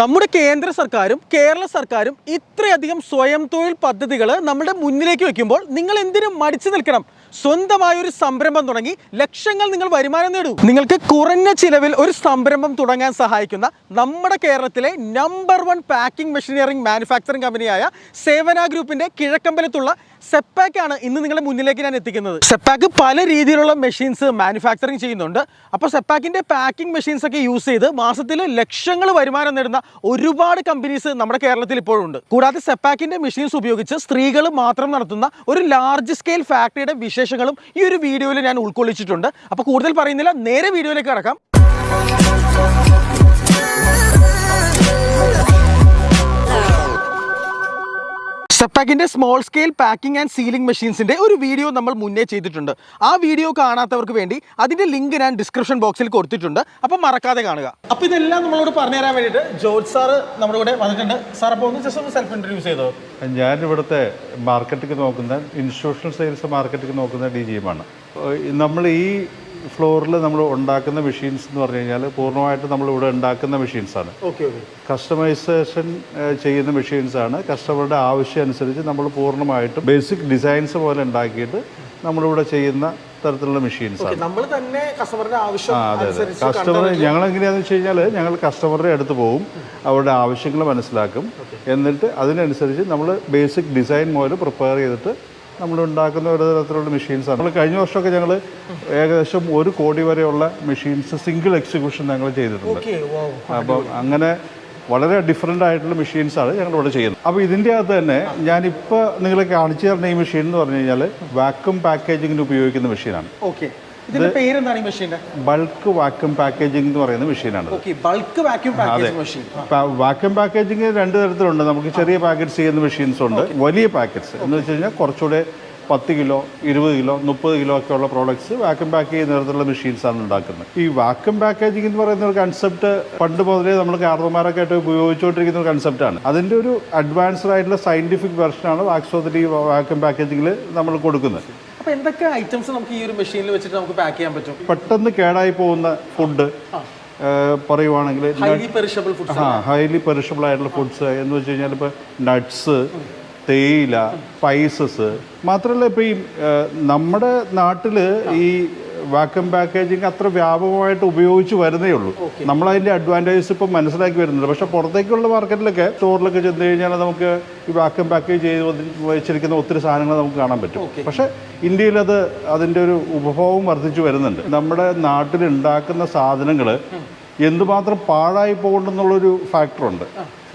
നമ്മുടെ കേന്ദ്ര സർക്കാരും കേരള സർക്കാരും ഇത്രയധികം സ്വയം തൊഴിൽ പദ്ധതികൾ നമ്മുടെ മുന്നിലേക്ക് വെക്കുമ്പോൾ നിങ്ങൾ എന്തിനും മടിച്ചു നിൽക്കണം? സ്വന്തമായ ഒരു സംരംഭം തുടങ്ങി ലക്ഷങ്ങൾ നിങ്ങൾ വരുമാനം നേടൂ. നിങ്ങൾക്ക് കുറഞ്ഞ ചിലവിൽ ഒരു സംരംഭം തുടങ്ങാൻ സഹായിക്കുന്ന നമ്മുടെ കേരളത്തിലെ നമ്പർ 1 പാക്കിംഗ് മെഷീനറിംഗ് മാനുഫാക്ചറിംഗ് കമ്പനിയായ സേവന ഗ്രൂപ്പിന്റെ കിഴക്കമ്പലത്തുള്ള സെപ്പാക്ക് ആണ് ഇന്ന് നിങ്ങളുടെ മുന്നിലേക്ക് ഞാൻ എത്തിക്കുന്നത്. സെപ്പാക്ക് പല രീതിയിലുള്ള മെഷീൻസ് മാനുഫാക്ചറിങ് ചെയ്യുന്നുണ്ട്. അപ്പോൾ സെപ്പാക്കിന്റെ പാക്കിംഗ് മെഷീൻസ് ഒക്കെ യൂസ് ചെയ്ത് മാസത്തിൽ ലക്ഷങ്ങൾ വരുമാനം നേടുന്ന ഒരുപാട് കമ്പനീസ് നമ്മുടെ കേരളത്തിൽ ഇപ്പോഴുണ്ട്. കൂടാതെ സെപ്പാക്കിന്റെ മെഷീൻസ് ഉപയോഗിച്ച് സ്ത്രീകൾ മാത്രം നടത്തുന്ന ഒരു ലാർജ് സ്കെയിൽ ഫാക്ടറിയുടെ വിശേഷങ്ങളും ഈ ഒരു വീഡിയോയിൽ ഞാൻ ഉൾക്കൊള്ളിച്ചിട്ടുണ്ട്. അപ്പോൾ കൂടുതൽ പറയുന്നില്ല, നേരെ വീഡിയോയിലേക്ക് കടക്കാം. സെപ്പാക്കിന്റെ small scale packing and sealing മെഷീൻസിന്റെ ഒരു വീഡിയോ നമ്മൾ മുന്നേ ചെയ്തിട്ടുണ്ട്. ആ വീഡിയോ കാണാത്തവർക്ക് വേണ്ടി അതിന്റെ ലിങ്ക് ഞാൻ ഡിസ്ക്രിപ്ഷൻ ബോക്സിൽ കൊടുത്തിട്ടുണ്ട്. അപ്പോൾ മറക്കാതെ കാണുക. അപ്പോൾ ഇതെല്ലാം നമ്മളോട് പറഞ്ഞു തരാൻ വേണ്ടിയിട്ട് ജോർജ് സാർ നമ്മുടെ കൂടെ വന്നിട്ടുണ്ട്. സാർ അപ്പോൾ ഒന്ന് ജസ്റ്റ് ഒന്ന് സെൽഫ് ഇൻട്രൊഡ്യൂസ് ചെയ്തോ. ഞാൻ ഇവിടുത്തെ മാർക്കറ്റിംഗ് നോക്കുന്ന ഇൻസ്റ്റിറ്റ്യൂഷണൽ സെയിൽസ് മാർക്കറ്റിംഗ് നോക്കുന്ന DGM ആണ്. നമ്മൾ ഈ ഫ്ലോറിൽ നമ്മൾ ഉണ്ടാക്കുന്ന മെഷീൻസ് എന്ന് പറഞ്ഞു കഴിഞ്ഞാൽ പൂർണ്ണമായിട്ട് നമ്മളിവിടെ ഉണ്ടാക്കുന്ന മെഷീൻസാണ്. കസ്റ്റമൈസേഷൻ ചെയ്യുന്ന മെഷീൻസാണ്. കസ്റ്റമറുടെ ആവശ്യം അനുസരിച്ച് നമ്മൾ പൂർണ്ണമായിട്ടും ബേസിക് ഡിസൈൻസ് പോലെ ഉണ്ടാക്കിയിട്ട് നമ്മളിവിടെ ചെയ്യുന്ന തരത്തിലുള്ള മെഷീൻസാണ്. അതെ. കസ്റ്റമർ ഞങ്ങൾ എങ്ങനെയാണെന്ന് വെച്ച് കഴിഞ്ഞാൽ ഞങ്ങൾ കസ്റ്റമറുടെ അടുത്ത് പോകും, അവരുടെ ആവശ്യങ്ങൾ മനസ്സിലാക്കും, എന്നിട്ട് അതിനനുസരിച്ച് നമ്മൾ ബേസിക് ഡിസൈൻ മുതൽ പ്രിപ്പയർ ചെയ്തിട്ട് നമ്മൾ ഉണ്ടാക്കുന്ന ഒരു തരത്തിലുള്ള മെഷീൻസാണ്. നമ്മൾ കഴിഞ്ഞ വർഷമൊക്കെ ഞങ്ങൾ ഏകദേശം 1 കോടി വരെയുള്ള മെഷീൻസ് സിംഗിൾ എക്സിക്യൂഷൻ ഞങ്ങൾ ചെയ്തിട്ടുണ്ട്. അപ്പം അങ്ങനെ വളരെ ഡിഫറെൻ്റ് ആയിട്ടുള്ള മെഷീൻസാണ് ഞങ്ങളിവിടെ ചെയ്യുന്നത്. അപ്പോൾ ഇതിൻ്റെ അകത്ത് തന്നെ ഞാനിപ്പോൾ നിങ്ങളെ കാണിച്ചു തരുന്ന ഈ മെഷീൻ എന്ന് പറഞ്ഞു കഴിഞ്ഞാൽ വാക്യൂം പാക്കേജിങ്ങിന് ഉപയോഗിക്കുന്ന മെഷീനാണ്. ബൾക്ക് വാക്യൂം പാക്കേജിംഗ് എന്ന് പറയുന്ന മെഷീനാണ്. വാക്യൂം പാക്കേജിംഗ് 2 തരത്തിലുണ്ട്. നമുക്ക് ചെറിയ പാക്കറ്റ്സ് ചെയ്യുന്ന മെഷീൻസ് ഉണ്ട്, വലിയ പാക്കറ്റ്സ് എന്ന് വെച്ച് കഴിഞ്ഞാൽ കുറച്ചുകൂടെ 10 കിലോ 20 കിലോ 30 കിലോ ഒക്കെ ഉള്ള പ്രോഡക്ട്സ് വാക്യൂം പാക്ക് ചെയ്യുന്ന തരത്തിലുള്ള മെഷീൻസാണ് ഉണ്ടാക്കുന്നത്. ഈ വാക്യൂം പാക്കേജിംഗ് എന്ന് പറയുന്ന ഒരു കൺസെപ്റ്റ് പണ്ട് മുതലേ നമ്മൾ കാർന്നമാരൊക്കെ ആയിട്ട് ഉപയോഗിച്ചുകൊണ്ടിരിക്കുന്ന ഒരു കൺസെപ്റ്റാണ്. അതിൻ്റെ ഒരു അഡ്വാൻസ്ഡ് ആയിട്ടുള്ള സയന്റിഫിക് വെർഷനാണ് വാക്സോദി വാക്യൂം പാക്കേജിംഗിൽ നമ്മൾ കൊടുക്കുന്നത്. അപ്പോൾ എന്തൊക്കെ ഐറ്റംസ് നമുക്ക് ഈ ഒരു മെഷീനിൽ വെച്ചിട്ട് നമുക്ക് പാക്ക് ചെയ്യാൻ പറ്റും? പെട്ടെന്ന് കേടായി പോകുന്ന ഫുഡ് പറയുവാണെങ്കിൽ ഹൈലി പെറിഷബിൾ ആയിട്ടുള്ള ഫുഡ്സ് എന്ന് വെച്ച് കഴിഞ്ഞാൽ ഇപ്പോൾ നട്ട്സ്, തേയില, സ്പൈസസ്. മാത്രമല്ല ഇപ്പോൾ ഈ നമ്മുടെ നാട്ടിൽ ഈ വാക്യൂം പാക്കേജിങ് അത്ര വ്യാപകമായിട്ട് ഉപയോഗിച്ച് വരുന്നേ ഉള്ളൂ. നമ്മളതിൻ്റെ അഡ്വാൻറ്റേജസ് ഇപ്പം മനസ്സിലാക്കി വരുന്നുണ്ട്. പക്ഷേ പുറത്തേക്കുള്ള മാർക്കറ്റിലൊക്കെ സ്റ്റോറിലൊക്കെ ചെന്ന് കഴിഞ്ഞാൽ നമുക്ക് ഈ വാക്യൂം പാക്കേജ് ചെയ്ത് വെച്ചിരിക്കുന്ന ഒത്തിരി സാധനങ്ങൾ നമുക്ക് കാണാൻ പറ്റും. പക്ഷേ ഇന്ത്യയിൽ അതിൻ്റെ ഒരു ഉപഭോഗം വർദ്ധിച്ചു വരുന്നുണ്ട്. നമ്മുടെ നാട്ടിൽ ഉണ്ടാക്കുന്ന സാധനങ്ങൾ എന്തുമാത്രം പാഴായി പോകുന്നുള്ളൊരു ഫാക്ടറുണ്ട്.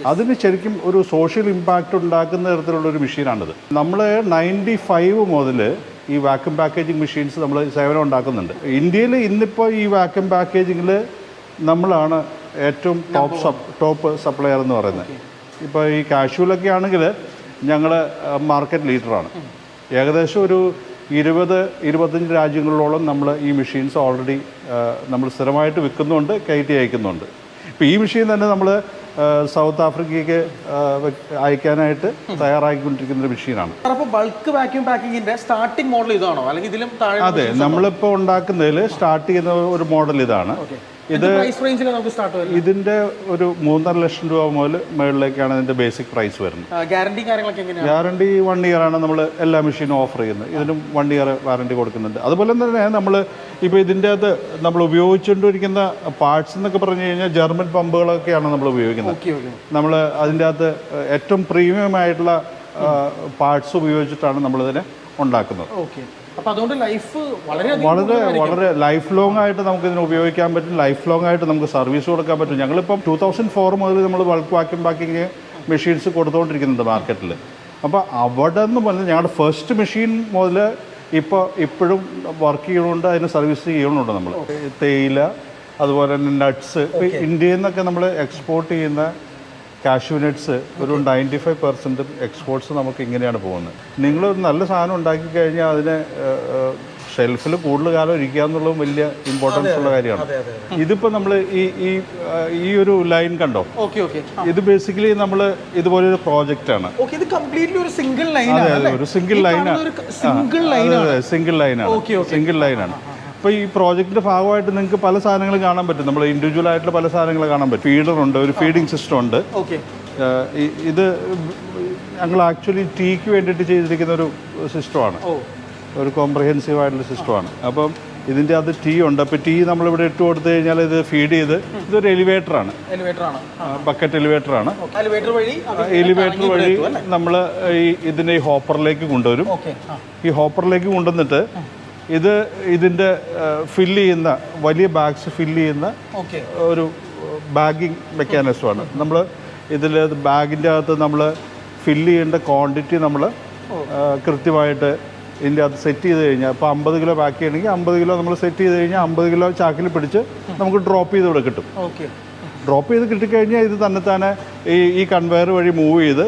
അതിന് ശരിക്കും ഒരു സോഷ്യൽ ഇമ്പാക്റ്റ് ഉണ്ടാക്കുന്ന തരത്തിലുള്ളൊരു മെഷീനാണിത്. നമ്മൾ 95 മുതൽ ഈ വാക്യൂം പാക്കേജിങ് മെഷീൻസ് നമ്മൾ സേവനം ഉണ്ടാക്കുന്നുണ്ട്. ഇന്ത്യയിൽ ഇന്നിപ്പോൾ ഈ വാക്യൂം പാക്കേജിങ്ങിൽ നമ്മളാണ് ഏറ്റവും ടോപ്പ് സപ്ലയർ എന്ന് പറയുന്നത്. ഇപ്പോൾ ഈ കാഷ്യൂലൊക്കെ ആണെങ്കിൽ ഞങ്ങൾ മാർക്കറ്റ് ലീഡറാണ്. ഏകദേശം ഒരു 20-25 രാജ്യങ്ങളിലോളം നമ്മൾ ഈ മെഷീൻസ് ഓൾറെഡി നമ്മൾ സ്ഥിരമായിട്ട് വിൽക്കുന്നുണ്ട്, കയറ്റി അയക്കുന്നുണ്ട്. ഇപ്പോൾ ഈ മെഷീൻ തന്നെ നമ്മൾ സൗത്ത് ആഫ്രിക്കയ്ക്ക് അയക്കാനായിട്ട് തയ്യാറാക്കിക്കൊണ്ടിരിക്കുന്ന ഒരു മെഷീനാണ്. ബൾക്ക് വാക്യൂം പാക്കിങ്ങിന്റെ സ്റ്റാർട്ടിംഗ് മോഡൽ ഇതാണോ, അല്ലെങ്കിൽ ഇതിലും താഴെ? അതെ, നമ്മളിപ്പോൾ ഉണ്ടാക്കുന്നതിൽ സ്റ്റാർട്ട് ചെയ്യുന്ന ഒരു മോഡൽ ഇതാണ്. ഇതിന്റെ ഒരു 3.5 ലക്ഷം രൂപ മുതൽ മുകളിലേക്കാണ് ഇതിന്റെ ബേസിക് പ്രൈസ് വരുന്നത്. ഗ്യാരണ്ടി 1 ഇയർ ആണ് നമ്മൾ എല്ലാ മെഷീനും ഓഫർ ചെയ്യുന്നത്. ഇതിനും 1 ഇയർ വാറണ്ടി കൊടുക്കുന്നുണ്ട്. അതുപോലെ തന്നെ നമ്മൾ ഇപ്പോൾ ഇതിൻ്റെ അകത്ത് നമ്മൾ ഉപയോഗിച്ചുകൊണ്ടിരിക്കുന്ന പാർട്സ് എന്നൊക്കെ പറഞ്ഞു കഴിഞ്ഞാൽ ജർമ്മൻ പമ്പുകളൊക്കെയാണ് നമ്മൾ ഉപയോഗിക്കുന്നത്. നമ്മൾ അതിൻ്റെ അകത്ത് ഏറ്റവും പ്രീമിയം ആയിട്ടുള്ള പാർട്സ് ഉപയോഗിച്ചിട്ടാണ് നമ്മളിതിനെ ഉണ്ടാക്കുന്നത്. വളരെ ലൈഫ് ലോങ് ആയിട്ട് നമുക്ക് ഇതിനെ ഉപയോഗിക്കാൻ പറ്റും. ലൈഫ് ലോങ് ആയിട്ട് നമുക്ക് സർവീസ് കൊടുക്കാൻ പറ്റും. ഞങ്ങളിപ്പം 2004 മുതൽ നമ്മൾ ബൾക്ക് വാക്യൂം പാക്കിങ് മെഷീൻസ് കൊടുത്തുകൊണ്ടിരിക്കുന്നുണ്ട് മാർക്കറ്റിൽ. അപ്പോൾ അവിടെ നിന്ന് പറഞ്ഞാൽ ഞങ്ങളുടെ ഫസ്റ്റ് മെഷീൻ മുതൽ ഇപ്പോഴും വർക്ക് ചെയ്യണമുണ്ട്, അതിന് സർവീസ് ചെയ്യണമുണ്ട്. നമ്മൾ തേയില, അതുപോലെ തന്നെ നട്ട്സ്, ഇപ്പോൾ ഇന്ത്യയിൽ നിന്നൊക്കെ നമ്മൾ എക്സ്പോർട്ട് ചെയ്യുന്ന കാഷ്യൂ നട്ട്സ് ഒരു 95% എക്സ്പോർട്ട്സ് നമുക്ക് ഇങ്ങനെയാണ് പോകുന്നത്. നിങ്ങളൊരു നല്ല സാധനം ഉണ്ടാക്കി കഴിഞ്ഞാൽ അതിനെ ഷെൽഫിൽ കൂടുതൽ കാലം ഇരിക്കുക എന്നുള്ളതും വലിയ ഇമ്പോർട്ടൻസ് ഉള്ള കാര്യമാണ്. ഇതിപ്പോൾ നമ്മൾ ഈ ഒരു ലൈൻ കണ്ടോ, ഇത് ബേസിക്കലി നമ്മൾ ഇതുപോലൊരു പ്രോജക്റ്റാണ്. അതെ, ഒരു സിംഗിൾ ലൈനാണ്. ഇപ്പോൾ ഈ പ്രോജക്റ്റിൻ്റെ ഭാഗമായിട്ട് നിങ്ങൾക്ക് പല സാധനങ്ങളും കാണാൻ പറ്റും. നമ്മൾ ഇൻഡിവിജ്വൽ ആയിട്ടുള്ള പല സാധനങ്ങൾ കാണാൻ പറ്റും. ഫീഡറുണ്ട്, ഒരു ഫീഡിംഗ് സിസ്റ്റം ഉണ്ട്. ഓക്കെ. ഇത് ഞങ്ങൾ ആക്ച്വലി ടീക്ക് വേണ്ടിയിട്ട് ചെയ്തിരിക്കുന്ന ഒരു സിസ്റ്റമാണ്, ഒരു കോംപ്രഹെൻസീവ് ആയിട്ടുള്ള സിസ്റ്റമാണ്. അപ്പം ഇതിൻ്റെ അത് ടീ ഉണ്ട്. അപ്പോൾ ടീ നമ്മളിവിടെ ഇട്ട് കൊടുത്തു കഴിഞ്ഞാൽ ഇത് ഫീഡ് ചെയ്ത്, ഇതൊരു എലിവേറ്ററാണ്, ബക്കറ്റ് എലിവേറ്ററാണ്. എലിവേറ്റർ വഴി നമ്മൾ ഇതിനെ ഈ ഹോപ്പറിലേക്ക് കൊണ്ടുവരും. ഈ ഹോപ്പറിലേക്ക് കൊണ്ടുവന്നിട്ട് ഇതിൻ്റെ ഫില്ല് ചെയ്യുന്ന വലിയ ബാഗ്സ് ഫില്ല് ചെയ്യുന്ന ഒരു ബാഗിങ് മെക്കാനിസമാണ്. നമ്മൾ ഇതിൽ ബാഗിൻ്റെ അകത്ത് നമ്മൾ ഫില്ല് ചെയ്യേണ്ട ക്വാണ്ടിറ്റി നമ്മൾ കൃത്യമായിട്ട് ഇതിൻ്റെ അകത്ത് സെറ്റ് ചെയ്ത് കഴിഞ്ഞാൽ, ഇപ്പോൾ 50 കിലോ പാക്ക് ചെയ്യണമെങ്കിൽ 50 കിലോ നമ്മൾ സെറ്റ് ചെയ്ത് കഴിഞ്ഞാൽ 50 കിലോ ചാക്കിൽ പിടിച്ച് നമുക്ക് ഡ്രോപ്പ് ചെയ്ത് ഇവിടെ കിട്ടും. ഡ്രോപ്പ് ചെയ്ത് കിട്ടിക്കഴിഞ്ഞാൽ ഇത് തന്നെത്താനെ ഈ കൺവെയർ വഴി മൂവ് ചെയ്ത്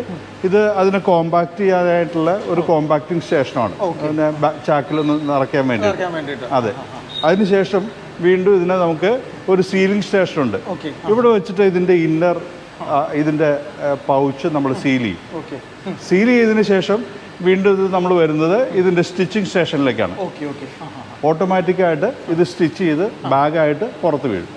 ഇത് അതിനെ കോമ്പാക്ട് ചെയ്യാനായിട്ടുള്ള ഒരു കോമ്പാക്ടിങ് സ്റ്റേഷനാണ്, അതിനെ ചാക്കിലൊന്ന് നിറയ്ക്കാൻ വേണ്ടിയിട്ട്. അതെ. അതിനുശേഷം വീണ്ടും ഇതിനെ നമുക്ക് ഒരു സീലിംഗ് സ്റ്റേഷനുണ്ട്. ഇവിടെ വെച്ചിട്ട് ഇതിൻ്റെ ഇതിൻ്റെ പൗച്ച് നമ്മൾ സീൽ ചെയ്യും. സീൽ ചെയ്തതിന് ശേഷം വീണ്ടും ഇത് നമ്മൾ വരുന്നത് ഇതിൻ്റെ സ്റ്റിച്ചിങ് സ്റ്റേഷനിലേക്കാണ്. ഓട്ടോമാറ്റിക്കായിട്ട് ഇത് സ്റ്റിച്ച് ചെയ്ത് ബാഗായിട്ട് പുറത്ത് വീഴും.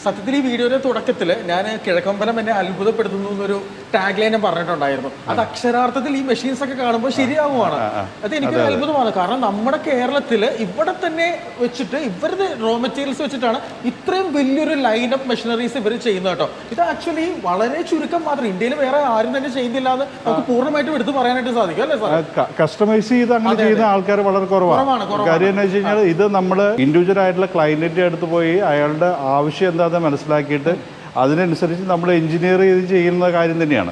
സത്യത്തിൽ ഈ വീഡിയോയുടെ തുടക്കത്തിൽ ഞാൻ കിഴക്കമ്പലം എന്നെ അത്ഭുതപ്പെടുത്തുന്നു എന്നൊരു ടാഗ് ലൈൻ പറഞ്ഞിട്ടുണ്ടായിരുന്നു. അത് അക്ഷരാർത്ഥത്തിൽ ഈ മെഷീൻസ് ഒക്കെ കാണുമ്പോൾ ശരിയാവുകയാണ്. അത് എനിക്ക് അത്ഭുതമാണ്. കാരണം നമ്മുടെ കേരളത്തിൽ ഇവിടെ തന്നെ വെച്ചിട്ട് ഇവരുടെ റോ മെറ്റീരിയൽസ് വെച്ചിട്ടാണ് ഇത്രയും വലിയൊരു ലൈൻ ഓഫ് മെഷീനറീസ് ഇവർ ചെയ്യുന്നത് കേട്ടോ. ഇത് ആക്ച്വലി വളരെ ചുരുക്കം മാത്രം, ഇന്ത്യയിൽ വേറെ ആരും തന്നെ ചെയ്യുന്നില്ല എന്ന് നമുക്ക് പൂർണ്ണമായിട്ടും എടുത്ത് പറയാനായിട്ട് സാധിക്കും അല്ലേ സാർ? കസ്റ്റമൈസ് ചെയ്ത് അങ്ങനെ ചെയ്യുന്ന ആൾക്കാർ വളരെ കുറവാണ്. കാര്യം എന്ന് വെച്ച് കഴിഞ്ഞാൽ ഇത് നമ്മൾ ഇൻഡിവിജ്വൽ ആയിട്ടുള്ള ക്ലയന്റിന്റെ അടുത്ത് പോയി അയാളുടെ ആവശ്യം എന്താ മനസ്സിലാക്കിയിട്ട് അതിനനുസരിച്ച് നമ്മൾ എഞ്ചിനീയർ ചെയ്ത് ചെയ്യുന്ന കാര്യം തന്നെയാണ്.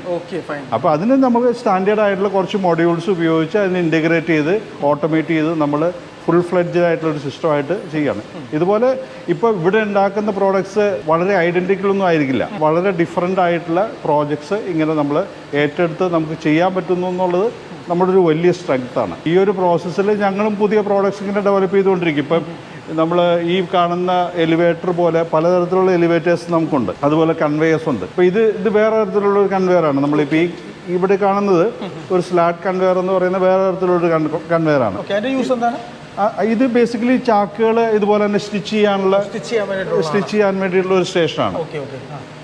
അപ്പോൾ അതിന് നമുക്ക് സ്റ്റാൻഡേർഡ് ആയിട്ടുള്ള കുറച്ച് മൊഡ്യൂൾസ് ഉപയോഗിച്ച് അതിനെ ഇൻറ്റഗ്രേറ്റ് ചെയ്ത് ഓട്ടോമേറ്റ് ചെയ്ത് നമ്മൾ ഫുൾ ഫ്ലെഡ്ജഡ് ആയിട്ടുള്ളൊരു സിസ്റ്റമായിട്ട് ചെയ്യാണ്. ഇതുപോലെ ഇപ്പോൾ ഇവിടെ ഉണ്ടാക്കുന്ന പ്രോഡക്ട്സ് വളരെ ഐഡൻറ്റിക്കൽ ഒന്നും ആയിരിക്കില്ല. വളരെ ഡിഫറെൻ്റ് ആയിട്ടുള്ള പ്രോജക്ട്സ് ഇങ്ങനെ നമ്മൾ ഏറ്റെടുത്ത് നമുക്ക് ചെയ്യാൻ പറ്റുന്നു എന്നുള്ളത് നമ്മുടെ ഒരു വലിയ സ്ട്രെങ്ത്താണ്. ഈ ഒരു പ്രോസസ്സിൽ ഞങ്ങളും പുതിയ പ്രോഡക്ട്സ് ഇങ്ങനെ ഡെവലപ്പ് ചെയ്തുകൊണ്ടിരിക്കും. ഇപ്പം നമ്മൾ ഈ കാണുന്ന എലിവേറ്റർ പോലെ പലതരത്തിലുള്ള എലിവേറ്റേഴ്സ് നമുക്കുണ്ട്. അതുപോലെ കൺവേയേഴ്സ് ഉണ്ട്. ഇപ്പോൾ ഇത് വേറെ തരത്തിലുള്ള ഒരു കൺവെയറാണ്. നമ്മളിപ്പോൾ ഇവിടെ കാണുന്നത് ഒരു സ്ലാറ്റ് കൺവെയർ എന്ന് പറയുന്ന വേറെ തരത്തിലുള്ളൊരു കൺവെയറാണ്. ഇത് ബേസിക്കലി ചാക്കുകൾ ഇതുപോലെ തന്നെ സ്റ്റിച്ച് ചെയ്യാൻ വേണ്ടിയിട്ടുള്ള ഒരു സ്റ്റേഷനാണ്.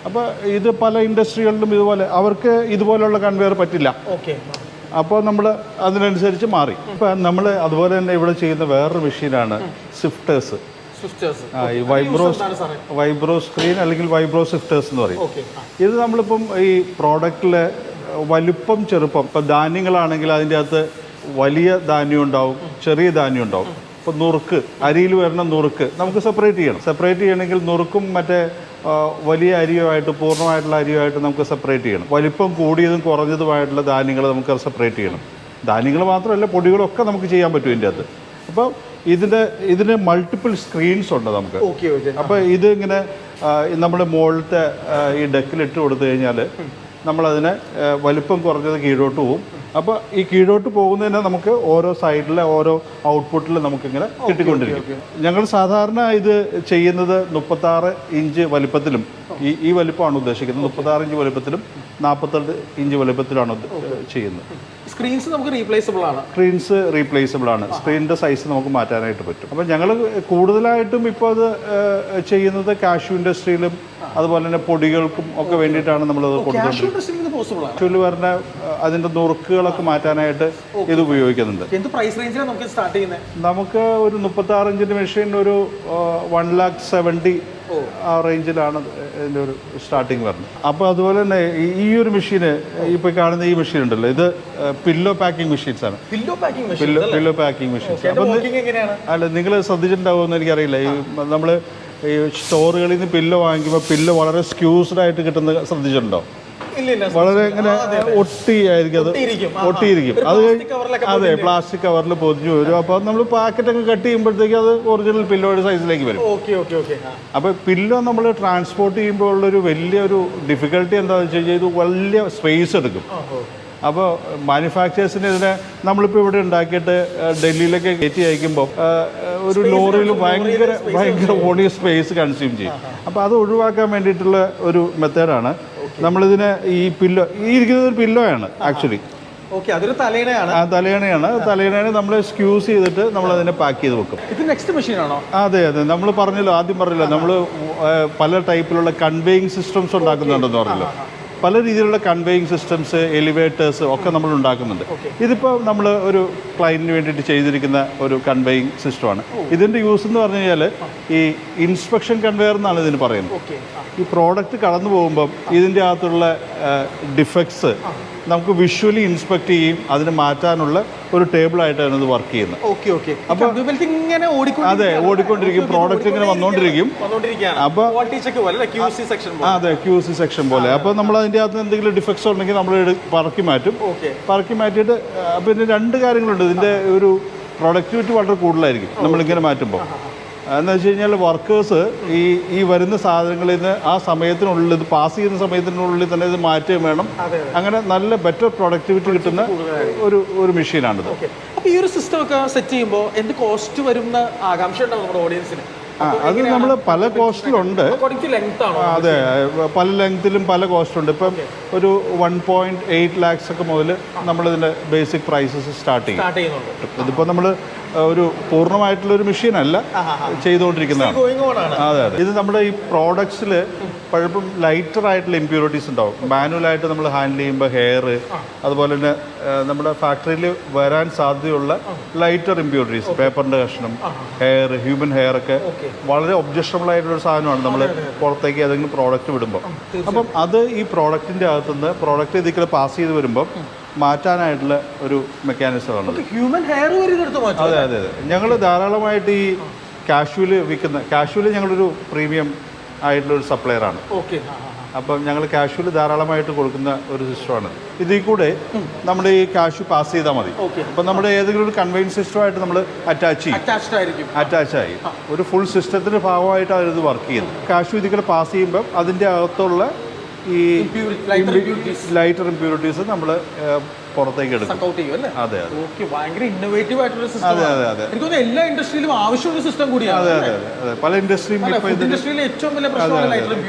അപ്പോൾ ഇത് പല ഇൻഡസ്ട്രികളിലും ഇതുപോലെ അവർക്ക് ഇതുപോലെയുള്ള കൺവെയർ പറ്റില്ല. അപ്പോൾ നമ്മൾ അതിനനുസരിച്ച് മാറി. ഇപ്പം നമ്മൾ അതുപോലെ തന്നെ ഇവിടെ ചെയ്യുന്ന വേറൊരു മെഷീനാണ് സ്വിഫ്റ്റേഴ്സ്. ഈ വൈബ്രോ സ്ക്രീൻ അല്ലെങ്കിൽ വൈബ്രോ സ്വിഫ്റ്റേഴ്സ് എന്ന് പറയും. ഇത് നമ്മളിപ്പം ഈ പ്രോഡക്റ്റിലെ വലുപ്പം ചെറുപ്പം, ഇപ്പം ധാന്യങ്ങളാണെങ്കിൽ അതിൻ്റെ അകത്ത് വലിയ ധാന്യം ഉണ്ടാവും, ചെറിയ ധാന്യം ഉണ്ടാവും. ഇപ്പോൾ നുറുക്ക്, അരിയിൽ വരുന്ന നുറുക്ക് നമുക്ക് സെപ്പറേറ്റ് ചെയ്യണമെങ്കിൽ നുറുക്കും മറ്റേ വലിയ അരിയുമായിട്ട് പൂർണ്ണമായിട്ടുള്ള അരിയുമായിട്ട് നമുക്ക് സെപ്പറേറ്റ് ചെയ്യണം. വലിപ്പം കൂടിയതും കുറഞ്ഞതുമായിട്ടുള്ള ധാന്യങ്ങൾ നമുക്ക് സെപ്പറേറ്റ് ചെയ്യണം. ധാന്യങ്ങൾ മാത്രമല്ല പൊടികളൊക്കെ നമുക്ക് ചെയ്യാൻ പറ്റും ഇതിൻ്റെ അകത്ത്. അപ്പോൾ ഇതിന് മൾട്ടിപ്പിൾ സ്ക്രീൻസ് ഉണ്ട് നമുക്ക്. അപ്പോൾ ഇത് ഇങ്ങനെ നമ്മുടെ മുകളിലത്തെ ഈ ഡെക്കിലിട്ട് കൊടുത്തു കഴിഞ്ഞാൽ നമ്മളതിനെ വലിപ്പം കുറഞ്ഞത് കീഴോട്ട് പോകും. അപ്പോൾ ഈ കീഴോട്ട് പോകുന്നതിന് നമുക്ക് ഓരോ സൈഡിലെ ഓരോ ഔട്ട്പുട്ടിൽ നമുക്കിങ്ങനെ കിട്ടിക്കൊണ്ടിരിക്കും. ഞങ്ങൾ സാധാരണ ഇത് ചെയ്യുന്നത് 36 ഇഞ്ച് വലിപ്പത്തിലും, ഈ വലിപ്പമാണ് ഉദ്ദേശിക്കുന്നത്. 36 ഇഞ്ച് വലിപ്പത്തിലും 48 ഇഞ്ച് വലിപ്പത്തിലാണ് ചെയ്യുന്നത്. സ്ക്രീൻസ് നമുക്ക് റീപ്ലേസബിൾ ആണ്. സ്ക്രീനിൻ്റെ സൈസ് നമുക്ക് മാറ്റാനായിട്ട് പറ്റും. അപ്പോൾ ഞങ്ങൾ കൂടുതലായിട്ടും ഇപ്പോൾ അത് ചെയ്യുന്നത് കാഷ്യൂ ഇൻഡസ്ട്രിയിലും അതുപോലെ തന്നെ പൊടികൾക്കും ഒക്കെ വേണ്ടിയിട്ടാണ് നമ്മളത് കൊടുക്കുന്നത്. പറഞ്ഞ അതിൻ്റെ നുറുക്കുകളൊക്കെ മാറ്റാനായിട്ട് ഇത് ഉപയോഗിക്കുന്നുണ്ട്. നമുക്ക് ഒരു 36 ഇഞ്ചിൻ്റെ മെഷീൻ ഒരു 1,70,000 ആ റേഞ്ചിലാണ് ഇതിൻ്റെ ഒരു സ്റ്റാർട്ടിങ് വരുന്നത്. അപ്പോൾ അതുപോലെ തന്നെ ഈ ഒരു മെഷീന് ഇപ്പോൾ കാണുന്ന ഈ മെഷീൻ ഉണ്ടല്ലോ, ഇത് പില്ലോ പാക്കിംഗ് മെഷീൻസ് ആണ്. Pillow packing machines. അപ്പം അല്ല, നിങ്ങൾ ശ്രദ്ധിച്ചിട്ടുണ്ടാവുമെന്ന് എനിക്കറിയില്ല. ഈ നമ്മൾ ഈ സ്റ്റോറുകളിൽ നിന്ന് പില്ലോ വാങ്ങിക്കുമ്പോൾ പില്ലോ വളരെ സ്ക്യൂസ്ഡ് ആയിട്ട് കിട്ടുന്നത് ശ്രദ്ധിച്ചിട്ടുണ്ടോ? വളരെ ഇങ്ങനെ ഒട്ടിയിരിക്കും. അത് അതെ, പ്ലാസ്റ്റിക് കവറിൽ പൊതിഞ്ഞു വരും. അപ്പോൾ നമ്മൾ പാക്കറ്റൊക്കെ കട്ട് ചെയ്യുമ്പോഴത്തേക്ക് അത് ഒറിജിനൽ പില്ലോയുടെ സൈസിലേക്ക് വരും. അപ്പോൾ പില്ലോ നമ്മൾ ട്രാൻസ്പോർട്ട് ചെയ്യുമ്പോൾ ഉള്ളൊരു വലിയൊരു ഡിഫിക്കൽട്ടി എന്താണെന്ന് വെച്ച് കഴിഞ്ഞാൽ ഇത് വലിയ സ്പേസ് എടുക്കും. അപ്പോൾ മാനുഫാക്ചേഴ്സിന് ഇതിനെ നമ്മളിപ്പോൾ ഇവിടെ ഉണ്ടാക്കിയിട്ട് ഡൽഹിയിലൊക്കെ കയറ്റി അയക്കുമ്പോൾ ഒരു ലോറിയിൽ ഭയങ്കര വലിയ സ്പേസ് കൺസ്യൂം ചെയ്യും. അപ്പോൾ അത് ഒഴിവാക്കാൻ വേണ്ടിയിട്ടുള്ള ഒരു മെത്തേഡാണ് നമ്മളിതിനെ ഈ ഇരിക്കുന്നത് ഒരു പില്ലോയാണ് ആക്ച്വലി. ഓക്കെ, അതൊരു തലയിണയാണ്. തലയിണയാണ് നമ്മൾ സ്ക്യൂസ് ചെയ്തിട്ട് നമ്മൾ അതിനെ പാക്ക് ചെയ്ത് വെക്കും. ഇത് നെക്സ്റ്റ് മെഷീൻ ആണോ? അതെ, നമ്മൾ പറഞ്ഞല്ലോ, ആദ്യം പറഞ്ഞല്ലോ, നമ്മൾ പല ടൈപ്പിലുള്ള കൺവേയിങ് സിസ്റ്റംസ് ഉണ്ടാക്കുന്നുണ്ടെന്ന് പറഞ്ഞല്ലോ. പല രീതിയിലുള്ള കൺവേയിങ് സിസ്റ്റംസ്, എലിവേറ്റേഴ്സ് ഒക്കെ നമ്മൾ ഉണ്ടാക്കുന്നുണ്ട്. ഇതിപ്പോൾ നമ്മൾ ഒരു ക്ലയൻറ്റിന് വേണ്ടിയിട്ട് ചെയ്തിരിക്കുന്ന ഒരു കൺവേയിങ് സിസ്റ്റമാണ്. ഇതിൻ്റെ യൂസ് എന്ന് പറഞ്ഞു കഴിഞ്ഞാൽ ഈ ഇൻസ്പെക്ഷൻ കൺവെയർ എന്നാണ് ഇതിന് പറയുന്നത്. ഈ പ്രോഡക്റ്റ് കടന്നു പോകുമ്പം ഇതിൻ്റെ അകത്തുള്ള ഡിഫക്ട്സ് നമുക്ക് വിഷ്വലി ഇൻസ്പെക്ട് ചെയ്യും, അതിന് മാറ്റാനുള്ള ഒരു ടേബിളായിട്ടാണ് ഇത് വർക്ക് ചെയ്യുന്നത്. അപ്പോൾ അതെ, ഓടിക്കൊണ്ടിരിക്കും, പ്രോഡക്റ്റ് ഇങ്ങനെ വന്നുകൊണ്ടിരിക്കും. അപ്പോൾ അതെ, QC സെക്ഷൻ പോലെ. അപ്പോൾ നമ്മൾ അതിൻ്റെ അകത്ത് എന്തെങ്കിലും ഡിഫക്ട്സ് ഉണ്ടെങ്കിൽ നമ്മൾ പറക്കി മാറ്റിയിട്ട് പിന്നെ രണ്ട് കാര്യങ്ങളുണ്ട്. ഇതിൻ്റെ ഒരു പ്രൊഡക്ടിവിറ്റി വളരെ കൂടുതലായിരിക്കും നമ്മളിങ്ങനെ മാറ്റുമ്പോൾ. എന്ന് വെച്ച് കഴിഞ്ഞാൽ വർക്കേഴ്സ് ഈ വരുന്ന സാധനങ്ങളിൽ നിന്ന് ആ സമയത്തിനുള്ളിൽ, ഇത് പാസ് ചെയ്യുന്ന സമയത്തിനുള്ളിൽ തന്നെ ഇത് മാറ്റുകയും വേണം. അങ്ങനെ നല്ല ബെറ്റർ പ്രൊഡക്ടിവിറ്റി കിട്ടുന്ന ഒരു മെഷീനാണിത്. അപ്പോൾ ഈ ഒരു സിസ്റ്റം ഒക്കെ സെറ്റ് ചെയ്യുമ്പോൾ എന്ത് കോസ്റ്റ് വരുന്ന ആകാംക്ഷ ഉണ്ടാവും നമ്മുടെ ഓഡിയൻസിന്? അത് നമ്മൾ പല കോസ്റ്റിലുണ്ട്. അതെ, പല ലെങ്ത്തിലും പല കോസ്റ്റുണ്ട്. ഇപ്പം ഒരു 1.8 lakhs ഒക്കെ മുതൽ നമ്മളിതിൻ്റെ ബേസിക് പ്രൈസസ് സ്റ്റാർട്ട് ചെയ്യും. ഇതിപ്പോൾ നമ്മൾ ഒരു പൂർണ്ണമായിട്ടുള്ളൊരു മെഷീൻ അല്ല ചെയ്തുകൊണ്ടിരിക്കുന്നതാണ്. അതെ. ഇത് നമ്മുടെ ഈ പ്രോഡക്ട്സിൽ പലപ്പോഴും ലൈറ്റർ ആയിട്ടുള്ള ഇമ്പ്യൂരിറ്റീസ് ഉണ്ടാവും. മാനുവലായിട്ട് നമ്മൾ ഹാൻഡിൽ ചെയ്യുമ്പോൾ ഹെയർ, അതുപോലെ തന്നെ നമ്മുടെ ഫാക്ടറിയിൽ വരാൻ സാധ്യതയുള്ള ലൈറ്റർ ഇമ്പ്യൂരിറ്റീസ്, പേപ്പറിൻ്റെ കഷ്ണം, ഹെയർ, ഹ്യൂമൻ ഹെയർ ഒക്കെ വളരെ ഒബ്ജക്ഷണബിൾ ആയിട്ടുള്ളൊരു സാധനമാണ് നമ്മൾ പുറത്തേക്ക് ഏതെങ്കിലും പ്രോഡക്റ്റ് വിടുമ്പോൾ. അപ്പം അത് ഈ പ്രോഡക്റ്റിൻ്റെ അകത്തുനിന്ന് പ്രോഡക്റ്റ് ഇതിൽ പാസ് ചെയ്ത് വരുമ്പം മാറ്റാനായിട്ടുള്ള ഒരു മെക്കാനിസമാണ്. ഹ്യൂമൻ ഹെയർ അതെ അതെ അതെ. ഞങ്ങൾ ധാരാളമായിട്ട് ഈ കാഷ്വല് ഞങ്ങളൊരു പ്രീമിയം ആയിട്ടുള്ളൊരു സപ്ലയറാണ്. അപ്പം ഞങ്ങൾ കാഷ്വല് ധാരാളമായിട്ട് കൊടുക്കുന്ന ഒരു സിസ്റ്റമാണ്. ഇതിൽ കൂടെ നമ്മുടെ ഈ കാഷ്യൂ പാസ് ചെയ്താൽ മതി. അപ്പം നമ്മുടെ ഏതെങ്കിലും ഒരു കൺവെയിൻ സിസ്റ്റമായിട്ട് നമ്മൾ അറ്റാച്ചായി ഒരു ഫുൾ സിസ്റ്റത്തിൻ്റെ ഭാഗമായിട്ടാണ് ഇത് വർക്ക് ചെയ്യുന്നത്. കാഷ്യൂ ഇതിൽ കൂടെ പാസ് ചെയ്യുമ്പം അതിൻ്റെ അകത്തുള്ള ഈ ലൈറ്റർ ഇമ്പ്യൂരിറ്റീസ് നമ്മൾ പുറത്തേക്ക് എടുക്കും. അതെ എല്ലാ ഇൻഡസ്ട്രിയിലും ആവശ്യമുള്ള സിസ്റ്റം കൂടിയാണ്. അതെ അതെ അതെ. പല ഇൻഡസ്ട്രിയും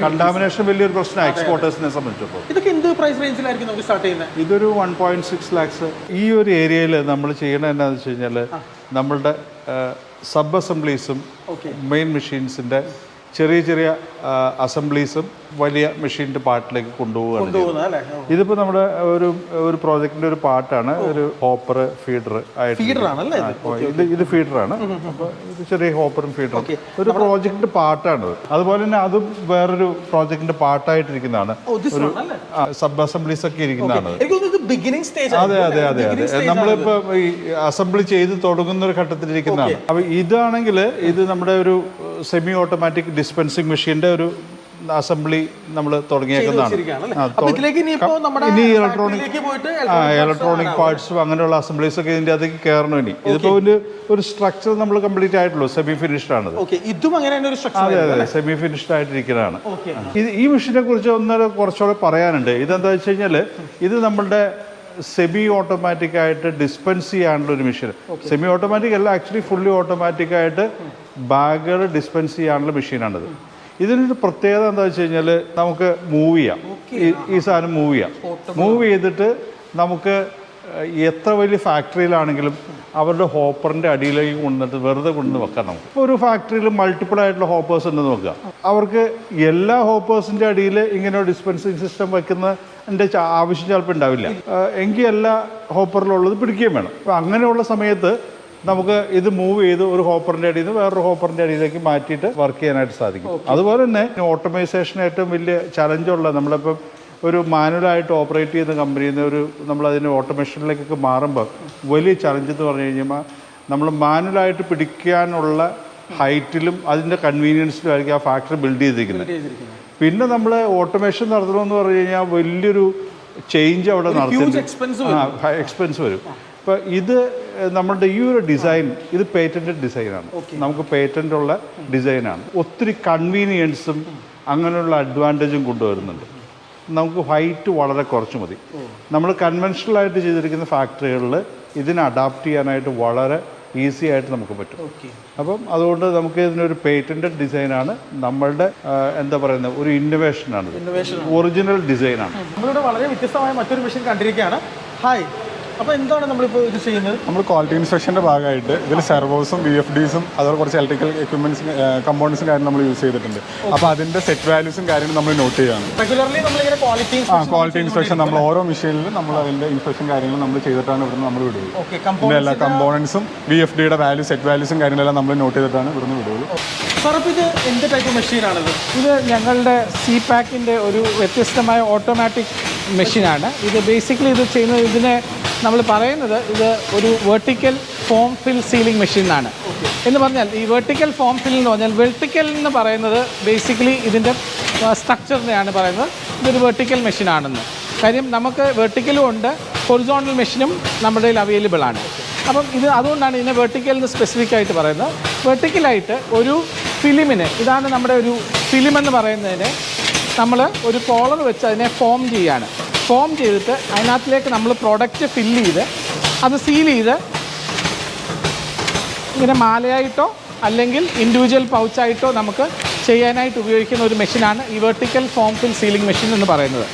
കണ്ടാമിനേഷൻ വലിയൊരു പ്രശ്നമാണ് എക്സ്പോർട്ടേഴ്സിനെ സംബന്ധിച്ചപ്പോൾ. ഇതൊക്കെ എന്ത് പ്രൈസ് റേഞ്ചിലായിരിക്കും നമുക്ക് സ്റ്റാർട്ട് ചെയ്യുന്നത്? ഇതൊരു 1.6 lakhs. ഈ ഒരു ഏരിയയിൽ നമ്മൾ ചെയ്യണത് എന്താണെന്ന് വെച്ച് കഴിഞ്ഞാൽ നമ്മളുടെ സബ് അസംബ്ലീസും മെയിൻ മെഷീൻസിൻ്റെ ചെറിയ അസംബ്ലീസും വലിയ മെഷീൻ്റെ പാർട്ടിലേക്ക് കൊണ്ടുപോവുകയാണ്. ഇതിപ്പോൾ നമ്മുടെ ഒരു പ്രോജക്റ്റിൻ്റെ ഒരു പാർട്ടാണ്. ഒരു ഹോപ്പർ ഫീഡർ ആയിട്ട് ഇത് ഫീഡറാണ്. അപ്പോൾ ഇത് ചെറിയ ഹോപ്പറും ഫീഡറും ഒരു പ്രോജക്റ്റിൻ്റെ പാർട്ടാണ്. അതുപോലെ തന്നെ അതും വേറൊരു പ്രോജക്റ്റിൻ്റെ പാർട്ടായിട്ടിരിക്കുന്നതാണ്. ഒരു സബ് അസംബ്ലീസ് ഒക്കെ ഇരിക്കുന്നതാണ്. അതെ അതെ അതെ അതെ. നമ്മളിപ്പോൾ ഈ അസംബ്ലി ചെയ്ത് തുടങ്ങുന്ന ഒരു ഘട്ടത്തിലിരിക്കുന്നതാണ്. അപ്പോൾ ഇതാണെങ്കിൽ ഇത് നമ്മുടെ ഒരു സെമി ഓട്ടോമാറ്റിക് ഡിസ്പെൻസിങ് മെഷീൻ്റെ ഒരു അസംബ്ലി നമ്മൾ തുടങ്ങിയേക്കുന്നതാണ്. ഇനി ഇലക്ട്രോണിക് പാർട്സും അങ്ങനെയുള്ള അസംബ്ലീസ് ഒക്കെ ഇതിൻ്റെ അകത്തേക്ക് കയറണം. ഇനി ഇതിപ്പോൾ ഒരു സ്ട്രക്ചർ നമ്മൾ കംപ്ലീറ്റ് ആയിട്ടുള്ളൂ. സെമി ഫിനിഷ്ഡ് ആണ്. അതെ അതെ, സെമി ഫിനിഷ്ഡ് ആയിട്ടിരിക്കുന്നതാണ്. ഈ മെഷീനെ കുറിച്ച് കുറച്ചുകൂടെ പറയാനുണ്ട്. ഇതെന്താ വെച്ച് കഴിഞ്ഞാൽ ഇത് നമ്മളുടെ സെമി ഓട്ടോമാറ്റിക് ആയിട്ട് ഡിസ്പെൻസ് ചെയ്യാനുള്ള ഒരു മെഷീൻ. സെമി ഓട്ടോമാറ്റിക് അല്ല, ആക്ച്വലി ഫുള്ളി ഓട്ടോമാറ്റിക് ആയിട്ട് ബാഗുകൾ ഡിസ്പെൻസ് ചെയ്യാനുള്ള മെഷീനാണിത്. ഇതിനൊരു പ്രത്യേകത എന്താ വെച്ച് കഴിഞ്ഞാൽ നമുക്ക് മൂവ് ചെയ്യാം. ഈ സാധനം മൂവ് ചെയ്തിട്ട് നമുക്ക് എത്ര വലിയ ഫാക്ടറിയിലാണെങ്കിലും അവരുടെ ഹോപ്പറിൻ്റെ അടിയിലേക്ക് കൊണ്ടുവന്നിട്ട് വെറുതെ കൊണ്ടുവന്ന് വെക്കാം. നമുക്ക് ഇപ്പോൾ ഒരു ഫാക്ടറിയിൽ മൾട്ടിപ്പിൾ ആയിട്ടുള്ള ഹോപ്പേഴ്സ് ഉണ്ടെന്ന് നോക്കുക. അവർക്ക് എല്ലാ ഹോപ്പേഴ്സിൻ്റെ അടിയിൽ ഇങ്ങനെ ഡിസ്പെൻസിങ് സിസ്റ്റം വെക്കുന്നതിൻ്റെ ആവശ്യം ചിലപ്പോൾ ഉണ്ടാവില്ല. എങ്കിൽ എല്ലാ ഹോപ്പറിലുള്ളത് പിടിക്കുകയും വേണം. അപ്പോൾ അങ്ങനെയുള്ള സമയത്ത് നമുക്ക് ഇത് മൂവ് ചെയ്ത് ഒരു ഹോപ്പറിൻ്റെ അടിയിൽ നിന്ന് വേറൊരു ഹോപ്പറിൻ്റെ അടിയിലേക്ക് മാറ്റിയിട്ട് വർക്ക് ചെയ്യാനായിട്ട് സാധിക്കും. അതുപോലെ തന്നെ ഓട്ടോമൈസേഷൻ ഏറ്റവും വലിയ ചലഞ്ചുള്ള, നമ്മളിപ്പം ഒരു മാനുവലായിട്ട് ഓപ്പറേറ്റ് ചെയ്യുന്ന കമ്പനിയിൽ നിന്ന് നമ്മളതിന് ഓട്ടോമേഷനിലേക്കൊക്കെ മാറുമ്പോൾ വലിയ ചലഞ്ച് എന്ന് പറഞ്ഞു കഴിഞ്ഞാൽ നമ്മൾ മാനുവലായിട്ട് പിടിക്കാനുള്ള ഹൈറ്റിലും അതിൻ്റെ കൺവീനിയൻസിലും ആയിരിക്കും ആ ഫാക്ടറി ബിൽഡ് ചെയ്തിരിക്കുന്നത്. പിന്നെ നമ്മൾ ഓട്ടോമേഷൻ നടത്തണമെന്ന് പറഞ്ഞു കഴിഞ്ഞാൽ വലിയൊരു ചേഞ്ച് അവിടെ നടത്തുന്നത്, എക്സ്പെൻസ് വരും. ഇപ്പോൾ ഇത് നമ്മളുടെ ഈ ഒരു ഡിസൈൻ ഇത് പേറ്റൻറ്റഡ് ഡിസൈനാണ്. നമുക്ക് പേറ്റൻ്റ് ഉള്ള ഡിസൈനാണ്. ഒത്തിരി കൺവീനിയൻസും അങ്ങനെയുള്ള അഡ്വാൻറ്റേജും കൊണ്ടുവരുന്നുണ്ട്. നമുക്ക് ഹൈറ്റ് വളരെ കുറച്ച് മതി. നമ്മൾ കൺവെൻഷണലായിട്ട് ചെയ്തിരിക്കുന്ന ഫാക്ടറികളിൽ ഇതിനെ അഡാപ്റ്റ് ചെയ്യാനായിട്ട് വളരെ ഈസി ആയിട്ട് നമുക്ക് പറ്റും. അപ്പം അതുകൊണ്ട് നമുക്ക് ഇതിനൊരു പേറ്റൻറ്റഡ് ഡിസൈനാണ്. നമ്മളുടെ എന്താ പറയുന്നത്, ഒരു ഇന്നോവേഷനാണ്, ഒറിജിനൽ ഡിസൈനാണ്. നമ്മളിവിടെ വളരെ വ്യത്യസ്തമായ മറ്റൊരു മെഷീൻ കണ്ടിരിക്കുകയാണ്. ഹായ്, അപ്പോൾ എന്താണ് നമ്മളിപ്പോൾ ഇത് ചെയ്യുന്നത്? നമ്മൾ ക്വാളിറ്റി ഇൻസ്പെക്ഷൻ്റെ ഭാഗമായിട്ട് ഇതിൽ സെർവോസും VFDസും അതുപോലെ കുറച്ച് ഇലക്ട്രിക്കൽ എക്യുപ്മെന്റ്സും കമ്പോണൻസും കാര്യം നമ്മൾ യൂസ് ചെയ്തിട്ടുണ്ട്. അപ്പോൾ അതിൻ്റെ സെറ്റ് വാല്യൂസും കാര്യങ്ങളും നമ്മൾ നോട്ട് ചെയ്യുകയാണ്. റെഗുലർലി നമ്മളിങ്ങനെ ക്വാളിറ്റി ഇൻസ്പെക്ഷൻ നമ്മൾ ഓരോ മെഷീനിലും നമ്മൾ അതിൻ്റെ ഇൻസ്പെക്ഷൻ കാര്യങ്ങളും നമ്മൾ ചെയ്തിട്ടാണ് ഇവിടുന്ന് നമ്മൾ വിടുന്നത്. ഇതിൻ്റെ എല്ലാ കമ്പോണൻസും VFDയുടെ വാല്യൂ സെറ്റ് വാല്യൂസും കാര്യങ്ങളെല്ലാം നമ്മൾ നോട്ട് ചെയ്തിട്ടാണ് ഇവിടുന്ന് വിടുന്നത്. സാർ, അപ്പോൾ ഇത് എന്ത് ടൈപ്പ് മെഷീനാണിത്? ഇത് ഞങ്ങളുടെ CPAC-ൻ്റെ ഒരു വ്യത്യസ്തമായ ഓട്ടോമാറ്റിക് മെഷീനാണ്. ഇത് ബേസിക്കലി ഇത് ചെയ്യുന്നത്, ഇതിനെ നമ്മൾ പറയുന്നത് ഇത് ഒരു vertical form fill sealing machine എന്നാണ്. എന്ന് പറഞ്ഞാൽ ഈ വെർട്ടിക്കൽ ഫോം ഫിൽ എന്ന് പറഞ്ഞാൽ വെർട്ടിക്കൽ എന്ന് പറയുന്നത് ബേസിക്കലി ഇതിൻ്റെ സ്ട്രക്ചറിനെയാണ് പറയുന്നത്. ഇതൊരു വെർട്ടിക്കൽ മെഷീനാണെന്ന്. കാര്യം നമുക്ക് വെർട്ടിക്കലും ഉണ്ട്, ഹൊറിസോണ്ടൽ മെഷീനും നമ്മുടെ കയ്യിൽ അവൈലബിൾ ആണ്. അപ്പം ഇത് അതുകൊണ്ടാണ് ഇതിനെ വെർട്ടിക്കൽ എന്ന് സ്പെസിഫിക് ആയിട്ട് പറയുന്നത്. വെർട്ടിക്കലായിട്ട് ഒരു ഫിലിമിന്, ഇതാണ് നമ്മുടെ ഒരു ഫിലിം എന്ന് പറയുന്നതിനെ നമ്മൾ ഒരു കോളർ വെച്ച് അതിനെ ഫോം ചെയ്യാണ്. ഫോം ചെയ്തിട്ട് അതിനകത്തിലേക്ക് നമ്മൾ പ്രൊഡക്റ്റ് ഫില്ല് ചെയ്ത് അത് സീൽ ചെയ്ത് ഇങ്ങനെ മാലയായിട്ടോ അല്ലെങ്കിൽ ഇൻഡിവിജ്വൽ പൗച്ചായിട്ടോ നമുക്ക് ചെയ്യാനായിട്ട് ഉപയോഗിക്കുന്ന ഒരു മെഷീനാണ് ഈ vertical form fill sealing machine എന്ന് പറയുന്നത്.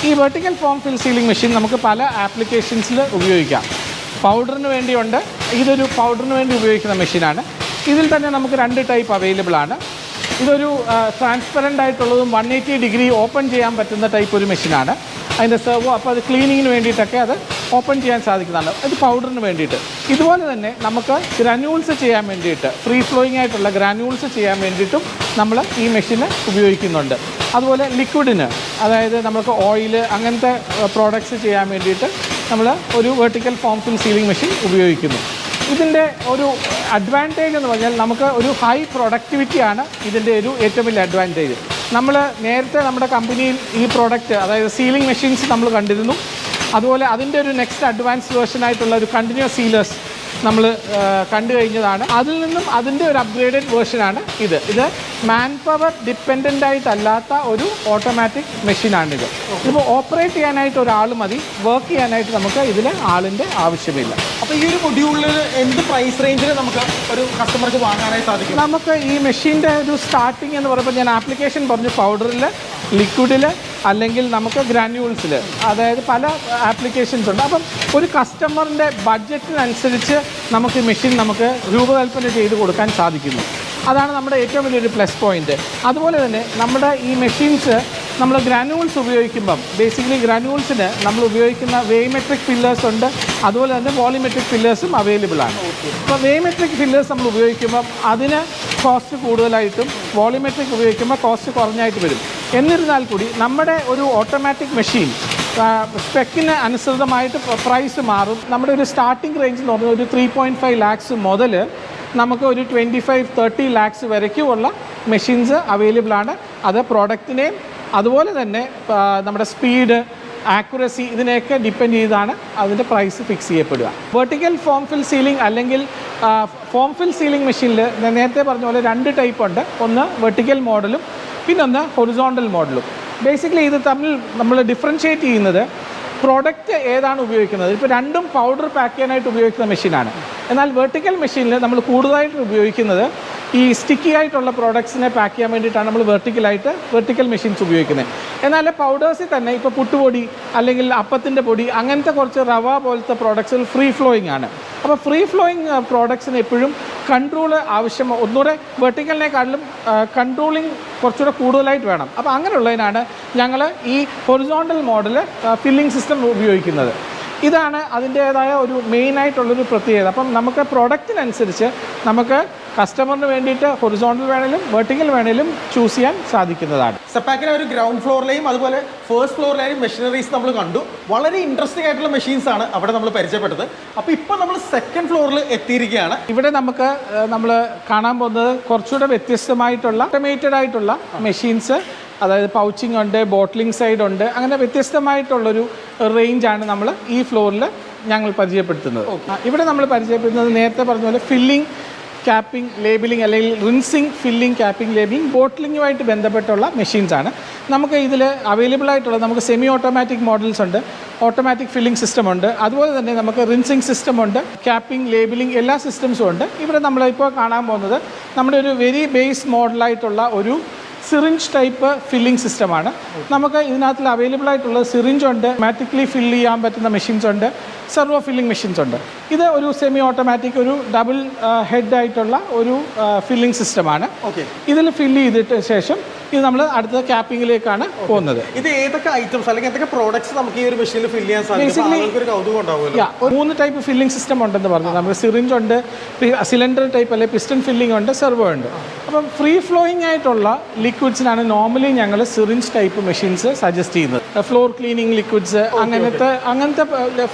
ഈ vertical form fill sealing machine നമുക്ക് പല ആപ്ലിക്കേഷൻസിൽ ഉപയോഗിക്കാം. പൗഡറിന് വേണ്ടിയുണ്ട്, ഇതൊരു പൗഡറിന് വേണ്ടി ഉപയോഗിക്കുന്ന മെഷീനാണ്. ഇതിൽ തന്നെ നമുക്ക് 2 ടൈപ്പ് അവൈലബിൾ ആണ്. ഇതൊരു ട്രാൻസ്പെറൻ്റ് ആയിട്ടുള്ളതും 180 ഡിഗ്രി ഓപ്പൺ ചെയ്യാൻ പറ്റുന്ന ടൈപ്പ് ഒരു മെഷീനാണ്. അതിൻ്റെ സെർവോ, അപ്പോൾ അത് ക്ലീനിങ്ങിന് വേണ്ടിയിട്ടൊക്കെ അത് ഓപ്പൺ ചെയ്യാൻ സാധിക്കുന്നതാണ്. ഇത് പൗഡറിന് വേണ്ടിയിട്ട്. ഇതുപോലെ തന്നെ നമുക്ക് ഗ്രാന്യൂൾസ് ചെയ്യാൻ വേണ്ടിയിട്ട്, ഫ്രീ ഫ്ലോയിങ് ആയിട്ടുള്ള ഗ്രാന്യൂൾസ് ചെയ്യാൻ വേണ്ടിയിട്ടും നമ്മൾ ഈ മെഷീന് ഉപയോഗിക്കുന്നുണ്ട്. അതുപോലെ ലിക്വിഡിന്, അതായത് നമുക്ക് ഓയിൽ അങ്ങനത്തെ പ്രോഡക്ട്സ് ചെയ്യാൻ വേണ്ടിയിട്ട് നമ്മൾ ഒരു vertical form fill sealing machine ഉപയോഗിക്കുന്നു. ഇതിൻ്റെ ഒരു അഡ്വാൻറ്റേജ് എന്ന് പറഞ്ഞാൽ നമുക്ക് ഒരു ഹൈ പ്രൊഡക്ടിവിറ്റിയാണ് ഇതിൻ്റെ ഒരു ഏറ്റവും വലിയ അഡ്വാൻറ്റേജ്. നമ്മൾ നേരത്തെ നമ്മുടെ കമ്പനിയിൽ ഈ പ്രോഡക്റ്റ്, അതായത് സീലിംഗ് മെഷീൻസ് നമ്മൾ കണ്ടിരുന്നു. അതുപോലെ അതിൻ്റെ ഒരു നെക്സ്റ്റ് അഡ്വാൻസ് വേർഷനായിട്ടുള്ള ഒരു കണ്ടിന്യൂസ് സീലേഴ്സ് നമ്മൾ കണ്ടു കഴിഞ്ഞതാണ്. അതിൽ നിന്നും അതിൻ്റെ ഒരു അപ്ഗ്രേഡഡ് വേർഷനാണ് ഇത്. ഇത് മാൻ പവർ ഡിപ്പെൻഡൻ്റ് ആയിട്ടല്ലാത്ത ഒരു ഓട്ടോമാറ്റിക് മെഷീനാണിത്. ഇതിപ്പോൾ ഓപ്പറേറ്റ് ചെയ്യാനായിട്ട് ഒരാൾ മതി, വർക്ക് ചെയ്യാനായിട്ട് നമുക്ക് ഇതിൽ ആളിൻ്റെ ആവശ്യമില്ല. അപ്പോൾ ഈ ഒരു മൊഡ്യൂളിൽ എന്ത് പ്രൈസ് റേഞ്ചിൽ നമുക്ക് ഒരു കസ്റ്റമർക്ക് വാങ്ങാനായി സാധിക്കും? നമുക്ക് ഈ മെഷീൻ്റെ ഒരു സ്റ്റാർട്ടിങ് എന്ന് പറയുമ്പോൾ ഞാൻ ആപ്ലിക്കേഷൻ പറഞ്ഞു, പൗഡറിൽ, ലിക്വിഡിൽ, അല്ലെങ്കിൽ നമുക്ക് ഗ്രാന്യൂൾസിൽ, അതായത് പല ആപ്ലിക്കേഷൻസ് ഉണ്ട്. അപ്പം ഒരു കസ്റ്റമറിൻ്റെ ബഡ്ജറ്റിനനുസരിച്ച് നമുക്ക് മെഷീൻ നമുക്ക് രൂപകൽപ്പന ചെയ്ത് കൊടുക്കാൻ സാധിക്കുന്നു. അതാണ് നമ്മുടെ ഏറ്റവും വലിയൊരു പ്ലസ് പോയിൻ്റ്. അതുപോലെ തന്നെ നമ്മുടെ ഈ മെഷീൻസ് നമ്മൾ ഗ്രാന്യൂൾസ് ഉപയോഗിക്കുമ്പം ബേസിക്കലി ഗ്രാന്യൂൾസിന് നമ്മൾ ഉപയോഗിക്കുന്ന വേയ്മെട്രിക് ഫില്ലേഴ്സ് ഉണ്ട്, അതുപോലെ തന്നെ വോളിമെട്രിക് ഫില്ലേഴ്സും അവൈലബിൾ ആണ്. അപ്പോൾ വേയ്മെട്രിക് ഫില്ലേഴ്സ് നമ്മൾ ഉപയോഗിക്കുമ്പം അതിന് കോസ്റ്റ് കൂടുതലായിട്ടും വോളിമെട്രിക് ഉപയോഗിക്കുമ്പോൾ കോസ്റ്റ് കുറഞ്ഞായിട്ട് വരും. എന്നിരുന്നാൽ കൂടി നമ്മുടെ ഒരു ഓട്ടോമാറ്റിക് മെഷീൻ സ്പെക്കിന് അനുസൃതമായിട്ട് പ്രൈസ് മാറും. നമ്മുടെ ഒരു സ്റ്റാർട്ടിംഗ് റേഞ്ച് എന്ന് പറഞ്ഞാൽ ഒരു 3.5 lakhs മുതൽ നമുക്ക് ഒരു 25-30 lakhs വരയ്ക്കുമുള്ള മെഷീൻസ് അവൈലബിൾ ആണ്. അത് പ്രോഡക്റ്റിനെയും അതുപോലെ തന്നെ നമ്മുടെ സ്പീഡ്, ആക്യുറസി ഇതിനെയൊക്കെ ഡിപ്പെൻഡ് ചെയ്താണ് അതിൻ്റെ പ്രൈസ് ഫിക്സ് ചെയ്യപ്പെടുക. വെർട്ടിക്കൽ ഫോം ഫിൽ സീലിംഗ് അല്ലെങ്കിൽ ഫോം ഫിൽ സീലിംഗ് മെഷീനിൽ ഞാൻ നേരത്തെ പറഞ്ഞ പോലെ 2 ടൈപ്പ് ഉണ്ട്. ഒന്ന് വെർട്ടിക്കൽ മോഡലും പിന്നൊന്ന് ഹൊറിസോണ്ടൽ മോഡലും. ബേസിക്കലി ഇത് തമ്മിൽ നമ്മൾ ഡിഫറൻഷ്യേറ്റ് ചെയ്യുന്നത് പ്രോഡക്റ്റ് ഏതാണ് ഉപയോഗിക്കുന്നത്. ഇപ്പോൾ രണ്ടും പൗഡർ പാക്ക് ചെയ്യാനായിട്ട് ഉപയോഗിക്കുന്ന മെഷീനാണ്. എന്നാൽ വെർട്ടിക്കൽ മെഷീനിൽ നമ്മൾ കൂടുതലായിട്ട് ഉപയോഗിക്കുന്നത് ഈ സ്റ്റിക്കി ആയിട്ടുള്ള പ്രോഡക്ട്സിനെ പാക്ക് ചെയ്യാൻ വേണ്ടിയിട്ടാണ് നമ്മൾ വെർട്ടിക്കൽ മെഷീൻസ് ഉപയോഗിക്കുന്നത്. എന്നാൽ പൗഡേഴ്സിൽ തന്നെ ഇപ്പോൾ പുട്ടുപൊടി അല്ലെങ്കിൽ അപ്പത്തിൻ്റെ പൊടി അങ്ങനത്തെ കുറച്ച് റവ പോലത്തെ പ്രോഡക്ട്സിൽ ഫ്രീ ഫ്ലോയിങ് ആണ്. അപ്പോൾ ഫ്രീ ഫ്ലോയിങ് പ്രോഡക്ട്സിന് എപ്പോഴും കൺട്രോൾ ആവശ്യം, ഒന്നുകൂടെ വെർട്ടിക്കലിനെക്കാട്ടിലും കൺട്രോളിങ് കുറച്ചുകൂടെ കൂടുതലായിട്ട് വേണം. അപ്പോൾ അങ്ങനെയുള്ളതിനാണ് ഞങ്ങൾ ഈ ഹൊറിസോണ്ടൽ മോഡൽ ഫില്ലിംഗ് സിസ്റ്റം ഉപയോഗിക്കുന്നത്. ഇതാണ് അതിൻ്റേതായ ഒരു മെയിനായിട്ടുള്ളൊരു പ്രത്യേകത. അപ്പം നമുക്ക് പ്രോഡക്റ്റിനനുസരിച്ച് നമുക്ക് കസ്റ്റമറിന് വേണ്ടിയിട്ട് ഹൊറിസോണ്ടൽ വേണേലും വെർട്ടിക്കൽ വേണേലും ചൂസ് ചെയ്യാൻ സാധിക്കുന്നതാണ്. സെപ്പാക്കിന് ഒരു ഗ്രൗണ്ട് ഫ്ലോറിലെയും അതുപോലെ ഫസ്റ്റ് ഫ്ലോറിലെയും മെഷീനറീസ് നമ്മൾ കണ്ടു. വളരെ ഇൻട്രസ്റ്റിംഗ് ആയിട്ടുള്ള മെഷീൻസ് ആണ് അവിടെ നമ്മൾ പരിചയപ്പെട്ടത്. അപ്പോൾ ഇപ്പോൾ നമ്മൾ സെക്കൻഡ് ഫ്ലോറിൽ എത്തിയിരിക്കുകയാണ്. ഇവിടെ നമുക്ക് നമ്മൾ കാണാൻ പോകുന്നത് കുറച്ചുകൂടെ വ്യത്യസ്തമായിട്ടുള്ള ഓട്ടോമേറ്റഡ് ആയിട്ടുള്ള മെഷീൻസ്, അതായത് പൗച്ചിങ് ഉണ്ട്, ബോട്ട്ലിംഗ് സൈഡ് ഉണ്ട്, അങ്ങനെ വ്യത്യസ്തമായിട്ടുള്ളൊരു റേഞ്ചാണ് നമ്മൾ ഈ ഫ്ലോറിൽ ഞങ്ങൾ പരിചയപ്പെടുത്തുന്നത്. ഇവിടെ നമ്മൾ പരിചയപ്പെടുത്തുന്നത് നേരത്തെ പറഞ്ഞ പോലെ ഫില്ലിംഗ്, ക്യാപ്പിംഗ്, ലേബിളിംഗ് അല്ലെങ്കിൽ റിൻസിങ്, ഫില്ലിംഗ്, ക്യാപ്പിംഗ്, ലേബിളിംഗ്, ബോട്ട്ലിങ്ങുമായിട്ട് ബന്ധപ്പെട്ടുള്ള മെഷീൻസാണ് നമുക്ക് ഇതിൽ അവൈലബിൾ ആയിട്ടുള്ളത്. നമുക്ക് സെമി ഓട്ടോമാറ്റിക് മോഡൽസ് ഉണ്ട്, ഓട്ടോമാറ്റിക് ഫില്ലിംഗ് സിസ്റ്റം ഉണ്ട്, അതുപോലെ തന്നെ നമുക്ക് റിൻസിങ് സിസ്റ്റം ഉണ്ട്, ക്യാപ്പിംഗ്, ലേബിളിംഗ് എല്ലാ സിസ്റ്റംസും ഉണ്ട്. ഇവിടെ നമ്മളിപ്പോൾ കാണാൻ പോകുന്നത് നമ്മുടെ ഒരു വെരി ബേസ് മോഡലായിട്ടുള്ള ഒരു സിറിഞ്ച് ടൈപ്പ് ഫില്ലിംഗ് സിസ്റ്റമാണ്. നമുക്ക് ഇതിനകത്തിൽ അവൈലബിൾ ആയിട്ടുള്ള സിറിഞ്ച് ഉണ്ട്, ഓട്ടോമാറ്റിക്കലി ഫില്ല് ചെയ്യാൻ പറ്റുന്ന മെഷീൻസ് ഉണ്ട്, സെർവോ ഫില്ലിംഗ് മെഷീൻസ് ഉണ്ട്. ഇത് ഒരു സെമി ഓട്ടോമാറ്റിക് ഒരു ഡബിൾ ഹെഡ് ആയിട്ടുള്ള ഒരു ഫില്ലിംഗ് സിസ്റ്റമാണ്. ഇതിൽ ഫില്ല് ചെയ്തിട്ട് ശേഷം ഇത് നമ്മൾ അടുത്ത ക്യാപ്പിങ്ങിലേക്കാണ് പോകുന്നത്. ഇത് ഏതൊക്കെ ഐറ്റംസ് അല്ലെങ്കിൽ എന്തൊക്കെ പ്രോഡക്ട്സ് നമുക്ക് ഈ ഒരു മെഷീനിൽ ഫില്ല് ചെയ്യാൻ സാധിക്കും? ഒരു കൗതുകം ഉണ്ടാവുമല്ലോ. 3 ടൈപ്പ് ഫില്ലിംഗ് സിസ്റ്റം ഉണ്ടെന്ന് പറഞ്ഞു. നമുക്ക് സിറിഞ്ച് ഉണ്ട്, സിലിണ്ടർ ടൈപ്പ് അല്ലെങ്കിൽ പിസ്റ്റൺ ഫില്ലിംഗ് ഉണ്ട്, സെർവോ ഉണ്ട്. അപ്പം ഫ്രീ ഫ്ലോയിങ് ആയിട്ടുള്ള ലിക്വിഡ്സിനാണ് നോർമലി ഞങ്ങൾ സിറിഞ്ച് ടൈപ്പ് മെഷീൻസ് സജസ്റ്റ് ചെയ്യുന്നത്. ഫ്ലോർ ക്ലീനിങ് ലിക്വിഡ്സ് അങ്ങനത്തെ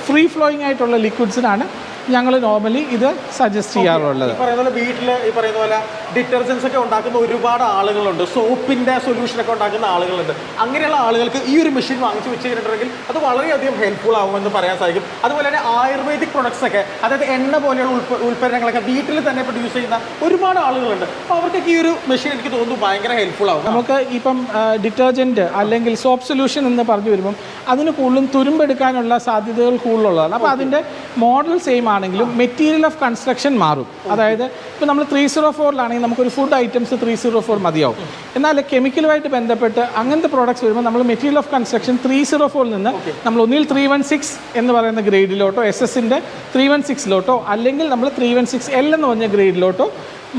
ഫ്രീ ഫ്ലോയിങ് ആയിട്ടുള്ള ലിക്വിഡ്സിനാണ് ഞങ്ങൾ നോർമലി ഇത് സജസ്റ്റ് ചെയ്യാറുള്ളത്. വീട്ടിൽ ഈ പറയുന്ന പോലെ ഡിറ്റർജൻസ് ഒക്കെ ഉണ്ടാക്കുന്ന ഒരുപാട് ആളുകളുണ്ട്, സോപ്പിന്റെ സൊല്യൂഷൻ ഒക്കെ ഉണ്ടാക്കുന്ന ആളുകളുണ്ട്. അങ്ങനെയുള്ള ആളുകൾക്ക് ഈ ഒരു മെഷീൻ വാങ്ങിച്ചു വെച്ച് കഴിഞ്ഞിട്ടുണ്ടെങ്കിൽ അത് വളരെയധികം ഹെൽപ്ഫുൾ ആകുമെന്ന് പറയാൻ സാധിക്കും. അതുപോലെ തന്നെ ആയുർവേദിക് പ്രൊഡക്ട്സ് ഒക്കെ, അതായത് എണ്ണ പോലെയുള്ള ഉൽപ്പന്നങ്ങളൊക്കെ വീട്ടിൽ തന്നെ പ്രൊഡ്യൂസ് ചെയ്യുന്ന ഒരുപാട് ആളുകളുണ്ട്. അപ്പോൾ അവർക്കൊക്കെ ഈ ഒരു മെഷീൻ എനിക്ക് തോന്നുന്നു ഭയങ്കര ഹെൽപ്ഫുൾ ആകും. നമുക്ക് ഇപ്പം ഡിറ്റർജൻറ്റ് അല്ലെങ്കിൽ സോപ്പ് സൊല്യൂഷൻ എന്ന് പറഞ്ഞു വരുമ്പം അതിന് കൂടുതലും തുരുമ്പെടുക്കാനുള്ള സാധ്യതകൾ കൂടുതലുള്ളതാണ്. അപ്പോൾ അതിൻ്റെ മോഡൽ സെയിം ആണെങ്കിലും മെറ്റീരിയൽ ഓഫ് കൺസ്ട്രക്ഷൻ മാറും. അതായത് ഇപ്പോൾ നമ്മൾ 304 നമുക്കൊരു ഫുഡ് ഐറ്റംസ് 304 മതിയാവും. എന്നാൽ കെമിക്കലുമായിട്ട് ബന്ധപ്പെട്ട് അങ്ങനത്തെ പ്രോഡക്ട്സ് വരുമ്പോൾ നമ്മൾ മെറ്റീരിയൽ ഓഫ് കൺസ്ട്രക്ഷൻ 304 നിന്ന് നമ്മൾ ഒന്നിൽ 316 എന്ന് പറയുന്ന ഗ്രേഡിലോട്ടോ SS-ൻ്റെ 316ലോട്ടോ അല്ലെങ്കിൽ നമ്മൾ 316L എന്ന് പറഞ്ഞ ഗ്രേഡിലോട്ടോ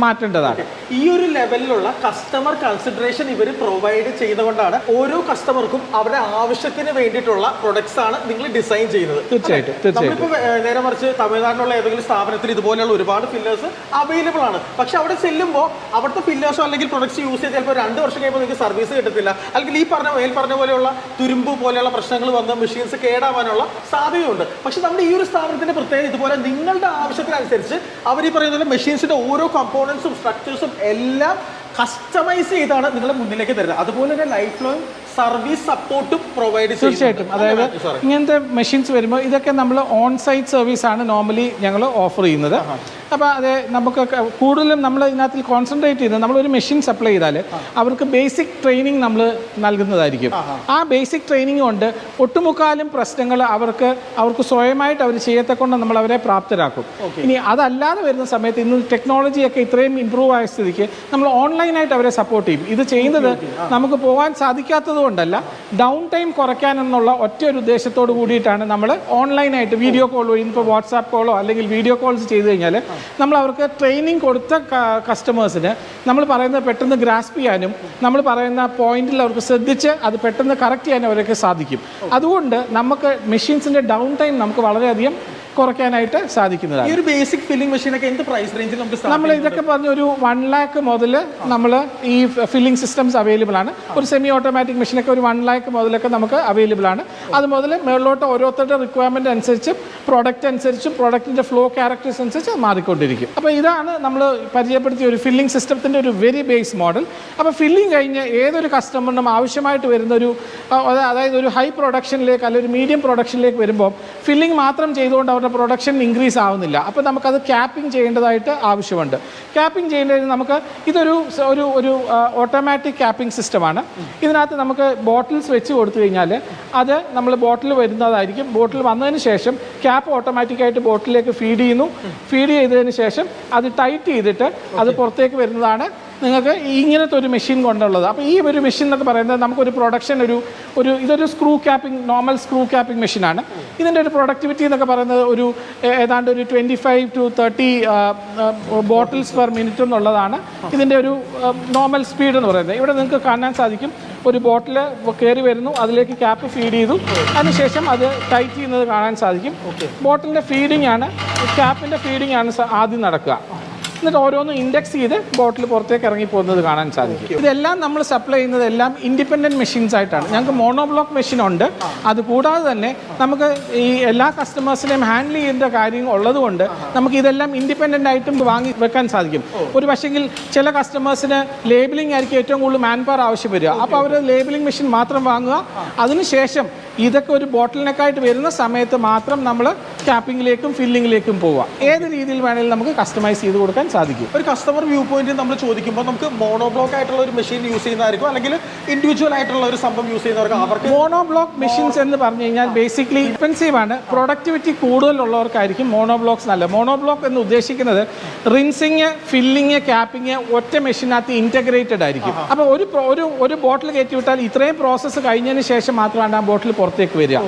മാറ്റേണ്ടതാണ്. ഈ ഒരു ലെവലിലുള്ള കസ്റ്റമർ കൺസിഡറേഷൻ ഇവർ പ്രൊവൈഡ് ചെയ്തുകൊണ്ടാണ് ഓരോ കസ്റ്റമർക്കും അവരുടെ ആവശ്യത്തിന് വേണ്ടിയിട്ടുള്ള പ്രൊഡക്ട്സ് ആണ് നിങ്ങൾ ഡിസൈൻ ചെയ്യുന്നത്. തീർച്ചയായിട്ടും. നമ്മളിപ്പോൾ നേരെ മറിച്ച് തമിഴ്നാട്ടിലുള്ള ഏതെങ്കിലും സ്ഥാപനത്തിൽ ഇതുപോലെയുള്ള ഒരുപാട് ഫില്ലേഴ്സ് അവൈലബിൾ ആണ്. പക്ഷെ അവിടെ ചെല്ലുമ്പോൾ അവിടുത്തെ ഫില്ലേഴ്സോ അല്ലെങ്കിൽ പ്രൊഡക്ട്സ് യൂസ് ചെയ്ത് ചിലപ്പോൾ 2 വർഷം കഴിയുമ്പോൾ നിങ്ങൾക്ക് സർവീസ് കിട്ടത്തില്ല, അല്ലെങ്കിൽ ഈ പറഞ്ഞ പോലെയുള്ള തുരുമ്പ് പോലെയുള്ള പ്രശ്നങ്ങൾ വന്ന് മെഷീൻസ് കേടാവാനുള്ള സാധ്യതയുണ്ട്. പക്ഷെ നമ്മുടെ ഈ ഒരു സ്ഥാപനത്തിന്റെ പ്രത്യേകത ഇതുപോലെ നിങ്ങളുടെ ആവശ്യത്തിനനുസരിച്ച് അവർ ഈ പറയുന്ന മെഷീൻസിന്റെ ഓരോ കമ്പോണൻസും സ്ട്രക്ചേഴ്സും എല്ലാം കസ്റ്റമൈസ് ചെയ്താണ് നിങ്ങളുടെ മുന്നിലേക്ക് തരുന്നത്. അതുപോലെ തന്നെ ലൈഫ് ലോങ് സർവീസ് സപ്പോർട്ടും പ്രൊവൈഡ് ചെയ്യും. തീർച്ചയായിട്ടും. അതായത് ഇങ്ങനത്തെ മെഷീൻസ് വരുമ്പോൾ ഇതൊക്കെ നമ്മൾ ഓൺ സൈറ്റ് സർവീസാണ് നോർമലി ഞങ്ങൾ ഓഫർ ചെയ്യുന്നത്. അപ്പോൾ അത് നമുക്ക് കൂടുതലും നമ്മൾ ഇതിനകത്ത് കോൺസെൻട്രേറ്റ് ചെയ്യുന്നത് നമ്മളൊരു മെഷീൻ സപ്ലൈ ചെയ്താൽ അവർക്ക് ബേസിക് ട്രെയിനിങ് നമ്മൾ നൽകുന്നതായിരിക്കും. ആ ബേസിക് ട്രെയിനിങ് കൊണ്ട് ഒട്ടുമുക്കാലും പ്രശ്നങ്ങൾ അവർക്ക് സ്വയമായിട്ട് അവർ ചെയ്യത്തക്കൊണ്ട് നമ്മൾ അവരെ പ്രാപ്തരാക്കും. ഇനി അതല്ലാതെ വരുന്ന സമയത്ത് ഇന്ന് ടെക്നോളജിയൊക്കെ ഇത്രയും ഇമ്പ്രൂവ് ആയ സ്ഥിതിക്ക് നമ്മൾ ഓൺലൈനായിട്ട് അവരെ സപ്പോർട്ട് ചെയ്യും. ഇത് ചെയ്യുന്നത് നമുക്ക് പോകാൻ സാധിക്കാത്തത് കൊണ്ടല്ല, ഡൗൺ ടൈം കുറയ്ക്കാനെന്നുള്ള ഒറ്റ ഒരു ഉദ്ദേശത്തോട് കൂടിയിട്ടാണ് നമ്മൾ ഓൺലൈനായിട്ട് വീഡിയോ കോൾ വഴി, ഇപ്പോൾ വാട്സാപ്പ് കോളോ അല്ലെങ്കിൽ വീഡിയോ കോൾസ് ചെയ്ത് കഴിഞ്ഞാൽ നമ്മൾ അവർക്ക് ട്രെയിനിങ് കൊടുത്ത കസ്റ്റമേഴ്സിന് നമ്മൾ പറയുന്നത് പെട്ടെന്ന് ഗ്രാസ്പ് ചെയ്യാനും നമ്മൾ പറയുന്ന പോയിന്റിൽ അവർക്ക് ശ്രദ്ധിച്ച് അത് പെട്ടെന്ന് കറക്റ്റ് ചെയ്യാനും അവർക്ക് സാധിക്കും. അതുകൊണ്ട് നമുക്ക് മെഷീൻസിൻ്റെ ഡൗൺ ടൈം നമുക്ക് വളരെയധികം കുറയ്ക്കാനായിട്ട് സാധിക്കുന്നതാണ്. ഈ ഒരു ബേസിക് ഫില്ലിംഗ് മെഷീനൊക്കെ എന്ത് പ്രൈസ് റേഞ്ചിൽ നമുക്ക് നമ്മൾ ഇതൊക്കെ പറഞ്ഞ ഒരു 1 lakh മുതൽ നമ്മൾ ഈ ഫില്ലിംഗ് സിസ്റ്റംസ് അവൈലബിൾ ആണ്. ഒരു സെമി ഓട്ടോമാറ്റിക് മെഷീനൊക്കെ ഒരു 1 lakh മുതലൊക്കെ നമുക്ക് അവൈലബിൾ ആണ്. അത് മുതൽ മുകളിലോട്ട് ഓരോരുത്തരുടെ റിക്വയർമെൻറ്റ് അനുസരിച്ചും പ്രോഡക്റ്റ് അനുസരിച്ചും പ്രോഡക്റ്റിൻ്റെ ഫ്ലോ ക്യാരക്ടേഴ്സ് അനുസരിച്ച് മാറിക്കൊണ്ടിരിക്കും. അപ്പോൾ ഇതാണ് നമ്മൾ പരിചയപ്പെടുത്തിയ ഒരു ഫില്ലിംഗ് സിസ്റ്റത്തിൻ്റെ ഒരു വെരി ബേസ് മോഡൽ. അപ്പോൾ ഫില്ലിംഗ് കഴിഞ്ഞ് ഏതൊരു കസ്റ്റമറിനും ആവശ്യമായിട്ട് വരുന്ന ഒരു അതായത് ഒരു ഹൈ പ്രൊഡക്ഷനിലേക്ക് അല്ലെങ്കിൽ ഒരു മീഡിയം പ്രൊഡക്ഷനിലേക്ക് വരുമ്പോൾ ഫില്ലിംഗ് മാത്രം ചെയ്തുകൊണ്ട് അവരുടെ പ്രൊഡക്ഷൻ ഇൻക്രീസ് ആവുന്നില്ല. അപ്പോൾ നമുക്കത് ക്യാപ്പിംഗ് ചെയ്യേണ്ടതായിട്ട് ആവശ്യമുണ്ട്. ക്യാപ്പിംഗ് ചെയ്യേണ്ടത് നമുക്ക് ഇതൊരു ഒരു ഓട്ടോമാറ്റിക് ക്യാപ്പിംഗ് സിസ്റ്റമാണ്. ഇതിനകത്ത് നമുക്ക് ബോട്ടിൽസ് വെച്ച് കൊടുത്തു കഴിഞ്ഞാൽ അത് നമ്മൾ ബോട്ടിൽ വരുന്നതായിരിക്കും. ബോട്ടിൽ വന്നതിന് ശേഷം ക്യാപ്പ് ഓട്ടോമാറ്റിക്കായിട്ട് ബോട്ടിലേക്ക് ഫീഡ് ചെയ്യുന്നു. ഫീഡ് ചെയ്തതിന് ശേഷം അത് ടൈറ്റ് ചെയ്തിട്ട് അത് പുറത്തേക്ക് വരുന്നതാണ് നിങ്ങൾക്ക് ഇങ്ങനത്തെ ഒരു മെഷീൻ കൊണ്ടുള്ളത്. അപ്പോൾ ഈ ഒരു മെഷീൻ എന്നൊക്കെ പറയുന്നത് നമുക്കൊരു പ്രൊഡക്ഷൻ ഇതൊരു screw capping normal screw capping മെഷീനാണ്. ഇതിൻ്റെ ഒരു പ്രൊഡക്ടിവിറ്റി എന്നൊക്കെ പറയുന്നത് ഏതാണ്ട് ഒരു 25 to 30 ബോട്ടിൽസ് പെർ മിനിറ്റ് എന്നുള്ളതാണ് ഇതിൻ്റെ ഒരു നോർമൽ സ്പീഡ് എന്ന് പറയുന്നത്. ഇവിടെ നിങ്ങൾക്ക് കാണാൻ സാധിക്കും ഒരു ബോട്ടിൽ കയറി വരുന്നു, അതിലേക്ക് ക്യാപ്പ് ഫീഡ് ചെയ്തു, അതിനുശേഷം അത് ടൈറ്റ് ചെയ്യുന്നത് കാണാൻ സാധിക്കും. ബോട്ടിലിൻ്റെ ഫീഡിംഗ് ആണ്, ക്യാപ്പിൻ്റെ ഫീഡിംഗ് ആണ് ആദ്യം നടക്കുക. എന്നിട്ട് ഓരോന്നും ഇൻഡെക്സ് ചെയ്ത് ബോട്ടിൽ പുറത്തേക്ക് ഇറങ്ങി പോകുന്നത് കാണാൻ സാധിക്കും. ഇതെല്ലാം നമ്മൾ സപ്ലൈ ചെയ്യുന്നത് എല്ലാം ഇൻഡിപെൻഡൻറ്റ് മെഷീൻസ് ആയിട്ടാണ്. ഞങ്ങൾക്ക് മോണോബ്ലോക്ക് മെഷീൻ ഉണ്ട്. അതുകൂടാതെ തന്നെ നമുക്ക് ഈ എല്ലാ കസ്റ്റമേഴ്സിനെയും ഹാൻഡിൽ ചെയ്യേണ്ട കാര്യം ഉള്ളതുകൊണ്ട് നമുക്ക് ഇതെല്ലാം ഇൻഡിപെൻഡൻ്റ് ആയിട്ടും വാങ്ങി വെക്കാൻ സാധിക്കും. ഒരു പക്ഷേങ്കിൽ ചില കസ്റ്റമേഴ്സിന് ലേബലിംഗ് ആയിരിക്കും ഏറ്റവും കൂടുതൽ മാൻ പവർ ആവശ്യം വരിക. അപ്പോൾ അവർ ലേബലിംഗ് മെഷീൻ മാത്രം വാങ്ങുക. അതിനുശേഷം ഇതൊക്കെ ഒരു ബോട്ടിലിനൊക്കെയായിട്ട് വരുന്ന സമയത്ത് മാത്രം നമ്മൾ ക്യാപ്പിങ്ങിലേക്കും ഫില്ലിങ്ങിലേക്കും പോവാം. ഏത് രീതിയിൽ വേണമെങ്കിലും നമുക്ക് കസ്റ്റമൈസ് ചെയ്ത് കൊടുക്കാൻ സാധിക്കും. ഒരു കസ്റ്റമർ വ്യൂ പോയിന്റ് നമ്മൾ ചോദിക്കുമ്പോൾ നമുക്ക് മോണോബ്ലോക്ക് ആയിട്ടുള്ള ഒരു മെഷീൻ യൂസ് ചെയ്യുന്നതായിരിക്കും, അല്ലെങ്കിൽ ഇൻഡിവിജ്വൽ ആയിട്ടുള്ള ഒരു സംഭവം യൂസ് ചെയ്യുന്നവർക്ക് അവർക്ക് മോണോബ്ലോക്ക് മെഷീൻസ് എന്ന് പറഞ്ഞു കഴിഞ്ഞാൽ ബേസിക്കലി എക്സ്പെൻസീവ് ആണ്. പ്രൊഡക്ടിവിറ്റി കൂടുതലുള്ളവർക്കായിരിക്കും മോണോബ്ലോക്സ് നല്ലത്. മോണോബ്ലോക്ക് എന്ന് ഉദ്ദേശിക്കുന്നത് റിൻസിങ്, ഫില്ലിങ്, ക്യാപ്പിങ് ഒറ്റ മെഷീനകത്ത് ഇൻറ്റഗ്രേറ്റഡ് ആയിരിക്കും. അപ്പോൾ ഒരു ബോട്ടിൽ കയറ്റി വിട്ടാൽ ഇത്രയും പ്രോസസ്സ് കഴിഞ്ഞതിന് ശേഷം മാത്രമാണ് ആ ബോട്ടിൽ പുറത്തേക്ക് വരിക.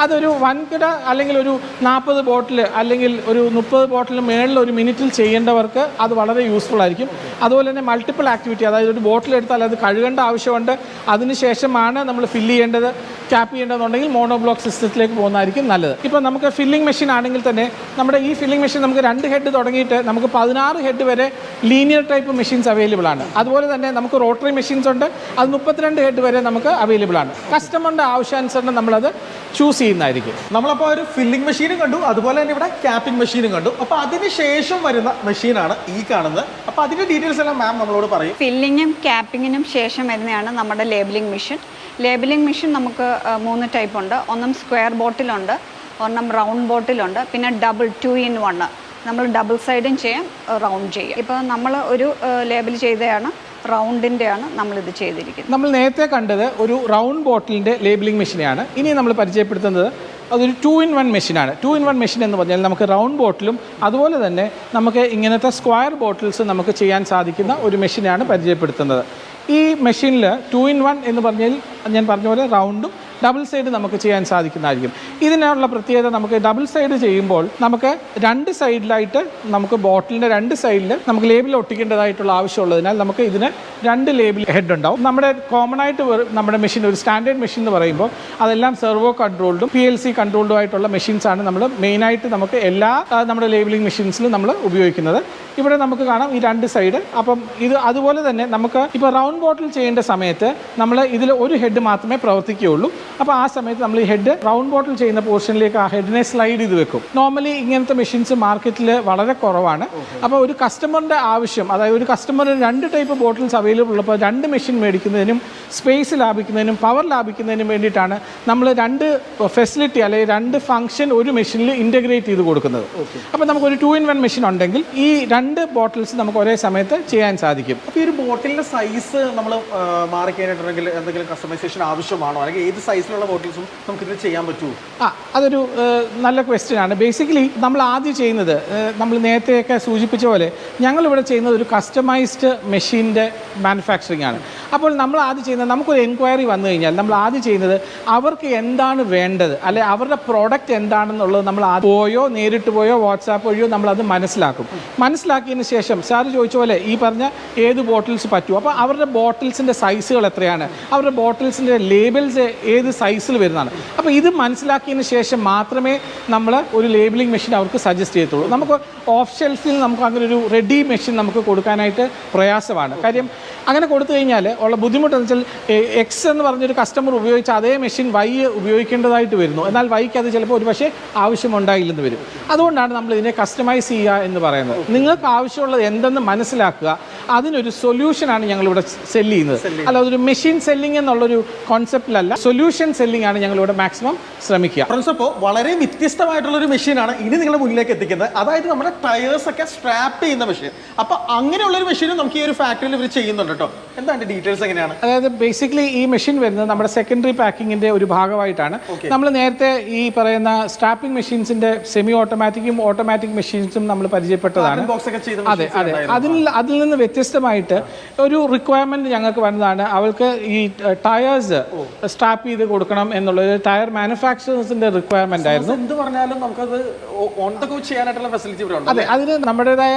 അതൊരു വൻകിട അല്ലെങ്കിൽ ഒരു 40 ബോട്ടിൽ അല്ലെങ്കിൽ ഒരു 30 ബോട്ടിൽ മേളിൽ ഒരു മിനിറ്റിൽ ചെയ്യേണ്ടവർക്ക് അത് വളരെ യൂസ്ഫുൾ ആയിരിക്കും. അതുപോലെ തന്നെ മൾട്ടിപ്പിൾ ആക്ടിവിറ്റി, അതായത് ഒരു ബോട്ടിൽ എടുത്താൽ അത് കഴുകേണ്ട ആവശ്യമുണ്ട്, അതിനുശേഷമാണ് നമ്മൾ ഫില്ല് ചെയ്യേണ്ടത്, ക്യാപ്പ് ചെയ്യേണ്ടതെന്നുണ്ടെങ്കിൽ മോണോബ്ലോക്ക് സിസ്റ്റത്തിലേക്ക് പോകുന്നതായിരിക്കും നല്ലത്. ഇപ്പോൾ നമുക്ക് ഫില്ലിംഗ് മെഷീൻ ആണെങ്കിൽ തന്നെ നമ്മുടെ ഈ ഫില്ലിംഗ് മെഷീൻ നമുക്ക് 2 ഹെഡ് തുടങ്ങിയിട്ട് നമുക്ക് 16 ഹെഡ് വരെ ലീനിയർ ടൈപ്പ് മെഷീൻസ് അവൈലബിൾ ആണ്. അതുപോലെ തന്നെ നമുക്ക് റോട്ടറി മെഷീൻസ് ഉണ്ട്, അത് 32 ഹെഡ് വരെ നമുക്ക് അവൈലബിൾ ആണ്. കസ്റ്റമറിൻ്റെ ആവശ്യാനുസരണം നമ്മളത് ചൂസ് ചെയ്യുന്നതായിരിക്കും. നമ്മളപ്പോൾ ഒരു ഫില്ലിംഗ് മെഷീനും കണ്ടു, അതുപോലെ തന്നെ ഇവിടെ ക്യാപ്പിംഗ് മെഷീനും കണ്ടു. അപ്പോൾ അതിന് ശേഷം വരുന്ന മെഷീനാണ് ഈ കാണുന്നത്. അപ്പോൾ അതിൻ്റെ ഡീറ്റെയിൽസ് എല്ലാം മാം നമ്മളോട് പറയും. ഫില്ലിങ്ങും ക്യാപ്പിങ്ങിനും ശേഷം വരുന്നതാണ് നമ്മുടെ ലേബലിംഗ് മെഷീൻ. ലേബലിംഗ് മെഷീൻ നമുക്ക് 3 ടൈപ്പ് ഉണ്ട്. ഒന്നും സ്ക്വയർ ബോട്ടിലുണ്ട്, ഒരെണ്ണം റൗണ്ട് ബോട്ടിലുണ്ട്, പിന്നെ ഡബിൾ 2 in 1. നമ്മൾ ഡബിൾ സൈഡും ചെയ്യാം, റൗണ്ട് ചെയ്യാം. ഇപ്പോൾ നമ്മൾ ഒരു ലേബൽ ചെയ്തതാണ്, റൗണ്ടിൻ്റെയാണ് നമ്മളിത് ചെയ്തിരിക്കുന്നത്. നമ്മൾ നേരത്തെ കണ്ടത് ഒരു റൗണ്ട് ബോട്ടിലിൻ്റെ ലേബലിംഗ് മെഷീനെയാണ്. ഇനി നമ്മൾ പരിചയപ്പെടുത്തുന്നത് അതൊരു 2 in 1 മെഷീനാണ്. 2 in 1 മെഷീൻ എന്ന് പറഞ്ഞാൽ നമുക്ക് റൗണ്ട് ബോട്ടിലും അതുപോലെ തന്നെ നമുക്ക് ഇങ്ങനത്തെ സ്ക്വയർ ബോട്ടിൽസ് നമുക്ക് ചെയ്യാൻ സാധിക്കുന്ന ഒരു മെഷീനാണ് പരിചയപ്പെടുത്തുന്നത്. ഈ മെഷീനിൽ 2 in 1 എന്ന് പറഞ്ഞാൽ ഞാൻ പറഞ്ഞ പോലെ റൗണ്ടും ഡബിൾ സൈഡ് നമുക്ക് ചെയ്യാൻ സാധിക്കുന്നതായിരിക്കും. ഇതിനുള്ള പ്രത്യേകത, നമുക്ക് ഡബിൾ സൈഡ് ചെയ്യുമ്പോൾ നമുക്ക് 2 സൈഡിലായിട്ട് നമുക്ക് ബോട്ടിലിൻ്റെ 2 സൈഡിൽ നമുക്ക് ലേബിൾ ഒട്ടിക്കേണ്ടതായിട്ടുള്ള ആവശ്യമുള്ളതിനാൽ നമുക്ക് ഇതിന് 2 ലേബിൾ ഹെഡ് ഉണ്ടാവും. നമ്മുടെ കോമൺ ആയിട്ട് നമ്മുടെ മെഷീൻ, ഒരു സ്റ്റാൻഡേർഡ് മെഷീൻ എന്ന് പറയുമ്പോൾ അതെല്ലാം സെർവോ കൺട്രോൾഡും PLC കൺട്രോൾഡും ആയിട്ടുള്ള മെഷീൻസാണ് നമ്മൾ മെയിനായിട്ട് നമുക്ക് എല്ലാ നമ്മുടെ ലേബിളിംഗ് മെഷീൻസിലും നമ്മൾ ഉപയോഗിക്കുന്നത്. ഇവിടെ നമുക്ക് കാണാം ഈ 2 സൈഡ്. അപ്പം ഇത് അതുപോലെ തന്നെ നമുക്ക് ഇപ്പോൾ റൗണ്ട് ബോട്ടിൽ ചെയ്യേണ്ട സമയത്ത് നമ്മൾ ഇതിൽ ഒരു ഹെഡ് മാത്രമേ പ്രവർത്തിക്കുകയുള്ളൂ. അപ്പോൾ ആ സമയത്ത് നമ്മൾ ഈ ഹെഡ് റൗണ്ട് ബോട്ടിൽ ചെയ്യുന്ന പോർഷനിലേക്ക് ആ ഹെഡിനെ സ്ലൈഡ് ചെയ്ത് വെക്കും. നോർമലി ഇങ്ങനത്തെ മെഷീൻസ് മാർക്കറ്റിൽ വളരെ കുറവാണ്. അപ്പോൾ ഒരു കസ്റ്റമറിൻ്റെ ആവശ്യം, അതായത് ഒരു കസ്റ്റമറിന് 2 ടൈപ്പ് ബോട്ടിൽസ് അവൈലബിൾ ഉള്ളപ്പോൾ 2 മെഷീൻ മേടിക്കുന്നതിനും സ്പേസ് ലാഭിക്കുന്നതിനും പവർ ലാഭിക്കുന്നതിനും വേണ്ടിയിട്ടാണ് നമ്മൾ 2 ഫെസിലിറ്റി അല്ലെങ്കിൽ 2 ഫംഗ്ഷൻ ഒരു മെഷീനിൽ ഇൻറ്റഗ്രേറ്റ് ചെയ്ത് കൊടുക്കുന്നത്. അപ്പോൾ നമുക്കൊരു 2 in 1 മെഷീൻ ഉണ്ടെങ്കിൽ ഈ 2 ബോട്ടിൽസ് നമുക്ക് ഒരേ സമയത്ത് ചെയ്യാൻ സാധിക്കും. അപ്പോൾ ഈ ഒരു ബോട്ടിലിൻ്റെ സൈസ് നമ്മൾ മാറിക്കാനായിട്ടുണ്ടെങ്കിൽ എന്തെങ്കിലും കസ്റ്റമൈസേഷൻ ആവശ്യമാണോ, അല്ലെങ്കിൽ ഏത് സൈസിലുള്ള ബോട്ടിൽസും നമുക്കിത് ചെയ്യാൻ പറ്റുമോ? അതൊരു നല്ല ക്വസ്റ്റ്യൻ ആണ്. ബേസിക്കലി നമ്മൾ ആദ്യം ചെയ്യുന്നത്, നമ്മൾ നേരത്തെയൊക്കെ സൂചിപ്പിച്ച പോലെ ഞങ്ങളിവിടെ ചെയ്യുന്നത് ഒരു കസ്റ്റമൈസ്ഡ് മെഷീൻ്റെ മാനുഫാക്ചറിങ് ആണ്. അപ്പോൾ നമ്മൾ ആദ്യം ചെയ്യുന്നത്, നമുക്കൊരു എൻക്വയറി വന്നു കഴിഞ്ഞാൽ നമ്മൾ ആദ്യം ചെയ്യുന്നത് അവർക്ക് എന്താണ് വേണ്ടത്, അല്ലെ അവരുടെ പ്രോഡക്റ്റ് എന്താണെന്നുള്ളത് നമ്മൾ പോയോ നേരിട്ട് പോയോ വാട്സാപ്പ് വഴിയോ നമ്മളത് മനസ്സിലാക്കിയതിന് ശേഷം സാറ് ചോദിച്ച പോലെ ഈ പറഞ്ഞ ഏത് ബോട്ടിൽസ് പറ്റുമോ, അപ്പോൾ അവരുടെ ബോട്ടിൽസിൻ്റെ സൈസുകൾ എത്രയാണ്, അവരുടെ ബോട്ടിൽസിൻ്റെ ലേബിൾസ് ഏത് സൈസിൽ വരുന്നതാണ്. അപ്പോൾ ഇത് മനസ്സിലാക്കിയതിന് ശേഷം മാത്രമേ നമ്മൾ ഒരു ലേബിളിംഗ് മെഷീൻ അവർക്ക് സജസ്റ്റ് ചെയ്യത്തുള്ളൂ. നമുക്ക് ഓഫ് ഷെൽഫിൽ നമുക്ക് അങ്ങനെ ഒരു റെഡി മെഷീൻ നമുക്ക് കൊടുക്കാനായിട്ട് പ്രയാസമാണ്. കാര്യം അങ്ങനെ കൊടുത്തു കഴിഞ്ഞാൽ ഉള്ള ബുദ്ധിമുട്ടെന്ന് വെച്ചാൽ എക്സ് എന്ന് പറഞ്ഞൊരു കസ്റ്റമർ ഉപയോഗിച്ച അതേ മെഷീൻ വൈ ഉപയോഗിക്കേണ്ടതായിട്ട് വരുന്നു. എന്നാൽ വൈക്ക് അത് ചിലപ്പോൾ ഒരു പക്ഷേ ആവശ്യമുണ്ടായില്ലെന്ന് വരും. അതുകൊണ്ടാണ് നമ്മൾ ഇതിനെ കസ്റ്റമൈസ് ചെയ്യുക എന്ന് പറയുന്നത്. നിങ്ങൾക്ക് ആവശ്യമുള്ളത് എന്തെന്ന് മനസ്സിലാക്കുക, അതിനൊരു സൊല്യൂഷനാണ് ഞങ്ങളിവിടെ സെല്ല് ചെയ്യുന്നത്. അല്ല, അതൊരു മെഷീൻ സെല്ലിംഗ് എന്നുള്ളൊരു കോൺസെപ്റ്റിലല്ല, സൊല്യൂഷൻ സെല്ലിംഗ് ആണ് ഞങ്ങളിവിടെ മാക്സിമം ശ്രമിക്കുക. അപ്പോൾ വളരെ വ്യത്യസ്തമായിട്ടുള്ളൊരു മെഷീനാണ് ഇനി നിങ്ങളുടെ മുന്നിലേക്ക് എത്തിക്കുന്നത്. അതായത് നമ്മുടെ ടയേഴ്സ് ഒക്കെ സ്ട്രാപ്പ് ചെയ്യുന്ന മെഷീൻ. അപ്പോൾ അങ്ങനെയുള്ളൊരു മെഷീനും നമുക്ക് ഈ ഒരു ഫാക്ടറിയിൽ ഇവർ ചെയ്യുന്നുണ്ട് കേട്ടോ. എന്താണ് ഡീറ്റെയിൽസ് എങ്ങനെയാണ്? അതായത് ബേസിക്കലി ഈ മെഷീൻ വരുന്നത് നമ്മുടെ സെക്കൻഡറി പാക്കിങ്ങിന്റെ ഒരു ഭാഗമായിട്ടാണ്. നമ്മൾ നേരത്തെ ഈ പറയുന്ന സ്ട്രാപ്പിംഗ് മെഷീൻസിന്റെ സെമി ഓട്ടോമാറ്റിക്കും ഓട്ടോമാറ്റിക് മെഷീൻസും നമ്മൾ പരിചയപ്പെട്ടതാണ്. അതെ അതെ, അതിൽ നിന്ന് വ്യത്യസ്തമായിട്ട് ഒരു റിക്വയർമെന്റ് ഞങ്ങൾക്ക് വന്നതാണ്. അവൾക്ക് ഈ ടയേഴ്സ് സ്ട്രാപ്പ് ചെയ്ത് കൊടുക്കണം എന്നുള്ളത് ടയർ മാനുഫാക്ചറേഴ്സിന്റെ റിക്വയർമെന്റ് ആയിരുന്നു. എന്ത് പറഞ്ഞാലും നമുക്കത് ഓൺ ദ ഗോ ചെയ്യാനായിട്ടുള്ള ഫെസിലിറ്റി ഇവിടെ ഉണ്ട്. അതെ, അതിന് നമ്മുടേതായ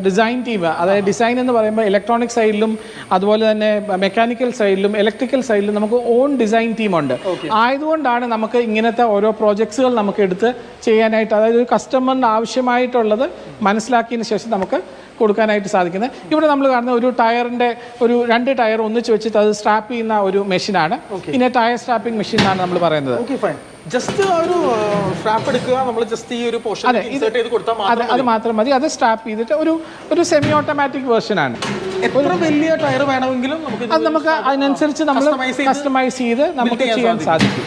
ഡിസൈൻ ടീം, അതായത് ഡിസൈൻ എന്ന് പറയുമ്പോൾ ഇലക്ട്രോണിക് സൈഡിലും അതുപോലെ തന്നെ മെക്കാനിക്കൽ സൈഡിലും ഇലക്ട്രിക്കൽ സൈഡിലും നമുക്ക് ഓൺ ഡിസൈൻ ടീമുണ്ട്. ആയതുകൊണ്ടാണ് നമുക്ക് ഇങ്ങനത്തെ ഓരോ പ്രോജക്ട്സുകൾ നമുക്ക് എടുത്ത് ചെയ്യാനായിട്ട്, അതായത് ഒരു കസ്റ്റമറിന് ആവശ്യമായിട്ടുള്ളത് മനസ്സിലാക്കിയതിന് ശേഷം നമുക്ക് കൊടുക്കാനായിട്ട് സാധിക്കുന്നത്. ഇവിടെ നമ്മൾ കാണുന്ന ഒരു ടയറിൻ്റെ ഒരു 2 ടയർ ഒന്നിച്ച് വെച്ചിട്ട് അത് സ്ട്രാപ്പ് ചെയ്യുന്ന ഒരു മെഷീനാണ്. പിന്നെ ടയർ സ്ട്രാപ്പിംഗ് മെഷീൻ എന്നാണ് നമ്മൾ പറയുന്നത്. ജസ്റ്റ് ഒരു സ്ട്രാപ്പ് എടുക്കുക, നമ്മൾ ജസ്റ്റ് ഈ ഒരു പോർഷൻ ഇൻസേർട്ട് ചെയ്ത് കൊടുത്താൽ അത് മാത്രം മതി. അത് സ്ട്രാപ്പ് ചെയ്തിട്ട് ഒരു സെമി ഓട്ടോമാറ്റിക് വെർഷൻ ആണ്. എത്ര വലിയ ടയർ വേണമെങ്കിലും അത് നമുക്ക് അതിനനുസരിച്ച് നമ്മൾ കസ്റ്റമൈസ് ചെയ്ത് നമുക്ക് ചെയ്യാൻ സാധിക്കും.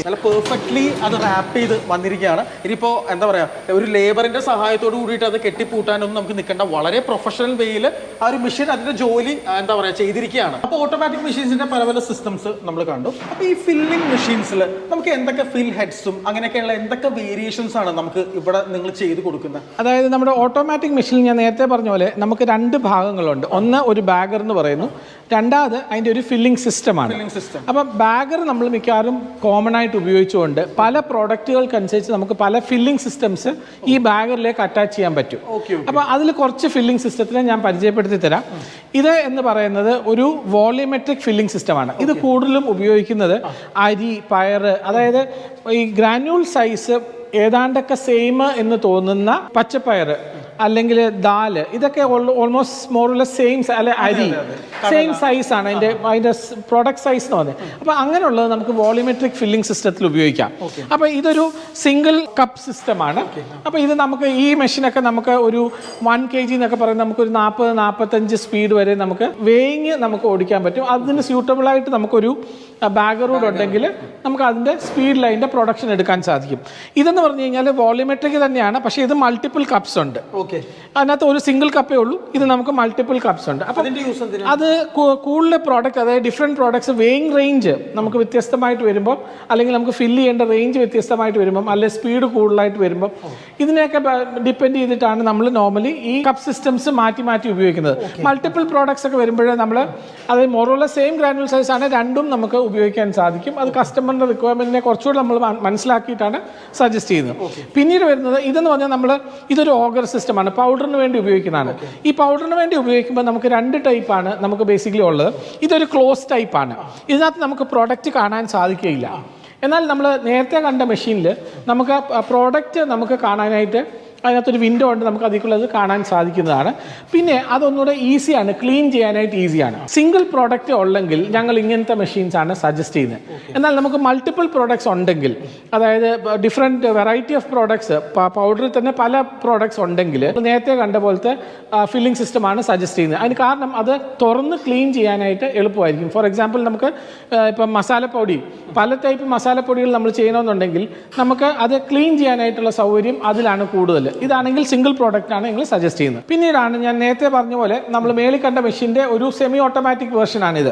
നല്ല പെർഫെക്റ്റ്ലി അത് റാപ്പ് ചെയ്ത് വന്നിരിക്കുകയാണ്. ഇനിയിപ്പോൾ എന്താ പറയുക, ഒരു ലേബറിന്റെ സഹായത്തോട് കൂടിയിട്ട് അത് കെട്ടിപ്പൂട്ടാനൊന്നും നമുക്ക് നിൽക്കേണ്ട, വളരെ പ്രൊഫഷണൽ വേയിൽ ആ ഒരു മെഷീൻ അതിന്റെ ജോലി എന്താ പറയുക ചെയ്തിരിക്കുകയാണ്. അപ്പോൾ ഓട്ടോമാറ്റിക് മെഷീൻസിന്റെ പല പല സിസ്റ്റംസ് നമ്മൾ കണ്ടു. അപ്പോൾ ഈ ഫില്ലിംഗ് മെഷീൻസിൽ നമുക്ക് എന്തൊക്കെ ഫിൽ ഹെഡ്സും അങ്ങനെയൊക്കെയുള്ള എന്തൊക്കെ വേരിയേഷൻസ് ആണ് നമുക്ക് ഇവിടെ നിങ്ങൾ ചെയ്ത് കൊടുക്കുന്നത്? അതായത് നമ്മുടെ ഓട്ടോമാറ്റിക് മെഷീൻ ഞാൻ നേരത്തെ പറഞ്ഞ പോലെ നമുക്ക് 2 ഭാഗങ്ങളുണ്ട്. ഒന്ന് ഒരു ബാഗർ എന്ന് പറയുന്നു, രണ്ടാമത് അതിൻ്റെ ഒരു ഫില്ലിംഗ് സിസ്റ്റമാണ്. അപ്പം ബാഗർ നമ്മൾ മിക്കവാറും കോമൺ ആയിട്ട് ഉപയോഗിച്ചുകൊണ്ട് പല പ്രോഡക്റ്റുകൾക്കനുസരിച്ച് നമുക്ക് പല ഫില്ലിംഗ് സിസ്റ്റംസ് ഈ ബാഗറിലേക്ക് അറ്റാച്ച് ചെയ്യാൻ പറ്റും. അപ്പോൾ അതിൽ കുറച്ച് ഫില്ലിംഗ് സിസ്റ്റത്തിനെ ഞാൻ പരിചയപ്പെടുത്തി തരാം. ഇത് എന്ന് പറയുന്നത് ഒരു വോളിയോമെട്രിക് ഫില്ലിംഗ് സിസ്റ്റമാണ്. ഇത് കൂടുതലും ഉപയോഗിക്കുന്നത് അരി, പയറ്, അതായത് ഈ ഗ്രാന്യൂൾ സൈസ് ഏതാണ്ടൊക്കെ സെയിം എന്ന് തോന്നുന്ന പച്ചപ്പയർ അല്ലെങ്കിൽ ദാല്, ഇതൊക്കെ ഓൾമോസ്റ്റ് മോർലെസ് സെയിം, അല്ലെ അരി സെയിം സൈസ് ആണ് അതിൻ്റെ പ്രോഡക്റ്റ് സൈസ് എന്ന് പറഞ്ഞത്. അപ്പോൾ അങ്ങനെയുള്ളത് നമുക്ക് വോളിയോമെട്രിക് ഫില്ലിംഗ് സിസ്റ്റത്തിൽ ഉപയോഗിക്കാം. അപ്പോൾ ഇതൊരു സിംഗിൾ കപ്പ് സിസ്റ്റമാണ്. അപ്പോൾ ഇത് നമുക്ക് ഈ മെഷീനൊക്കെ നമുക്ക് ഒരു 1 kg എന്നൊക്കെ പറയുന്നത് നമുക്കൊരു 40-45 സ്പീഡ് വരെ നമുക്ക് വേയിങ് നമുക്ക് ഓടിക്കാൻ പറ്റും. അതിന് സ്യൂട്ടബിൾ ആയിട്ട് നമുക്കൊരു ബാഗറൂഡ് ഉണ്ടെങ്കിൽ നമുക്ക് അതിൻ്റെ സ്പീഡിൽ അതിൻ്റെ പ്രൊഡക്ഷൻ എടുക്കാൻ സാധിക്കും. ഇതെന്ന് പറഞ്ഞു കഴിഞ്ഞാൽ വോളിയോമെട്രിക് തന്നെയാണ്, പക്ഷേ ഇത് മൾട്ടിപ്പിൾ കപ്സ് ഉണ്ട്. അതിനകത്ത് ഒരു സിംഗിൾ കപ്പേ ഉള്ളൂ, ഇത് നമുക്ക് മൾട്ടിപ്പിൾ കപ്സ് ഉണ്ട്. അപ്പം അത് കൂടുതൽ പ്രോഡക്റ്റ്, അതായത് ഡിഫറെൻറ്റ് പ്രോഡക്ട്സ് വേയിങ് റേഞ്ച് നമുക്ക് വ്യത്യസ്തമായിട്ട് വരുമ്പോൾ, അല്ലെങ്കിൽ നമുക്ക് ഫില്ല് ചെയ്യേണ്ട റേഞ്ച് വ്യത്യസ്തമായിട്ട് വരുമ്പം, അല്ലെങ്കിൽ സ്പീഡ് കൂടുതലായിട്ട് വരുമ്പം, ഇതിനെയൊക്കെ ഡിപ്പെൻഡ് ചെയ്തിട്ടാണ് നമ്മൾ നോർമലി ഈ കപ്പ് സിസ്റ്റംസ് മാറ്റി മാറ്റി ഉപയോഗിക്കുന്നത്. മൾട്ടിപ്പിൾ പ്രോഡക്ട്സ് ഒക്കെ വരുമ്പോഴേ നമ്മൾ അത് മോറുള്ള സെയിം ഗ്രാനുവൽ സൈസ് ആണ്, രണ്ടും നമുക്ക് ഉപയോഗിക്കാൻ സാധിക്കും. അത് കസ്റ്റമറിൻ്റെ റിക്വയർമെൻറ്റിനെ കുറച്ചുകൂടെ നമ്മൾ മനസ്സിലാക്കിയിട്ടാണ് സജസ്റ്റ് ചെയ്യുന്നത്. പിന്നീട് വരുന്നത് ഇതെന്ന് പറഞ്ഞാൽ ഇതൊരു ഓഗർ സിസ്റ്റമാണ്, പൗഡറിന് വേണ്ടി ഉപയോഗിക്കുന്നതാണ്. ഈ പൗഡറിന് വേണ്ടി ഉപയോഗിക്കുമ്പോൾ നമുക്ക് 2 ടൈപ്പാണ് നമുക്ക് ബേസിക്കലി ഉള്ളത്. ഇതൊരു ക്ലോസ് ടൈപ്പാണ്. ഇതിനകത്ത് നമുക്ക് പ്രോഡക്റ്റ് കാണാൻ സാധിക്കുകയില്ല. എന്നാൽ നമ്മൾ നേരത്തെ കണ്ട മെഷീനിൽ നമുക്ക് പ്രോഡക്റ്റ് നമുക്ക് കാണാനായിട്ട് അതിനകത്തൊരു വിൻഡോ ഉണ്ട്, നമുക്ക് അതിക്കുള്ളത് കാണാൻ സാധിക്കുന്നതാണ്. പിന്നെ അതൊന്നുകൂടെ ഈസിയാണ്, ക്ലീൻ ചെയ്യാനായിട്ട് ഈസിയാണ്. സിംഗിൾ പ്രോഡക്റ്റ് ഉള്ളെങ്കിൽ ഞങ്ങൾ ഇങ്ങനത്തെ മെഷീൻസാണ് സജസ്റ്റ് ചെയ്യുന്നത്. എന്നാൽ നമുക്ക് മൾട്ടിപ്പിൾ പ്രോഡക്ട്സ് ഉണ്ടെങ്കിൽ, അതായത് ഡിഫറെൻറ്റ് വെറൈറ്റി ഓഫ് പ്രോഡക്ട്സ്, പൗഡറിൽ തന്നെ പല പ്രോഡക്ട്സ് ഉണ്ടെങ്കിൽ നേരത്തെ കണ്ട പോലത്തെ ഫില്ലിംഗ് സിസ്റ്റമാണ് സജസ്റ്റ് ചെയ്യുന്നത്. അതിന് കാരണം അത് തുറന്ന് ക്ലീൻ ചെയ്യാനായിട്ട് എളുപ്പമായിരിക്കും. ഫോർ എക്സാമ്പിൾ നമുക്ക് ഇപ്പം മസാലപ്പൊടി, പല ടൈപ്പ് മസാലപ്പൊടികൾ നമ്മൾ ചെയ്യണമെന്നുണ്ടെങ്കിൽ നമുക്ക് അത് ക്ലീൻ ചെയ്യാനായിട്ടുള്ള സൗകര്യം അതിലാണ് കൂടുതൽ. ഇതാണെങ്കിൽ സിംഗിൾ പ്രോഡക്റ്റ് ആണ് ഞങ്ങൾ സജസ്റ്റ് ചെയ്യുന്നത്. പിന്നീടാണ് ഞാൻ നേരത്തെ പറഞ്ഞ പോലെ നമ്മൾ മേളിൽ കണ്ട മെഷീൻ്റെ ഒരു സെമി ഓട്ടോമാറ്റിക് വേർഷനാണിത്.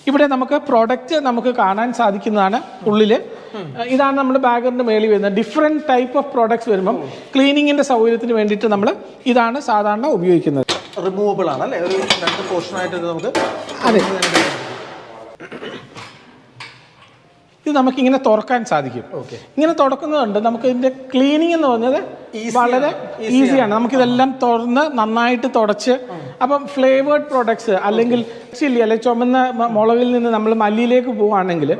ഇവിടെ നമുക്ക് പ്രോഡക്റ്റ് നമുക്ക് കാണാൻ സാധിക്കുന്നതാണ് ഉള്ളിൽ. ഇതാണ് നമ്മുടെ ബാഗറിൻ്റെ മേളിൽ വരുന്നത്. ഡിഫറെൻറ്റ് ടൈപ്പ് ഓഫ് പ്രോഡക്ട്സ് വരുമ്പം ക്ലീനിങ്ങിൻ്റെ സൗകര്യത്തിന് വേണ്ടിയിട്ട് നമ്മൾ ഇതാണ് സാധാരണ ഉപയോഗിക്കുന്നത്. റിമൂവബിൾ ആണ് അല്ലേ, ഒരു 2 പോർഷനായിട്ട് നമുക്ക്. അതെ, ഇത് നമുക്കിങ്ങനെ തുറക്കാൻ സാധിക്കും. ഇങ്ങനെ തുറക്കുന്നതുകൊണ്ട് നമുക്ക് ഇതിൻ്റെ ക്ലീനിങ് എന്ന് പറഞ്ഞത് വളരെ ഈസിയാണ്. നമുക്കിതെല്ലാം തുറന്ന് നന്നായിട്ട് തുടച്ച്, അപ്പം ഫ്ലേവേർഡ് പ്രോഡക്ട്സ് അല്ലെങ്കിൽ ചില്ലി അല്ലെങ്കിൽ ചുമന്ന മുളകിൽ നിന്ന് നമ്മൾ മല്ലിയിലേക്ക് പോവുകയാണെങ്കിൽ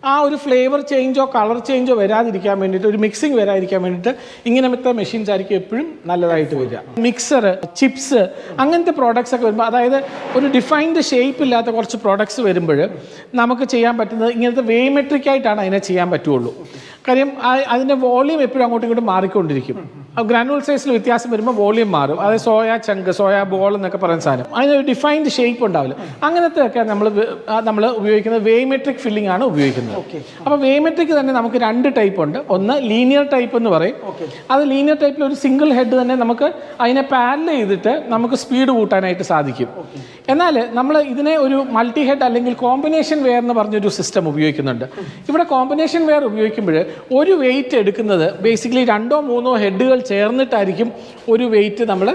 ആ ഒരു ഫ്ലേവർ ചേഞ്ചോ കളർ ചേഞ്ചോ വരാതിരിക്കാൻ വേണ്ടിയിട്ട്, ഒരു മിക്സിങ് വരാതിരിക്കാൻ വേണ്ടിയിട്ട് ഇങ്ങനത്തെ മെഷീൻസ് ആയിരിക്കും എപ്പോഴും നല്ലതായിട്ട് വരിക. മിക്സർ, ചിപ്സ്, അങ്ങനത്തെ പ്രോഡക്ട്സ് ഒക്കെ വരുമ്പോൾ, അതായത് ഒരു ഡിഫൈൻഡ് ഷേപ്പ് ഇല്ലാത്ത കുറച്ച് പ്രോഡക്ട്സ് വരുമ്പോൾ നമുക്ക് ചെയ്യാൻ പറ്റുന്നത് ഇങ്ങനത്തെ വേമെട്രിക് ആയിട്ടാണ് അതിനെ ചെയ്യാൻ പറ്റുള്ളൂ. കാര്യം അതിൻ്റെ വോളിയം എപ്പോഴും അങ്ങോട്ടും ഇങ്ങോട്ടും മാറിക്കൊണ്ടിരിക്കും. ഗ്രാനുവൽ സൈസിൽ വ്യത്യാസം വരുമ്പോൾ വോളിയം മാറും. അതായത് സോയ ചങ്ക്, സോയ ബോൾ എന്നൊക്കെ പറയുന്ന സാധനം, അതിനൊരു ഡിഫൈൻഡ് ഷേപ്പ് ഉണ്ടാവില്ല. അങ്ങനത്തെ ഒക്കെ നമ്മൾ ഉപയോഗിക്കുന്നത് വേമെട്രിക് ഫില്ലിംഗ് ആണ് ഉപയോഗിക്കുന്നത്. അപ്പോൾ വേമെട്രിക് തന്നെ നമുക്ക് 2 ടൈപ്പ് ഉണ്ട്. ഒന്ന് ലീനിയർ ടൈപ്പ് എന്ന് പറയും. അത് ലീനിയർ ടൈപ്പിൽ ഒരു സിംഗിൾ ഹെഡ് തന്നെ നമുക്ക് അതിനെ പാരൽ ചെയ്തിട്ട് നമുക്ക് സ്പീഡ് കൂട്ടാനായിട്ട് സാധിക്കും. എന്നാൽ നമ്മൾ ഇതിനെ ഒരു മൾട്ടി ഹെഡ് അല്ലെങ്കിൽ കോമ്പിനേഷൻ വെയർ എന്ന് പറഞ്ഞൊരു സിസ്റ്റം ഉപയോഗിക്കുന്നുണ്ട്. ഇവിടെ കോമ്പിനേഷൻ വെയർ ഉപയോഗിക്കുമ്പോൾ ഒരു വെയിറ്റ് എടുക്കുന്നത് ബേസിക്കലി 2-3 ഹെഡുകൾ ചേർന്നിട്ടായിരിക്കും ഒരു വെയിറ്റ് നമ്മൾ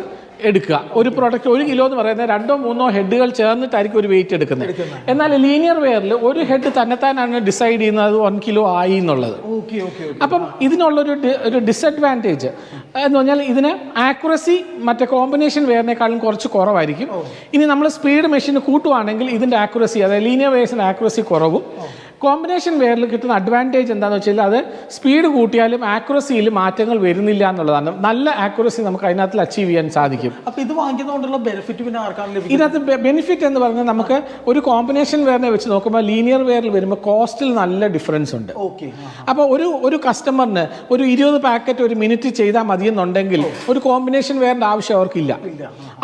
എടുക്കുക. ഒരു പ്രോഡക്റ്റ് 1 കിലോ എന്ന് പറയുന്നത് 2-3 ഹെഡുകൾ ചേർന്നിട്ടായിരിക്കും ഒരു വെയിറ്റ് എടുക്കുന്നത്. എന്നാൽ ലീനിയർ വെയറിൽ ഒരു ഹെഡ് തന്നെത്താനാണ് ഡിസൈഡ് ചെയ്യുന്നത് 1 കിലോ ആയി എന്നുള്ളത്. അപ്പം ഇതിനുള്ളൊരു ഡിസഡ്വാൻറ്റേജ് എന്ന് പറഞ്ഞാൽ ഇതിന് ആക്യുറസി മറ്റേ കോമ്പിനേഷൻ വെയറിനേക്കാളും കുറച്ച് കുറവായിരിക്കും. ഇനി നമ്മൾ സ്പീഡ് മെഷീൻ കൂട്ടുവാണെങ്കിൽ ഇതിൻ്റെ ആക്യുറസി, അതായത് ലീനിയർ വെയർസിൻ്റെ ആക്യുറസി കുറവും. കോമ്പിനേഷൻ വെയറിൽ കിട്ടുന്ന അഡ്വാൻറ്റേജ് എന്താണെന്ന് വെച്ചാൽ അത് സ്പീഡ് കൂട്ടിയാലും ആക്യുറസിയിൽ മാറ്റങ്ങൾ വരുന്നില്ല എന്നുള്ളതാണ്. നല്ല ആക്യുറസി നമുക്ക് അതിനകത്ത് അച്ചീവ് ചെയ്യാൻ സാധിക്കും. അപ്പോൾ ഇത് വാങ്ങിക്കുന്നതുകൊണ്ടുള്ള ബെനിഫിറ്റ് പിന്നെ ആർക്കാണ് ലഭിക്കുന്നത്? ഇതിനകത്ത് ബെനിഫിറ്റ് എന്ന് പറഞ്ഞാൽ നമുക്ക് ഒരു കോമ്പിനേഷൻ വെയറിനെ വെച്ച് നോക്കുമ്പോൾ ലീനിയർ വെയറിൽ വരുമ്പോൾ കോസ്റ്റിൽ നല്ല ഡിഫറൻസ് ഉണ്ട്. ഓക്കെ. അപ്പോൾ ഒരു കസ്റ്റമറിന് ഒരു 20 പാക്കറ്റ് ഒരു മിനിറ്റ് ചെയ്താൽ മതിയെന്നുണ്ടെങ്കിൽ ഒരു കോമ്പിനേഷൻ വെയറിൻ്റെ ആവശ്യം അവർക്കില്ല.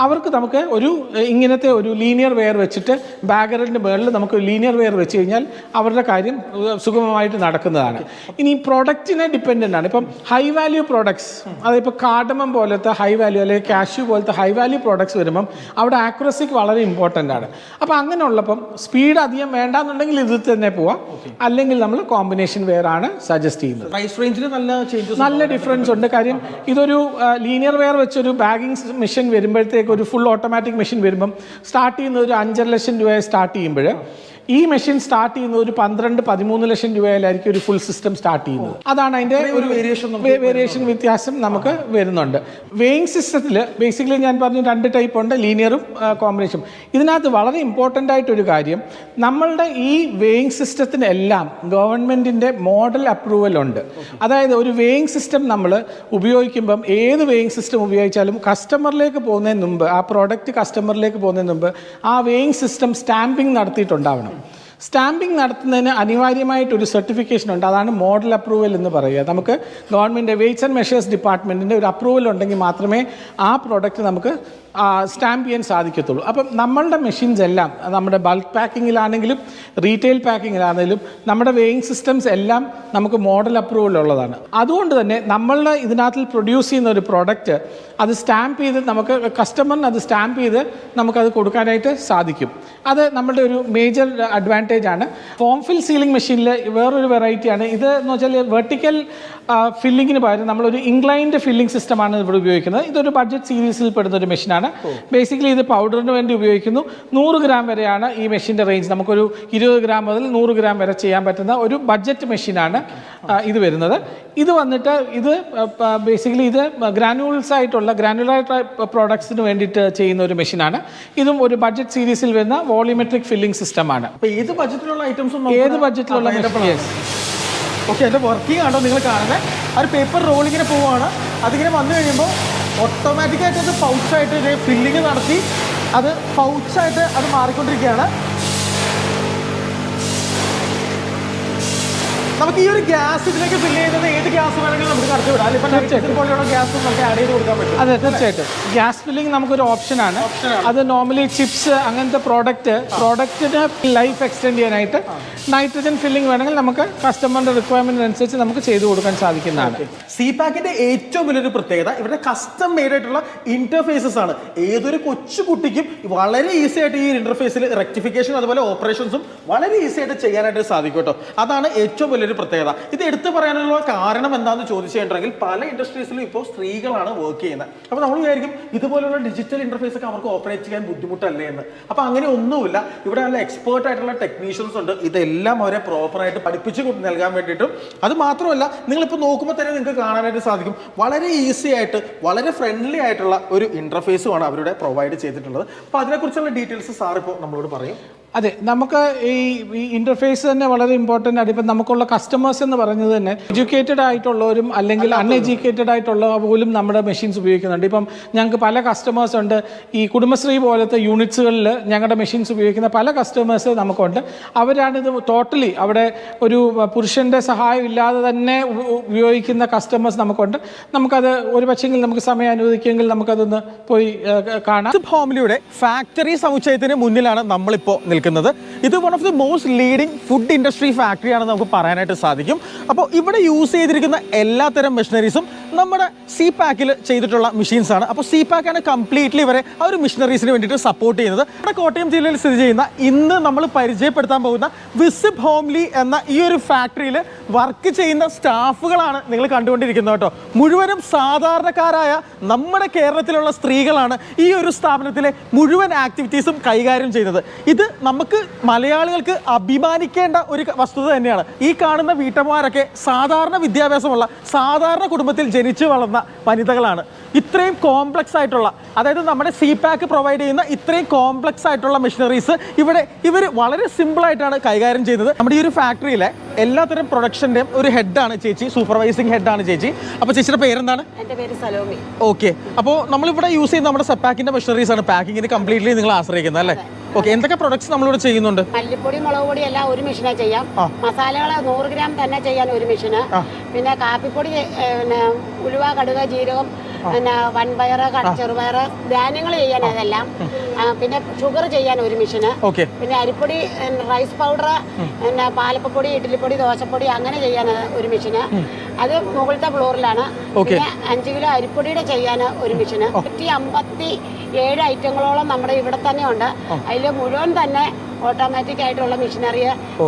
അവർക്ക് നമുക്ക് ഒരു ഇങ്ങനത്തെ ഒരു ലീനിയർ വെയർ വെച്ചിട്ട് ബാഗറിൻ്റെ മുകളിൽ നമുക്ക് ലീനിയർ വെയർ വെച്ച് കഴിഞ്ഞാൽ അവരുടെ കാര്യം സുഗമമായിട്ട് നടക്കുന്നതാണ്. ഇനി പ്രോഡക്റ്റിനെ ഡിപ്പെൻഡൻ്റ് ആണ്. ഇപ്പം ഹൈ വാല്യൂ പ്രോഡക്ട്സ്, അതിപ്പോൾ കാർഡമം പോലത്തെ ഹൈ വാല്യൂ അല്ലെങ്കിൽ കാഷ്യൂ പോലത്തെ ഹൈ വാല്യൂ പ്രോഡക്ട്സ് വരുമ്പം അവിടെ ആക്യുറസിക്ക് വളരെ ഇമ്പോർട്ടൻ്റ് ആണ്. അപ്പോൾ അങ്ങനെയുള്ളപ്പം സ്പീഡ് അധികം വേണ്ടാന്നുണ്ടെങ്കിൽ ഇതിൽ തന്നെ പോവാം, അല്ലെങ്കിൽ നമ്മൾ കോമ്പിനേഷൻ വെയർ ആണ് സജസ്റ്റ് ചെയ്യുന്നത്. പ്രൈസ് റേഞ്ചിൽ നല്ല ഡിഫറൻസ് ഉണ്ട്. കാര്യം ഇതൊരു ലീനിയർ വെയർ വെച്ചൊരു ബാഗിങ് മെഷീൻ വരുമ്പോഴത്തേക്ക് ഒരു ഫുൾ ഓട്ടോമാറ്റിക് മെഷീൻ വരുമ്പം സ്റ്റാർട്ട് ചെയ്യുന്നത് ഒരു 5.5 ലക്ഷം രൂപയെ സ്റ്റാർട്ട് ചെയ്യുമ്പോൾ ഈ മെഷീൻ സ്റ്റാർട്ട് ചെയ്യുന്നത് ഒരു 12-13 ലക്ഷം രൂപയിലായിരിക്കും ഒരു ഫുൾ സിസ്റ്റം സ്റ്റാർട്ട് ചെയ്യുന്നത്. അതാണ് അതിൻ്റെ ഒരു വേരിയേഷൻ വ്യത്യാസം നമുക്ക് വരുന്നുണ്ട്. വെയിങ് സിസ്റ്റത്തിൽ ബേസിക്കലി ഞാൻ പറഞ്ഞു 2 ടൈപ്പ് ഉണ്ട്, ലീനിയറും കോമ്പിനേഷനും. ഇതിനകത്ത് വളരെ ഇമ്പോർട്ടൻ്റ് ആയിട്ടൊരു കാര്യം, നമ്മളുടെ ഈ വെയിങ് സിസ്റ്റത്തിന് എല്ലാം ഗവൺമെൻറ്റിൻ്റെ മോഡൽ അപ്രൂവൽ ഉണ്ട്. അതായത് ഒരു വെയിങ് സിസ്റ്റം നമ്മൾ ഉപയോഗിക്കുമ്പം ഏത് വെയിങ് സിസ്റ്റം ഉപയോഗിച്ചാലും കസ്റ്റമറിലേക്ക് പോകുന്നതിന് മുമ്പ്, ആ പ്രോഡക്റ്റ് കസ്റ്റമറിലേക്ക് പോകുന്നതിന് മുമ്പ് ആ വെയിങ് സിസ്റ്റം സ്റ്റാമ്പിംഗ് നടത്തിയിട്ടുണ്ടാവണം. സ്റ്റാമ്പിംഗ് നടത്തുന്നതിന് അനിവാര്യമായിട്ടൊരു സർട്ടിഫിക്കേഷൻ ഉണ്ട്, അതാണ് മോഡൽ അപ്രൂവൽ എന്ന് പറയുക. നമുക്ക് ഗവൺമെൻറ് വെയ്റ്റ്സ് ആൻഡ് മെഷേഴ്സ് ഡിപ്പാർട്ട്മെൻറ്റിൻ്റെ ഒരു അപ്രൂവൽ ഉണ്ടെങ്കിൽ മാത്രമേ ആ പ്രോഡക്റ്റ് നമുക്ക് സ്റ്റാമ്പ് ചെയ്യാൻ സാധിക്കത്തുള്ളൂ. അപ്പം നമ്മളുടെ മെഷീൻസ് എല്ലാം നമ്മുടെ ബൾക്ക് പാക്കിങ്ങിലാണെങ്കിലും റീറ്റെയിൽ പാക്കിങ്ങിലാണെങ്കിലും നമ്മുടെ വെയിങ് സിസ്റ്റംസ് എല്ലാം നമുക്ക് മോഡൽ അപ്രൂവൽ ഉള്ളതാണ്. അതുകൊണ്ട് തന്നെ നമ്മളുടെ ഇതിനകത്ത് പ്രൊഡ്യൂസ് ചെയ്യുന്ന ഒരു പ്രോഡക്റ്റ് അത് സ്റ്റാമ്പ് ചെയ്ത് നമുക്ക് കസ്റ്റമറിന് അത് സ്റ്റാമ്പ് ചെയ്ത് നമുക്കത് കൊടുക്കാനായിട്ട് സാധിക്കും. അത് നമ്മളുടെ ഒരു മേജർ അഡ്വാൻറ്റേജ് ആണ്. ഫോം ഫിൽ സീലിംഗ് മെഷീനിൽ വേറൊരു വെറൈറ്റിയാണ് ഇത് എന്ന് വെച്ചാൽ വെർട്ടിക്കൽ ഫില്ലിങ്ങിന് പകരം നമ്മളൊരു ഇൻക്ലൈൻഡ് ഫില്ലിംഗ് സിസ്റ്റമാണ് ഇവിടെ ഉപയോഗിക്കുന്നത്. ഇതൊരു ബഡ്ജറ്റ് സീരീസിൽ പെടുന്ന ഒരു മെഷീനാണ്. ബേസിക്കലി ഇത് പൗഡറിന് വേണ്ടി ഉപയോഗിക്കുന്നു. 100 ഗ്രാം വരെയാണ് ഈ മെഷീൻ്റെ റേഞ്ച്. നമുക്കൊരു 20 ഗ്രാം മുതൽ 100 ഗ്രാം വരെ ചെയ്യാൻ പറ്റുന്ന ഒരു ബഡ്ജറ്റ് മെഷീനാണ് ഇത് വരുന്നത്. ഇത് വന്നിട്ട് ഇത് ബേസിക്കലി ഇത് ഗ്രാനുലർ പ്രോഡക്ട്സിന് വേണ്ടിയിട്ട് ചെയ്യുന്ന ഒരു മെഷീനാണ്. ഇതും ഒരു ബഡ്ജറ്റ് സീരീസിൽ വരുന്ന വോളിമെട്രിക് ഫില്ലിംഗ് സിസ്റ്റമാണ്. ഏത് ബഡ്ജറ്റിലുള്ള ഐറ്റംസും ഓക്കെ. എൻ്റെ വർക്കിംഗ് ആണോ നിങ്ങൾ കാണുന്നത്? ആ ഒരു പേപ്പർ റോളിങ്ങിന് പോവുകയാണ്. അതിങ്ങനെ വന്നു കഴിയുമ്പോൾ ഓട്ടോമാറ്റിക്കായിട്ട് അത് പൗച്ചായിട്ട് ഇത് ഫില്ലിങ് നടത്തി അത് പൗച്ചായിട്ട് അത് മാറിക്കൊണ്ടിരിക്കുകയാണ്. നമുക്ക് ഈ ഒരു ഗ്യാസ് ഇതിലേക്ക് ഫില്ല് ചെയ്യുന്നത് ഏത് ഗ്യാസ് വേണമെങ്കിലും നമുക്ക് കടത്തി വിടാം. ഇപ്പം പോലെയുള്ള ഗ്യാസ് നമുക്ക് ആഡ് ചെയ്ത് കൊടുക്കാൻ പറ്റും. അതെ, തീർച്ചയായിട്ടും ഗ്യാസ് ഫില്ലിംഗ് നമുക്കൊരു ഓപ്ഷനാണ്. അത് നോർമലി ചിപ്സ് അങ്ങനത്തെ പ്രോഡക്റ്റിന് ലൈഫ് എക്സ്റ്റെൻഡ് ചെയ്യാനായിട്ട് നൈട്രജൻ ഫില്ലിംഗ് വേണമെങ്കിൽ നമുക്ക് കസ്റ്റമറിൻ്റെ റിക്വയർമെൻറ്റ് അനുസരിച്ച് നമുക്ക് ചെയ്തു കൊടുക്കാൻ സാധിക്കുന്നതാണ്. CPAC-ന്റെ ഏറ്റവും വലിയൊരു പ്രത്യേകത ഇവരുടെ കസ്റ്റം മെയ്ഡ് ആയിട്ടുള്ള ഇന്റർഫേസസ് ആണ്. ഏതൊരു കൊച്ചു കുട്ടിക്കും വളരെ ഈസി ആയിട്ട് ഈ ഇന്റർഫേസിൽ റെക്ടിഫിക്കേഷൻ അതുപോലെ ഓപ്പറേഷൻസും വളരെ ഈസി ആയിട്ട് ചെയ്യാനായിട്ട് സാധിക്കും കേട്ടോ. അതാണ് ഏറ്റവും വലിയൊരു പ്രത്യേകത. ഇത് എടുത്തു പറയാനുള്ള കാരണം എന്താണെന്ന് ചോദിച്ചിട്ടുണ്ടെങ്കിൽ പല ഇൻഡസ്ട്രീസിലും ഇപ്പോൾ സ്ത്രീകളാണ് വർക്ക് ചെയ്യുന്നത്. അപ്പോൾ നമ്മൾ വിചാരിക്കും ഇതുപോലുള്ള ഡിജിറ്റൽ ഇന്റർഫേസ് ഒക്കെ അവർക്ക് ഓപ്പറേറ്റ് ചെയ്യാൻ ബുദ്ധിമുട്ടല്ലേ എന്ന്. അപ്പോൾ അങ്ങനെ ഒന്നുമില്ല. ഇവിടെ നല്ല എക്സ്പേർട്ട് ആയിട്ടുള്ള ടെക്നീഷ്യൻസ് ഉണ്ട്. ഇതെല്ലാം അവരെ പ്രോപ്പറായിട്ട് പഠിപ്പിച്ച് നൽകാൻ വേണ്ടിയിട്ടും. അത് മാത്രമല്ല, നിങ്ങളിപ്പോൾ നോക്കുമ്പോൾ തന്നെ നിങ്ങൾക്ക് കാണാനായിട്ട് സാധിക്കും വളരെ ഈസി ആയിട്ട് വളരെ ഫ്രണ്ട്ലി ആയിട്ടുള്ള ഒരു ഇന്റർഫേസുമാണ് അവരുടെ പ്രൊവൈഡ് ചെയ്തിട്ടുള്ളത്. അപ്പോൾ അതിനെക്കുറിച്ചുള്ള ഡീറ്റെയിൽസ് സാർ ഇപ്പോൾ നമ്മളോട് പറയും. അതെ, നമുക്ക് ഈ ഇൻ്റർഫേസ് തന്നെ വളരെ ഇമ്പോർട്ടൻ്റ് ആണ്. ഇപ്പം നമുക്കുള്ള കസ്റ്റമേഴ്സ് എന്ന് പറയുന്നത് തന്നെ എഡ്യൂക്കേറ്റഡ് ആയിട്ടുള്ളവരും അല്ലെങ്കിൽ അൺഎഡ്യൂക്കേറ്റഡ് ആയിട്ടുള്ള പോലും നമ്മുടെ മെഷീൻസ് ഉപയോഗിക്കുന്നുണ്ട്. ഇപ്പം ഞങ്ങൾക്ക് പല കസ്റ്റമേഴ്സ് ഉണ്ട്. ഈ കുടുംബശ്രീ പോലത്തെ യൂണിറ്റ്സുകളിൽ ഞങ്ങളുടെ മെഷീൻസ് ഉപയോഗിക്കുന്ന പല കസ്റ്റമേഴ്സ് നമുക്കുണ്ട്. അവരാണിത് ടോട്ടലി അവിടെ ഒരു പുരുഷൻ്റെ സഹായം ഇല്ലാതെ തന്നെ ഉപയോഗിക്കുന്ന കസ്റ്റമേഴ്സ് നമുക്കുണ്ട്. നമുക്കത് ഒരു പക്ഷെങ്കിൽ നമുക്ക് സമയം അനുവദിക്കുമെങ്കിൽ നമുക്കതൊന്ന് പോയി കാണാം. ഹോംലിയുടെ ഫാക്ടറി സമുച്ചയത്തിന് മുന്നിലാണ് നമ്മളിപ്പോൾ നിൽക്കുന്നത്. ഇത് one of the most leading food industry factory ആണെന്ന് നമുക്ക് പറയാനായിട്ട് സാധിക്കും. അപ്പോൾ ഇവിടെ യൂസ് ചെയ്തിരിക്കുന്ന എല്ലാത്തരം മെഷീനറീസും നമ്മുടെ CPAC-ൽ ചെയ്തിട്ടുള്ള മെഷീൻസ് ആണ്. അപ്പോൾ CPAC ആണ് കംപ്ലീറ്റ്ലി ഇവരെ ആ ഒരു മെഷീനറീസിന് വേണ്ടിയിട്ട് സപ്പോർട്ട് ചെയ്യുന്നത്. നമ്മുടെ കോട്ടയം ജില്ലയിൽ സ്ഥിതി ചെയ്യുന്ന ഇന്ന് നമ്മൾ പരിചയപ്പെടുത്താൻ പോകുന്ന വിസിബ് ഹോംലി എന്ന ഈ ഒരു ഫാക്ടറിയിൽ വർക്ക് ചെയ്യുന്ന സ്റ്റാഫുകളാണ് നിങ്ങൾ കണ്ടുകൊണ്ടിരിക്കുന്നത് കേട്ടോ. മുഴുവനും സാധാരണക്കാരായ നമ്മുടെ കേരളത്തിലുള്ള സ്ത്രീകളാണ് ഈ ഒരു സ്ഥാപനത്തിലെ മുഴുവൻ ആക്ടിവിറ്റീസും കൈകാര്യം ചെയ്യുന്നത്. ഇത് നമുക്ക് മലയാളികൾക്ക് അഭിമാനിക്കേണ്ട ഒരു വസ്തുത തന്നെയാണ്. ഈ കാണുന്ന വീട്ടമ്മമാരൊക്കെ സാധാരണ വിദ്യാഭ്യാസമുള്ള സാധാരണ കുടുംബത്തിൽ ജനിച്ചു വളർന്ന വനിതകളാണ്. ഇത്രയും കോംപ്ലക്സ് ആയിട്ടുള്ള, അതായത് നമ്മുടെ CPAC പ്രൊവൈഡ് ചെയ്യുന്ന ഇത്രയും കോംപ്ലക്സ് ആയിട്ടുള്ള മെഷീനറീസ് ഇവർ വളരെ സിമ്പിളായിട്ടാണ് കൈകാര്യം ചെയ്യുന്നത്. നമ്മുടെ ഈ ഒരു ഫാക്ടറിയിലെ എല്ലാത്തരം പ്രൊഡക്ഷൻ്റെയും ഒരു ഹെഡാണ് ചേച്ചി, സൂപ്പർവൈസിങ് ഹെഡാണ് ചേച്ചി. അപ്പോൾ ചേച്ചിയുടെ പേരെന്താണ്? എൻ്റെ പേര് സലോമി. ഓക്കെ, അപ്പോൾ നമ്മളിവിടെ യൂസ് ചെയ്യുന്ന നമ്മുടെ സെപ്പാക്കിൻ്റെ മെഷീനറീസ് ആണ് പാക്കിങ്ങിന് കംപ്ലീറ്റ്ലി നിങ്ങൾ ആശ്രയിക്കുന്നത് അല്ലേ? ഓക്കെ, എന്തൊക്കെ പ്രൊഡക്ട്സ് നമ്മളിവിടെ ചെയ്യുന്നുണ്ട്? മല്ലിപ്പൊടി, മുളക് പൊടി എല്ലാം ഒരു മെഷീനെ ചെയ്യാം. മസാലകൾ 100 ഗ്രാം തന്നെ ചെയ്യാൻ ഒരു മെഷീന്. പിന്നെ കാപ്പിപ്പൊടി, പിന്നെ ഉലുവ, കടുക്, ജീരകം, പിന്നെ വൻപയർ, ചെറുപയർ, ധാന്യങ്ങൾ ചെയ്യാൻ അതെല്ലാം. പിന്നെ ഷുഗർ ചെയ്യാൻ ഒരു മെഷീന്. പിന്നെ അരിപ്പൊടി, റൈസ് പൗഡർ, പിന്നെ പാലപ്പപ്പൊടി, ഇഡ്ഡലിപ്പൊടി, ദോശപ്പൊടി അങ്ങനെ ചെയ്യാൻ ഒരു മെഷീന്. അത് മുകളിലത്തെ ഫ്ലോറിലാണ്. പിന്നെ 5 കിലോ അരിപ്പൊടിയുടെ ചെയ്യാൻ ഒരു മെഷീന്. 157 ഐറ്റങ്ങളോളം നമ്മുടെ ഇവിടെ തന്നെ ഉണ്ട്. അതിൽ മുഴുവൻ തന്നെ ഓട്ടോമാറ്റിക് ആയിട്ടുള്ള മെഷീനറി,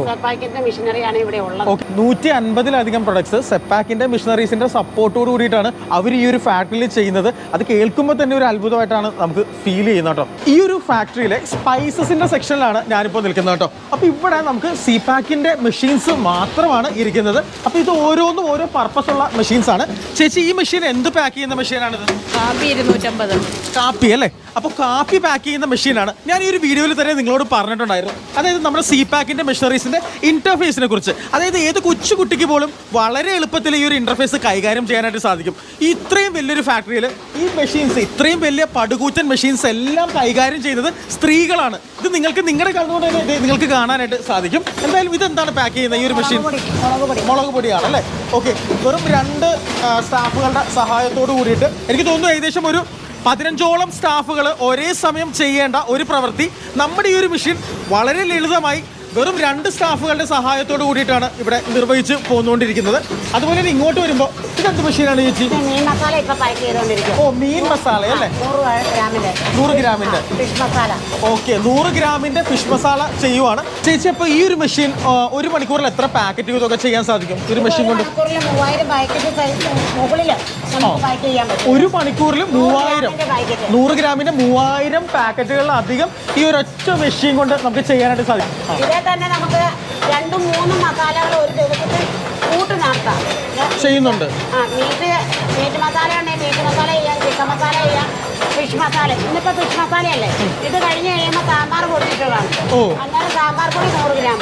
സെപ്പാക്കിന്റെ മെഷീനറിയാണ് ഇവിടെ ഉള്ളത്. 150ലധികം പ്രൊഡക്ട്സ് സെപ്പാക്കിന്റെ മെഷീനറീസിന്റെ സപ്പോർട്ടോട് കൂടിയിട്ടാണ് അവർ ഈ ഒരു ഫാക്ടറിയിൽ ചെയ്യുന്നത്. അത് കേൾക്കുമ്പോൾ തന്നെ ഒരു അത്ഭുതമായിട്ടാണ് നമുക്ക് ഫീൽ ചെയ്യുന്നത് കേട്ടോ. ഈ ഒരു ഫാക്ടറിയിലെ സ്പൈസസിന്റെ സെക്ഷനിലാണ് ഞാനിപ്പോൾ നിൽക്കുന്നത് കേട്ടോ. അപ്പോൾ ഇവിടെ നമുക്ക് CPACന്റെ മെഷീൻസ് മാത്രമാണ് ഇരിക്കുന്നത്. അപ്പോൾ ഇത് ഓരോന്നും ഓരോ പർപ്പസ് ഉള്ള മെഷീൻസ് ആണ്. ചേച്ചി, ഈ മെഷീൻ എന്ത് പാക്ക് ചെയ്യുന്ന മെഷീനാണിത്? കാപ്പി 250. കാപ്പി അല്ലേ? അപ്പോൾ കാപ്പി പാക്ക് ചെയ്യുന്ന മെഷീനാണ്. ഞാൻ ഈ ഒരു വീഡിയോയിൽ തന്നെ നിങ്ങളോട് പറഞ്ഞിട്ടുണ്ടായിരുന്നു, അതായത് നമ്മുടെ CPACന്റെ മെഷീനറീസിന്റെ ഇന്റർഫേസിനെ കുറിച്ച്. അതായത് ഏത് കൊച്ചുകുട്ടിക്ക് പോലും വളരെ എളുപ്പത്തിൽ ഈ ഒരു ഇന്റർഫേസ് കൈകാര്യം ചെയ്യാനായിട്ട് സാധിക്കും. ഈ ഇത്രയും വലിയൊരു ഫാക്ടറിയിൽ ഈ മെഷീൻസ്, ഇത്രയും വലിയ പടുകൂറ്റൻ മെഷീൻസ് എല്ലാം കൈകാര്യം ചെയ്യുന്നത് സ്ത്രീകളാണ്. ഇത് നിങ്ങൾക്ക് നിങ്ങളുടെ കണ്ണുകൊണ്ട് തന്നെ നിങ്ങൾക്ക് കാണാനായിട്ട് സാധിക്കും. എന്തായാലും ഇതെന്താണ് പാക്ക് ചെയ്യുന്നത്? ഈ ഒരു മെഷീൻ മുളക് പൊടിയാണ് അല്ലേ? ഓക്കെ, വെറും 2 സ്റ്റാഫുകളുടെ സഹായത്തോട് കൂടിയിട്ട് എനിക്ക് തോന്നുന്നു ഏകദേശം ഒരു 15ഓളം സ്റ്റാഫുകൾ ഒരേ സമയം ചെയ്യേണ്ട ഒരു പ്രവൃത്തി നമ്മുടെ ഈ ഒരു മെഷീൻ വളരെ ലളിതമായി വെറും 2 സ്റ്റാഫുകളുടെ സഹായത്തോട് കൂടിയിട്ടാണ് ഇവിടെ നിർവഹിച്ച് പോന്നുകൊണ്ടിരിക്കുന്നത്. അതുപോലെ തന്നെ ഇങ്ങോട്ട് വരുമ്പോൾ ഇതെന്ത് മെഷീനാണ് ചേച്ചി? മീൻ മസാല ഇപ്പൊ പാക്ക് ചെയ്തുകൊണ്ടിരിക്കും. ഓ, മീൻ മസാല അല്ലേ? 100 ഗ്രാമിന്റെ ഫിഷ് മസാല. ഓക്കെ, 100 ഗ്രാമിന്റെ ഫിഷ് മസാല ചെയ്യുവാണ് ചേച്ചി. അപ്പോൾ ഈ ഒരു മെഷീൻ 1 മണിക്കൂറിൽ എത്ര പാക്കറ്റ് ഇതൊക്കെ ചെയ്യാൻ സാധിക്കും ഒരു മെഷീൻ കൊണ്ട്? 3000 പാക്കറ്റ് മുകളിൽ നമുക്ക് പാക്ക് ചെയ്യാൻ പറ്റും. 1 മണിക്കൂറിൽ 3000, 100 ഗ്രാമിന്റെ 3000 പാക്കറ്റുകളിലധികം ഈ ഒരൊറ്റ മെഷീൻ കൊണ്ട് നമുക്ക് ചെയ്യാനായിട്ട് സാധിക്കും. ഇതേ തന്നെ നമുക്ക് 2-3 മസാലകൾ ഒരു ദിവസത്തിൽ കൂട്ട് നടത്താം. ചെയ്യുന്നുണ്ട്. മീറ്റ് മസാല ഉണ്ടെങ്കിൽ മീറ്റ് മസാല ചെയ്യാം, ചിക്കൻ മസാല ചെയ്യാം, ഫിഷ് മസാല. ഇന്നിപ്പോൾ ഫിഷ് മസാലയല്ലേ, ഇത് കഴിഞ്ഞ് കഴിയുമ്പോൾ സാമ്പാർ പൊടിച്ചിട്ടുള്ളതാണ്. അന്നേരം സാമ്പാർ പൊടി 100 ഗ്രാം.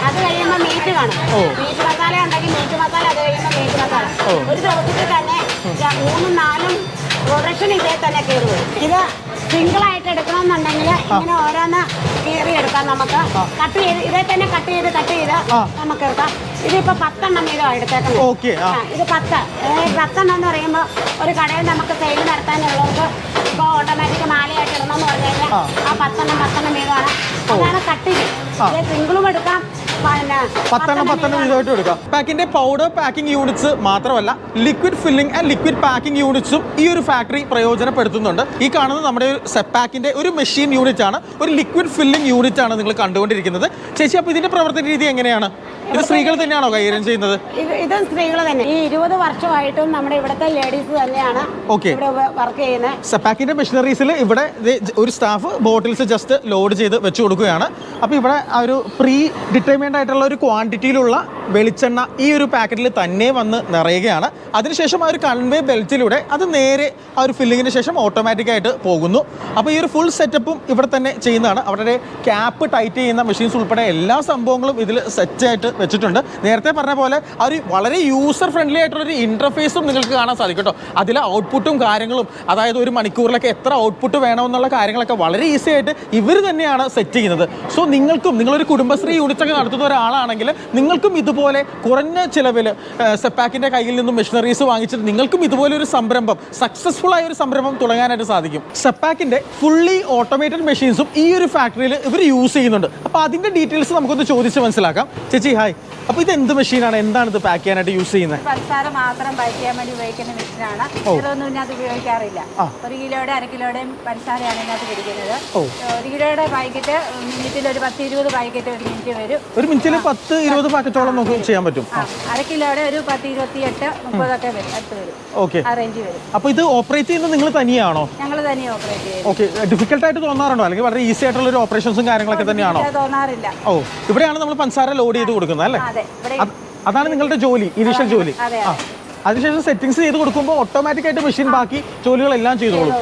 അത് കഴിയുമ്പോൾ മീറ്റ് കാണും. മീറ്റ് മസാല ഉണ്ടെങ്കിൽ മീറ്റ് മസാല, അത് കഴിയുമ്പോൾ മീറ്റ് മസാല. ഒരു ദിവസത്തിൽ തന്നെ 3-4 പ്രൊഡക്ഷൻ ഇതേ തന്നെ കയറി വരും. ഇത് സിംഗിളായിട്ട് എടുക്കണമെന്നുണ്ടെങ്കിൽ ഇങ്ങനെ ഓരോന്ന് കീറി എടുക്കാം. നമുക്ക് കട്ട് ചെയ്ത് ഇതേ തന്നെ കട്ട് ചെയ്ത് നമുക്ക് എടുക്കാം. ഇതിപ്പോൾ 10 വീതം എടുത്തേക്കുന്നത്. ഇത് 10 എന്ന് പറയുമ്പോൾ ഒരു കടയിൽ നമുക്ക് സെയിൽ നടത്താനുള്ളവർക്ക് ഇപ്പോൾ ഓട്ടോമാറ്റിക് മാലയായിട്ട് ഇടണമെന്ന് പറഞ്ഞു കഴിഞ്ഞാൽ ആ 10 വീതമാണ്. അതാണ് കട്ടിങ്. സിംഗിളും എടുക്കാം, 10 വീതമായിട്ട് എടുക്കാം. പാക്കിന്റെ പൗഡർ പാക്കിംഗ് യൂണിറ്റ്സ് മാത്രമല്ല, liquid filling and liquid packing യൂണിറ്റ്സും ഈ ഒരു ഫാക്ടറി പ്രയോജനപ്പെടുത്തുന്നുണ്ട്. ഈ കാണുന്നത് നമ്മുടെ സെപ്പാക്കിന്റെ ഒരു മെഷീൻ യൂണിറ്റ് ആണ്, ഒരു ലിക്വിഡ് ഫില്ലിംഗ് യൂണിറ്റ് ആണ് നിങ്ങൾ കണ്ടുകൊണ്ടിരിക്കുന്നത്. ചേച്ചി, അപ്പോൾ ഇതിന്റെ പ്രവർത്തന രീതി എങ്ങനെയാണ്? ഇത് സ്ത്രീകൾ തന്നെയാണോ കൈകാര്യം ചെയ്യുന്നത്? ഇത് സ്ത്രീകൾ തന്നെ. ഈ 20 വർഷമായിട്ടും നമ്മുടെ ഇവിടുത്തെ ലേഡീസ് തന്നെയാണ് ഇവിടെ വർക്ക് ചെയ്യുന്നത്. സെപ്പാക്കിന്റെ മെഷീനറീസിൽ ഇവിടെ ഒരു സ്റ്റാഫ് ബോട്ടിൽസ് ജസ്റ്റ് ലോഡ് ചെയ്ത് വെച്ച് കൊടുക്കുകയാണ്. അപ്പോൾ ഇവിടെ ആ ഒരു പ്രീ ഡിറ്റർമൈൻഡ് ആയിട്ടുള്ള ഒരു ക്വാണ്ടിറ്റിയിലുള്ള വെളിച്ചെണ്ണ ഈ ഒരു പാക്കറ്റിൽ തന്നെ വന്ന് നിറയുകയാണ്. അതിനുശേഷം ആ ഒരു കൺവേ ബെൽറ്റിലൂടെ അത് നേരെ ആ ഒരു ഫില്ലിങ്ങിന് ശേഷം ഓട്ടോമാറ്റിക്കായിട്ട് പോകുന്നു. അപ്പോൾ ഈ ഒരു ഫുൾ സെറ്റപ്പും ഇവിടെ തന്നെ ചെയ്യുന്നതാണ്. അവിടെ ക്യാപ്പ് ടൈറ്റ് ചെയ്യുന്ന മെഷീൻസ് ഉൾപ്പെടെ എല്ലാ സംഭവങ്ങളും ഇതിൽ സെറ്റായിട്ട് വെച്ചിട്ടുണ്ട്. നേരത്തെ പറഞ്ഞ പോലെ ആ ഒരു വളരെ യൂസർ ഫ്രണ്ട്ലി ആയിട്ടുള്ളൊരു ഇൻ്റർഫേസും നിങ്ങൾക്ക് കാണാൻ സാധിക്കും കേട്ടോ. അതിലെ ഔട്ട്പുട്ടും കാര്യങ്ങളും, അതായത് 1 മണിക്കൂറിലൊക്കെ എത്ര ഔട്ട്പുട്ട് വേണമെന്നുള്ള കാര്യങ്ങളൊക്കെ വളരെ ഈസി ആയിട്ട് ഇവർ തന്നെയാണ് സെറ്റ് ചെയ്യുന്നത്. സോ നിങ്ങൾക്കും, നിങ്ങളൊരു കുടുംബശ്രീ യൂണിറ്റൊക്കെ നടത്തുന്ന ഒരാളാണെങ്കിൽ നിങ്ങൾക്കും ഇതുപോലെ കുറഞ്ഞ ചിലവിൽ സെപ്പാക്കിൻ്റെ കയ്യിൽ നിന്നും മെഷീനറീസ് വാങ്ങിച്ചിട്ട് നിങ്ങൾക്കും ഇതുപോലെ ഒരു സംരംഭം, സക്സസ്ഫുൾ ആയ ഒരു സംരംഭം തുടങ്ങാനായിട്ട് സാധിക്കും. സെപ്പാക്കിൻ്റെ ഫുള്ളി ഓട്ടോമേറ്റഡ് മെഷീൻസും ഈ ഒരു ഫാക്ടറിയിൽ ഇവർ യൂസ് ചെയ്യുന്നുണ്ട്. അപ്പോൾ അതിൻ്റെ ഡീറ്റെയിൽസ് നമുക്കൊന്ന് ചോദിച്ച് മനസ്സിലാക്കാം. ചേച്ചി ഹായ്. അപ്പോൾ ഇത് എന്ത് മെഷീനാണ്, എന്താണ് ഇത് പാക്ക് ചെയ്യാനായിട്ട് യൂസ് ചെയ്യുന്നത്? പഞ്ചസാര മാത്രം പാക്ക് ചെയ്യാൻ വേണ്ടി ഉപയോഗിക്കുന്ന മെഷീനാണ്. ഇതൊന്നും ഇതിനകത്ത് ഉപയോഗിക്കാറില്ല. 1 കിലോയുടെ 1/2 കിലോയുടെയും പഞ്ചസാരയാണ് ഇതിനകത്ത് പിടിക്കുന്നത്. 1 കിലോയുടെ പാക്കറ്റ് മിനിറ്റിൽ ഒരു 10-20 പാക്കറ്റ് ഒരു മിനിറ്റ് വരും. ഒരു മിനിറ്റിൽ 10-20 പാക്കറ്റോളം നമുക്ക് ചെയ്യാൻ പറ്റും. 1/2 കിലോയുടെ ഒരു 10-28-30 വരും, അടുത്ത് വരും. ഓക്കെ, ആ റേഞ്ച് വരും. അപ്പോൾ ഇത് ഓപ്പറേറ്റ് ചെയ്യുന്നത് നിങ്ങൾ തനിയാണോ? ഞങ്ങൾ തന്നെ ഓപ്പറേറ്റ് ചെയ്യും. ഓക്കെ, ഡിഫിക്കൽട്ടായിട്ട് തോന്നാറുണ്ടോ, അല്ലെങ്കിൽ വളരെ ഈസി ആയിട്ടുള്ള ഒരു ഓപ്പറേഷൻസും കാര്യങ്ങളൊക്കെ തന്നെയാണോ? തോന്നാറില്ല. ഓ, ഇവിടെയാണ് നമ്മൾ പഞ്ചസാര ലോഡ് ചെയ്ത് കൊടുക്കുന്നത് അല്ലേ? അതെ, ഇവിടെ അതാണ് നിങ്ങളുടെ ജോലി, ഇനീഷ്യൽ ജോലി. അതെ. അതിനുശേഷം സെറ്റിംഗ്സ് ചെയ്ത് കൊടുക്കുമ്പോൾ ഓട്ടോമാറ്റിക്കായിട്ട് മെഷീൻ ബാക്കി ജോലികളെല്ലാം ചെയ്തോളും.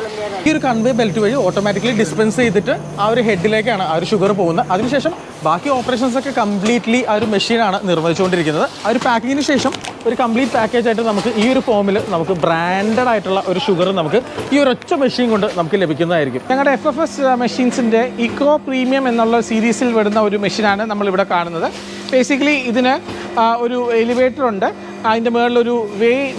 ഈ ഒരു കൺവേ ബെൽറ്റ് വഴി ഓട്ടോമാറ്റിക്കലി ഡിസ്പെൻസ് ചെയ്തിട്ട് ആ ഒരു ഹെഡിലേക്കാണ് ആ ഒരു ഷുഗർ പോകുന്നത്. അതിനുശേഷം ബാക്കി ഓപ്പറേഷൻസ് ഒക്കെ കംപ്ലീറ്റ്ലി ആ ഒരു മെഷീനാണ് നിർവഹിച്ചുകൊണ്ടിരിക്കുന്നത്. ആ ഒരു പാക്കിങ്ങിന് ശേഷം ഒരു കംപ്ലീറ്റ് പാക്കേജ് ആയിട്ട് നമുക്ക് ഈ ഒരു ഫോമിൽ നമുക്ക് ബ്രാൻഡഡ് ആയിട്ടുള്ള ഒരു ഷുഗർ നമുക്ക് ഈ ഒരു ഒറ്റ മെഷീൻ കൊണ്ട് നമുക്ക് ലഭിക്കുന്നതായിരിക്കും. ഞങ്ങളുടെ FFS മെഷീൻസിൻ്റെ ഇക്കോ പ്രീമിയം എന്നുള്ള സീരീസിൽ വരുന്ന ഒരു മെഷീനാണ് നമ്മളിവിടെ കാണുന്നത്. ബേസിക്കലി ഇതിന് ഒരു എലിവേറ്റർ ഉണ്ട്, അതിൻ്റെ മുകളിലൊരു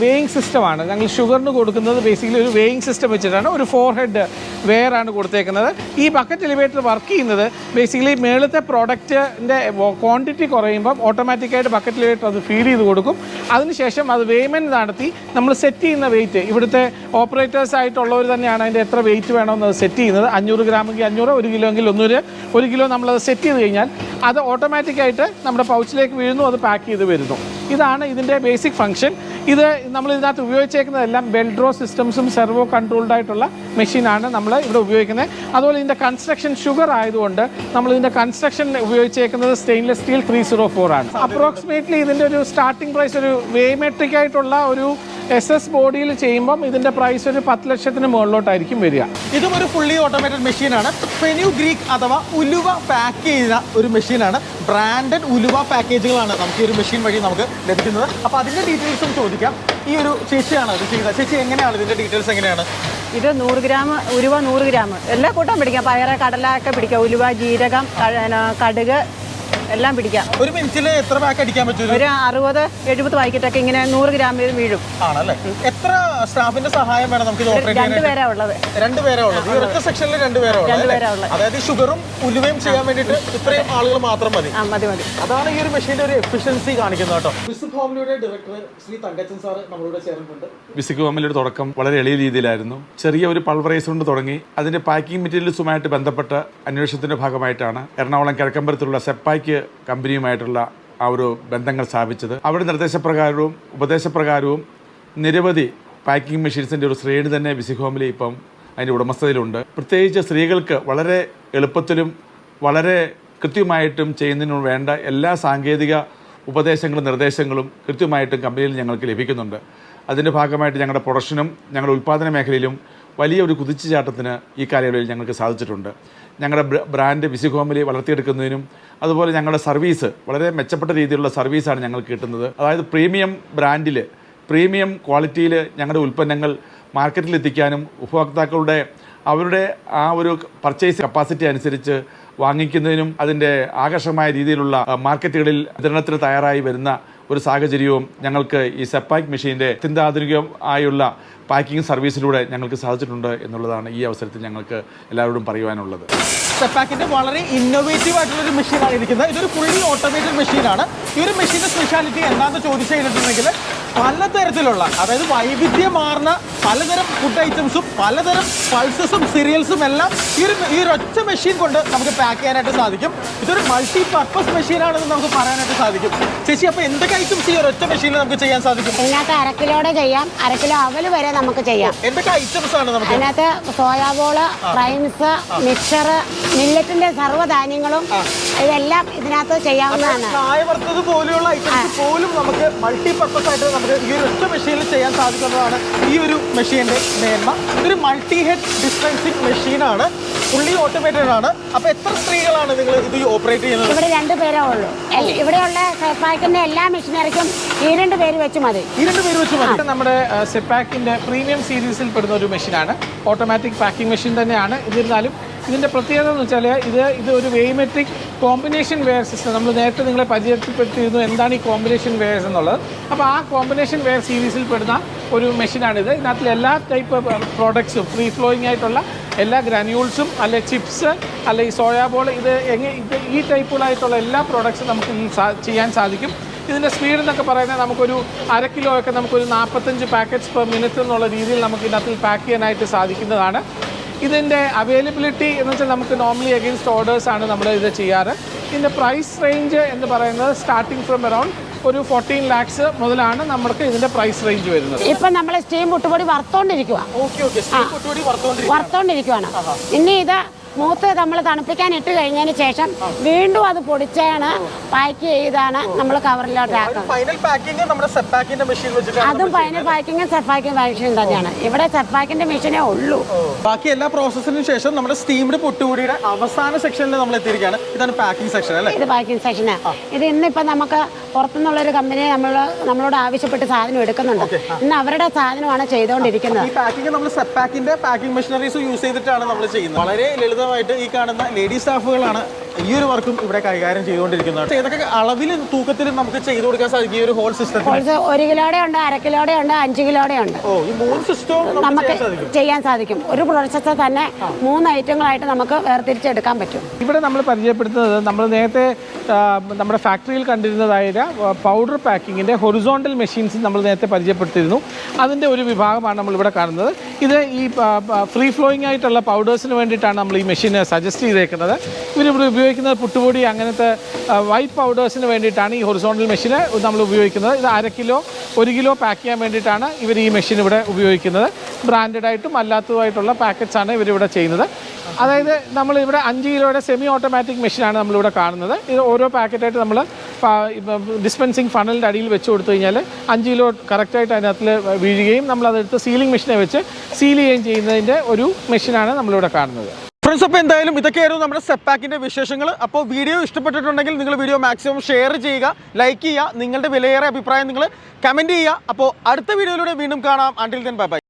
വേയിങ് സിസ്റ്റമാണ്. ഞങ്ങൾ ഷുഗറിന് കൊടുക്കുന്നത് ബേസിക്കലി ഒരു വേയിങ് സിസ്റ്റം വെച്ചിട്ടാണ്. ഒരു 4 ഹെഡ് വെയറാണ് കൊടുത്തേക്കുന്നത്. ഈ ബക്കറ്റ് എലിവേറ്റർ വർക്ക് ചെയ്യുന്നത് ബേസിക്കലി മേളത്തെ പ്രോഡക്റ്റിൻ്റെ ക്വാണ്ടിറ്റി കുറയുമ്പം ഓട്ടോമാറ്റിക്കായിട്ട് ബക്കറ്റ് എലിവേറ്റർ അത് ഫീഡ് ചെയ്ത് കൊടുക്കും. അതിനുശേഷം അത് വേയ്മെൻറ്റ് നടത്തി നമ്മൾ സെറ്റ് ചെയ്യുന്ന വെയിറ്റ്, ഇവിടുത്തെ ഓപ്പറേറ്റേഴ്സ് ആയിട്ടുള്ളവർ തന്നെയാണ് അതിൻ്റെ എത്ര വെയിറ്റ് വേണമെന്ന് അത് സെറ്റ് ചെയ്യുന്നത്. 500 ഗ്രാമെങ്കിൽ 500, 1 കിലോ എങ്കിൽ 1 കിലോ നമ്മളത് സെറ്റ് ചെയ്ത് കഴിഞ്ഞാൽ അത് ഓട്ടോമാറ്റിക്കായിട്ട് നമ്മുടെ പൗച്ചിലേക്ക് വീഴുന്നു, അത് പാക്ക് ചെയ്ത് വരുന്നു. ഇതാണ് ഇതിൻ്റെ ബേസിക് ഫംഗ്ഷൻ. ഇത് നമ്മൾ ഇതിനകത്ത് ഉപയോഗിച്ചേക്കുന്നതെല്ലാം ബെൽഡ്രോ സിസ്റ്റംസും സെർവോ കൺട്രോൾഡ് ആയിട്ടുള്ള മെഷീനാണ് നമ്മൾ ഇവിടെ ഉപയോഗിക്കുന്നത്. അതുപോലെ ഇതിൻ്റെ കൺസ്ട്രക്ഷൻ ഷുഗർ ആയതുകൊണ്ട് നമ്മൾ ഇതിൻ്റെ കൺസ്ട്രക്ഷൻ ഉപയോഗിച്ചേക്കുന്നത് സ്റ്റെയിൻലെസ് സ്റ്റീൽ 304 ആണ്. അപ്രോക്സിമേറ്റ്ലി ഇതിൻ്റെ ഒരു സ്റ്റാർട്ടിംഗ് പ്രൈസ് ഒരു വേമെട്രിക് ആയിട്ടുള്ള ഒരു SS ബോഡിയിൽ ചെയ്യുമ്പം ഇതിൻ്റെ പ്രൈസ് ഒരു 10 ലക്ഷത്തിന് മുകളിലോട്ടായിരിക്കും വരിക. ഇതും ഒരു ഫുള്ളി ഓട്ടോമേറ്റഡ് മെഷീനാണ്. ഫെനുഗ്രീക്ക് അഥവാ ഉലുവ പാക്ക് ചെയ്യുന്ന ഒരു മെഷീനാണ്. ബ്രാൻഡഡ് ഉലുവ പാക്കേജുകളാണ് നമുക്ക് ഈ ഒരു മെഷീൻ വഴി നമുക്ക് ലഭിക്കുന്നത്. അപ്പോൾ അതിൻ്റെ ഡീറ്റെയിൽസും ചോദിക്കാം. ഈ ഒരു ചേച്ചിയാണ് ഇത് ചെയ്യുന്നത്. ചേച്ചി എങ്ങനെയാണ് ഇതിൻ്റെ ഡീറ്റെയിൽസ് എങ്ങനെയാണ്? ഇത് 100 ഗ്രാം ഉലുവ, 100 ഗ്രാം എല്ലാ കൂട്ടം പിടിക്കാം. പയറ്, കടലൊക്കെ പിടിക്കാം. ഉലുവ, ജീരകം, കടുക് എല്ലാം പിടിക്കാം. ഒരു മിനിറ്റിൽ എത്ര പാക്ക് അടിക്കാൻ പറ്റും? ഒരു 60-70 പാക്കറ്റൊക്കെ ഇങ്ങനെ 100 ഗ്രാം വീഴും. ആണല്ലേ? എത്ര സ്റ്റാഫിന്റെ സഹായം വേണം നമുക്ക് ഇത് ഓപ്പറേറ്റ് ചെയ്യാൻ? 2 പേരാ ഉള്ളത്. 2 പേരാ ഉള്ളത്. ഈ ഒരൊറ്റ സെക്ഷനിൽ 2 പേരാ ഉള്ളത്. അതായത് ഷുഗറും ഉലുവയും ചെയ്യാൻ വേണ്ടിയിട്ട് ഇത്രയും ആളുകൾ മാത്രം മതി. മതി. അതാണ് ഈ ഒരു മെഷീന്റെ ഒരു എഫിഷ്യൻസി കാണിക്കുന്നത് കേട്ടോ. വിസിക് ഹോമിലിയുടെ ഡയറക്ടർ ശ്രീ തങ്കച്ചൻ സാർ നമ്മളിവിടെ ചേർന്നിട്ടുണ്ട്. വിസിക് ഹോമിലിയുടെ തുടക്കം വളരെ എളിയ രീതിയിലായിരുന്നു. ചെറിയ ഒരു പൾവറൈസർ കൊണ്ട് തുടങ്ങി അതിന്റെ പാക്കിംഗ് മെറ്റീരിയൽസുമായിട്ട് ബന്ധപ്പെട്ട അന്വേഷണത്തിന്റെ ഭാഗമായിട്ടാണ് എറണാകുളം കിഴക്കമ്പലത്തിലുള്ള സെപ്പായ്ക്ക് കമ്പനിയുമായിട്ടുള്ള ആ ഒരു ബന്ധങ്ങൾ സ്ഥാപിച്ചത്. അവരുടെ നിർദ്ദേശപ്രകാരവും ഉപദേശപ്രകാരവും നിരവധി പാക്കിംഗ് മെഷീൻസിൻ്റെ ഒരു ശ്രേണി തന്നെ വിസിക് ഹോമിൽ ഇപ്പം അതിൻ്റെ ഉടമസ്ഥതയിലുണ്ട്. പ്രത്യേകിച്ച് സ്ത്രീകൾക്ക് വളരെ എളുപ്പത്തിലും വളരെ കൃത്യമായിട്ടും ചെയ്യുന്നതിന് വേണ്ട എല്ലാ സാങ്കേതിക ഉപദേശങ്ങളും നിർദ്ദേശങ്ങളും കൃത്യമായിട്ടും കമ്പനിയിൽ ഞങ്ങൾക്ക് ലഭിക്കുന്നുണ്ട്. അതിൻ്റെ ഭാഗമായിട്ട് ഞങ്ങളുടെ പ്രൊഡക്ഷനും ഞങ്ങളുടെ ഉൽപ്പാദന മേഖലയിലും വലിയ ഒരു കുതിച്ചുചാട്ടത്തിന് ഈ കാലയളവിൽ ഞങ്ങൾക്ക് സാധിച്ചിട്ടുണ്ട്. ഞങ്ങളുടെ ബ്രാൻഡ് വിസിക് ഹോമിലി വളർത്തിയെടുക്കുന്നതിനും അതുപോലെ ഞങ്ങളുടെ സർവീസ് വളരെ മെച്ചപ്പെട്ട രീതിയിലുള്ള സർവീസാണ് ഞങ്ങൾക്ക് കിട്ടുന്നത്. അതായത് പ്രീമിയം ബ്രാൻഡിൽ പ്രീമിയം ക്വാളിറ്റിയിൽ ഞങ്ങളുടെ ഉൽപ്പന്നങ്ങൾ മാർക്കറ്റിലെത്തിക്കാനും ഉപഭോക്താക്കളുടെ അവരുടെ ആ ഒരു പർച്ചേസ് കപ്പാസിറ്റി അനുസരിച്ച് വാങ്ങിക്കുന്നതിനും അതിൻ്റെ ആകർഷകമായ രീതിയിലുള്ള മാർക്കറ്റുകളിൽ വിതരണത്തിന് തയ്യാറായി വരുന്ന ഒരു സാഹചര്യവും ഞങ്ങൾക്ക് ഈ സെപ്പാക്ക് മെഷീൻ്റെ അത്യന്താധുനികമായുള്ള പാക്കിംഗ് സർവീസിലൂടെ ഞങ്ങൾക്ക് സാധിച്ചിട്ടുണ്ട് എന്നുള്ളതാണ് ഈ അവസരത്തിൽ ഞങ്ങൾക്ക് എല്ലാവരോടും പറയുവാനുള്ളത്. സെപ്പാക്കിൻ്റെ വളരെ ഇന്നോവേറ്റീവ് ആയിട്ടുള്ളൊരു മെഷീനാണ് ഇരിക്കുന്നത്. ഇതൊരു ഫുള്ളി ഓട്ടോമേറ്റഡ് മെഷീനാണ്. ഈ ഒരു മെഷീൻ്റെ സ്പെഷ്യാലിറ്റി എന്താണെന്ന് ചോദിച്ചു കഴിഞ്ഞിട്ടുണ്ടെങ്കിൽ പലതരത്തിലുള്ള, അതായത് വൈവിധ്യമാർന്ന പലതരം ഫുഡ് ഐറ്റംസും പലതരം പൾസസും സീരിയൽസും എല്ലാം ഈ ഒരു ഒറ്റ മെഷീൻ കൊണ്ട് നമുക്ക് പാക്ക് ചെയ്യാനായിട്ട് സാധിക്കും. ഇതൊരു മൾട്ടി പർപ്പസ് മെഷീനാണെന്ന് നമുക്ക് പറയാനായിട്ട് സാധിക്കും. ചേച്ചി, അപ്പോൾ എന്തൊക്കെ ഐറ്റംസ് ഈ ഒരു ഒറ്റ മെഷീനിൽ നമുക്ക് ചെയ്യാൻ സാധിക്കും? ഇതിനകത്ത് 1/2 കിലോയുടെ ചെയ്യാം, 1/2 കിലോ അവൽ വരെ നമുക്ക് ചെയ്യാം. എന്തൊക്കെ ഐറ്റംസ് ആണ് നമുക്ക്? അതിനകത്ത് സോയാബോള്, പ്രൈംസ്, മിക്സർ, മില്ലറ്റിന്റെ സർവ്വധാന്യങ്ങളും ഇതെല്ലാം ഇതിനകത്ത് ചെയ്യാവുന്നതാണ്. കായവറുത്തത് പോലെയുള്ള ഐറ്റംസ് പോലും നമുക്ക് മൾട്ടി പർപ്പസ് ആയിട്ട് നമുക്ക് ഈ ഒരു ഒറ്റ മെഷീനിൽ ചെയ്യാൻ സാധിക്കുന്നതാണ് ഈ ഒരു മെഷീന്റെ മേന്മ. ഇതൊരു മൾട്ടി ഹെഡ് ഡിസ്പെൻസിംഗ് മെഷീനാണ്, ഫുള്ളി ഓട്ടോമേറ്റഡ് ആണ്. അപ്പൊ എത്ര സ്ത്രീകളാണ് നിങ്ങൾ ഇത് ഓപ്പറേറ്റ് ചെയ്യുന്നത്? ഇവിടെ 2 പേരേ ഉള്ളൂ. ഇവിടെയുള്ള സെപ്പാക്കിന്റെ എല്ലാ മെഷീനറിക്കും ഈ 2 പേര് വെച്ച് മതി. ഈ 2 പേര് വെച്ച് മതി. നമ്മുടെ സെപ്പാക്കിൻ്റെ പ്രീമിയം സീരീസിൽ പെടുന്ന ഒരു മെഷീനാണ്. ഓട്ടോമാറ്റിക് പാക്കിംഗ് മെഷീൻ തന്നെയാണ്. എന്നിരുന്നാലും ഇതിൻ്റെ പ്രത്യേകത എന്ന് വെച്ചാൽ ഇത് ഒരു വേമെട്രിക് കോമ്പിനേഷൻ വെയർ സിസ്റ്റം. നമ്മൾ നേരത്തെ നിങ്ങളെ പരിചയപ്പെടുത്തിയിരുന്നു എന്താണ് ഈ കോമ്പിനേഷൻ വെയർസ് എന്നുള്ളത്. അപ്പോൾ ആ കോമ്പിനേഷൻ വെയർ സീരീസിൽ പെടുന്ന ഒരു മെഷീനാണിത്. ഇതിനകത്തിൽ എല്ലാ ടൈപ്പ് പ്രോഡക്ട്സും ഫ്രീ ഫ്ലോയിങ് ആയിട്ടുള്ള എല്ലാ ഗ്രാന്യൂൾസും അല്ലെ ചിപ്സ് അല്ലെ ഈ സോയാബോൾ ഇത് ഈ ടൈപ്പുകളായിട്ടുള്ള എല്ലാ പ്രോഡക്ട്സും നമുക്ക് ചെയ്യാൻ സാധിക്കും. ഇതിൻ്റെ സ്പീഡ് എന്നൊക്കെ പറയുന്നത് നമുക്കൊരു 1/2 കിലോ ഒക്കെ നമുക്കൊരു 45 പാക്കറ്റ്സ് പെർ മിനിറ്റ് എന്നുള്ള രീതിയിൽ നമുക്ക് ഇതിനകത്ത് പാക്ക് ചെയ്യാനായിട്ട് സാധിക്കുന്നതാണ്. ഇതിൻ്റെ അവൈലബിലിറ്റി എന്ന് വെച്ചാൽ നമുക്ക് നോർമലി അഗെയിൻസ്റ്റ് ഓർഡേഴ്സാണ് നമ്മൾ ഇത് ചെയ്യാറ്. ഇതിൻ്റെ പ്രൈസ് റേഞ്ച് എന്ന് പറയുന്നത് സ്റ്റാർട്ടിങ് ഫ്രം അറൗണ്ട് ഒരു 14 lakhs മുതലാണ് നമുക്ക് ഇതിൻ്റെ പ്രൈസ് റേഞ്ച് വരുന്നത്. ഇപ്പം നമ്മൾ സ്റ്റീം പുട്ടുപൊടി വറുത്തോണ്ടിരിക്കുവാണ്. ഇനി ഇത് മൂത്ത് നമ്മൾ തണുപ്പിക്കാൻ ഇട്ട് കഴിഞ്ഞതിന് ശേഷം വീണ്ടും അത് പൊടിച്ചാണ് പാക്ക് ചെയ്താണ് നമ്മൾ കവറിലോട്ട് ആക്കുന്നത്. അതും ഫൈനൽ പാക്കിങ്ങും സെറ്റ് പാക്കിംഗ് മെഷീൻ തന്നെയാണ്. ഇവിടെ സെറ്റ് പാക്കിന്റെ മെഷീനേ ഉള്ളൂ. ബാക്കി എല്ലാ പ്രോസസ്സിനും ശേഷം നമ്മുടെ സ്റ്റീംഡ് പുട്ടുപൊടിയുടെ അവസാന സെക്ഷനിൽ നമ്മൾ എത്തിയിരിക്കുകയാണ്. ഇതാണ് പാക്കിംഗ് സെക്ഷൻ അല്ലേ? ഇത് പാക്കിംഗ് സെക്ഷനാണ്. ഇത് ഇന്നിപ്പോൾ നമുക്ക് പുറത്തുനിന്നുള്ളൊരു കമ്പനി നമ്മളോട് ആവശ്യപ്പെട്ട് സാധനം എടുക്കുന്നുണ്ട്. ഇന്ന് അവരുടെ സാധനമാണ് ചെയ്തുകൊണ്ടിരിക്കുന്നത്. ഈ പാക്കിംഗ് നമ്മൾ സെറ്റ് പാക്കിന്റെ പാക്കിംഗ് മെഷീനറീസ് യൂസ് ചെയ്തിട്ടാണ് നമ്മൾ ചെയ്യുന്നത്. വളരെ ലളിതമായിട്ട് ഈ കാണുന്ന ലേഡി സ്റ്റാഫുകളാണ് ഈ ഒരു വർക്കും ഇവിടെ കൈകാര്യം ചെയ്തുകൊണ്ടിരിക്കുന്നത്. ഏതൊക്കെ അളവിലും തൂക്കത്തിലും നമുക്ക് ചെയ്തു കൊടുക്കാൻ സാധിക്കും ഈ ഒരു ഹോൾ സിസ്റ്റം? 1 കിലോയുടെ ഉണ്ട്, 1/2 കിലോയുടെ ഉണ്ട്, 5 കിലോയുടെ ഉണ്ട്. ഈ 3 സിസ്റ്റവും നമുക്ക് ചെയ്യാൻ സാധിക്കും. ഒരു പ്രോസസ്സർ തന്നെ 3 ഐറ്റങ്ങളായിട്ട് നമുക്ക് വേർതിരിച്ചെടുക്കാൻ പറ്റും. ഇവിടെ നമ്മൾ പരിചയപ്പെടുത്തുന്നത് നമ്മൾ നേരത്തെ നമ്മുടെ ഫാക്ടറിയിൽ കണ്ടിരുന്നതായ പൗഡർ പാക്കിങ്ങിൻ്റെ ഹൊറിസോണ്ടൽ മെഷീൻസ് നമ്മൾ നേരത്തെ പരിചയപ്പെടുത്തിയിരുന്നു. അതിൻ്റെ ഒരു വിഭാഗമാണ് നമ്മളിവിടെ കാണുന്നത്. ഇത് ഈ ഫ്രീ ഫ്ലോയിങ് ആയിട്ടുള്ള പൗഡേഴ്സിന് വേണ്ടിയിട്ടാണ് നമ്മൾ ഈ മെഷീൻ സജസ്റ്റ് ചെയ്തേക്കുന്നത്. ഇവരിവിടെ ഉപയോഗിക്കുന്നത് പുട്ടുപൊടി അങ്ങനത്തെ വൈറ്റ് പൗഡേഴ്സിന് വേണ്ടിയിട്ടാണ് ഈ ഹൊറിസോണ്ടൽ മെഷീൻ നമ്മൾ ഉപയോഗിക്കുന്നത്. ഇത് 1/2 കിലോ 1 കിലോ പാക്ക് ചെയ്യാൻ വേണ്ടിയിട്ടാണ് ഇവർ ഈ മെഷീൻ ഇവിടെ ഉപയോഗിക്കുന്നത്. ബ്രാൻഡഡായിട്ടും അല്ലാത്തതുമായിട്ടുള്ള പാക്കറ്റ്സാണ് ഇവരിവിടെ ചെയ്യുന്നത്. അതായത് നമ്മളിവിടെ 5 കിലോയുടെ സെമി ഓട്ടോമാറ്റിക് മെഷീനാണ് നമ്മളിവിടെ കാണുന്നത്. ഇത് ഓരോ പാക്കറ്റായിട്ട് നമ്മൾ ഡിസ്പെൻസിങ് ഫണലിൻ്റെ അടിയിൽ വെച്ച് കൊടുത്തു കഴിഞ്ഞാൽ 5 കിലോ കറക്റ്റായിട്ട് അതിനകത്ത് വീഴുകയും നമ്മളതെടുത്ത് സീലിംഗ് മെഷീനെ വെച്ച് സീൽ ചെയ്യുകയും ചെയ്യുന്നതിൻ്റെ ഒരു മെഷീനാണ് നമ്മളിവിടെ കാണുന്നത്. ഫ്രണ്ട്സ്, അപ്പോൾ എന്തായാലും ഇതൊക്കെയായിരുന്നു നമ്മുടെ സെറ്റ് പാക്കിൻ്റെ വിശേഷങ്ങൾ. അപ്പോൾ വീഡിയോ ഇഷ്ടപ്പെട്ടിട്ടുണ്ടെങ്കിൽ നിങ്ങൾ വീഡിയോ മാക്സിമം ഷെയർ ചെയ്യുക, ലൈക്ക് ചെയ്യുക, നിങ്ങളുടെ വിലയേറെ അഭിപ്രായം നിങ്ങൾ കമൻറ്റ് ചെയ്യുക. അപ്പോൾ അടുത്ത വീഡിയോയിലൂടെ വീണ്ടും കാണാം. Until then bye bye.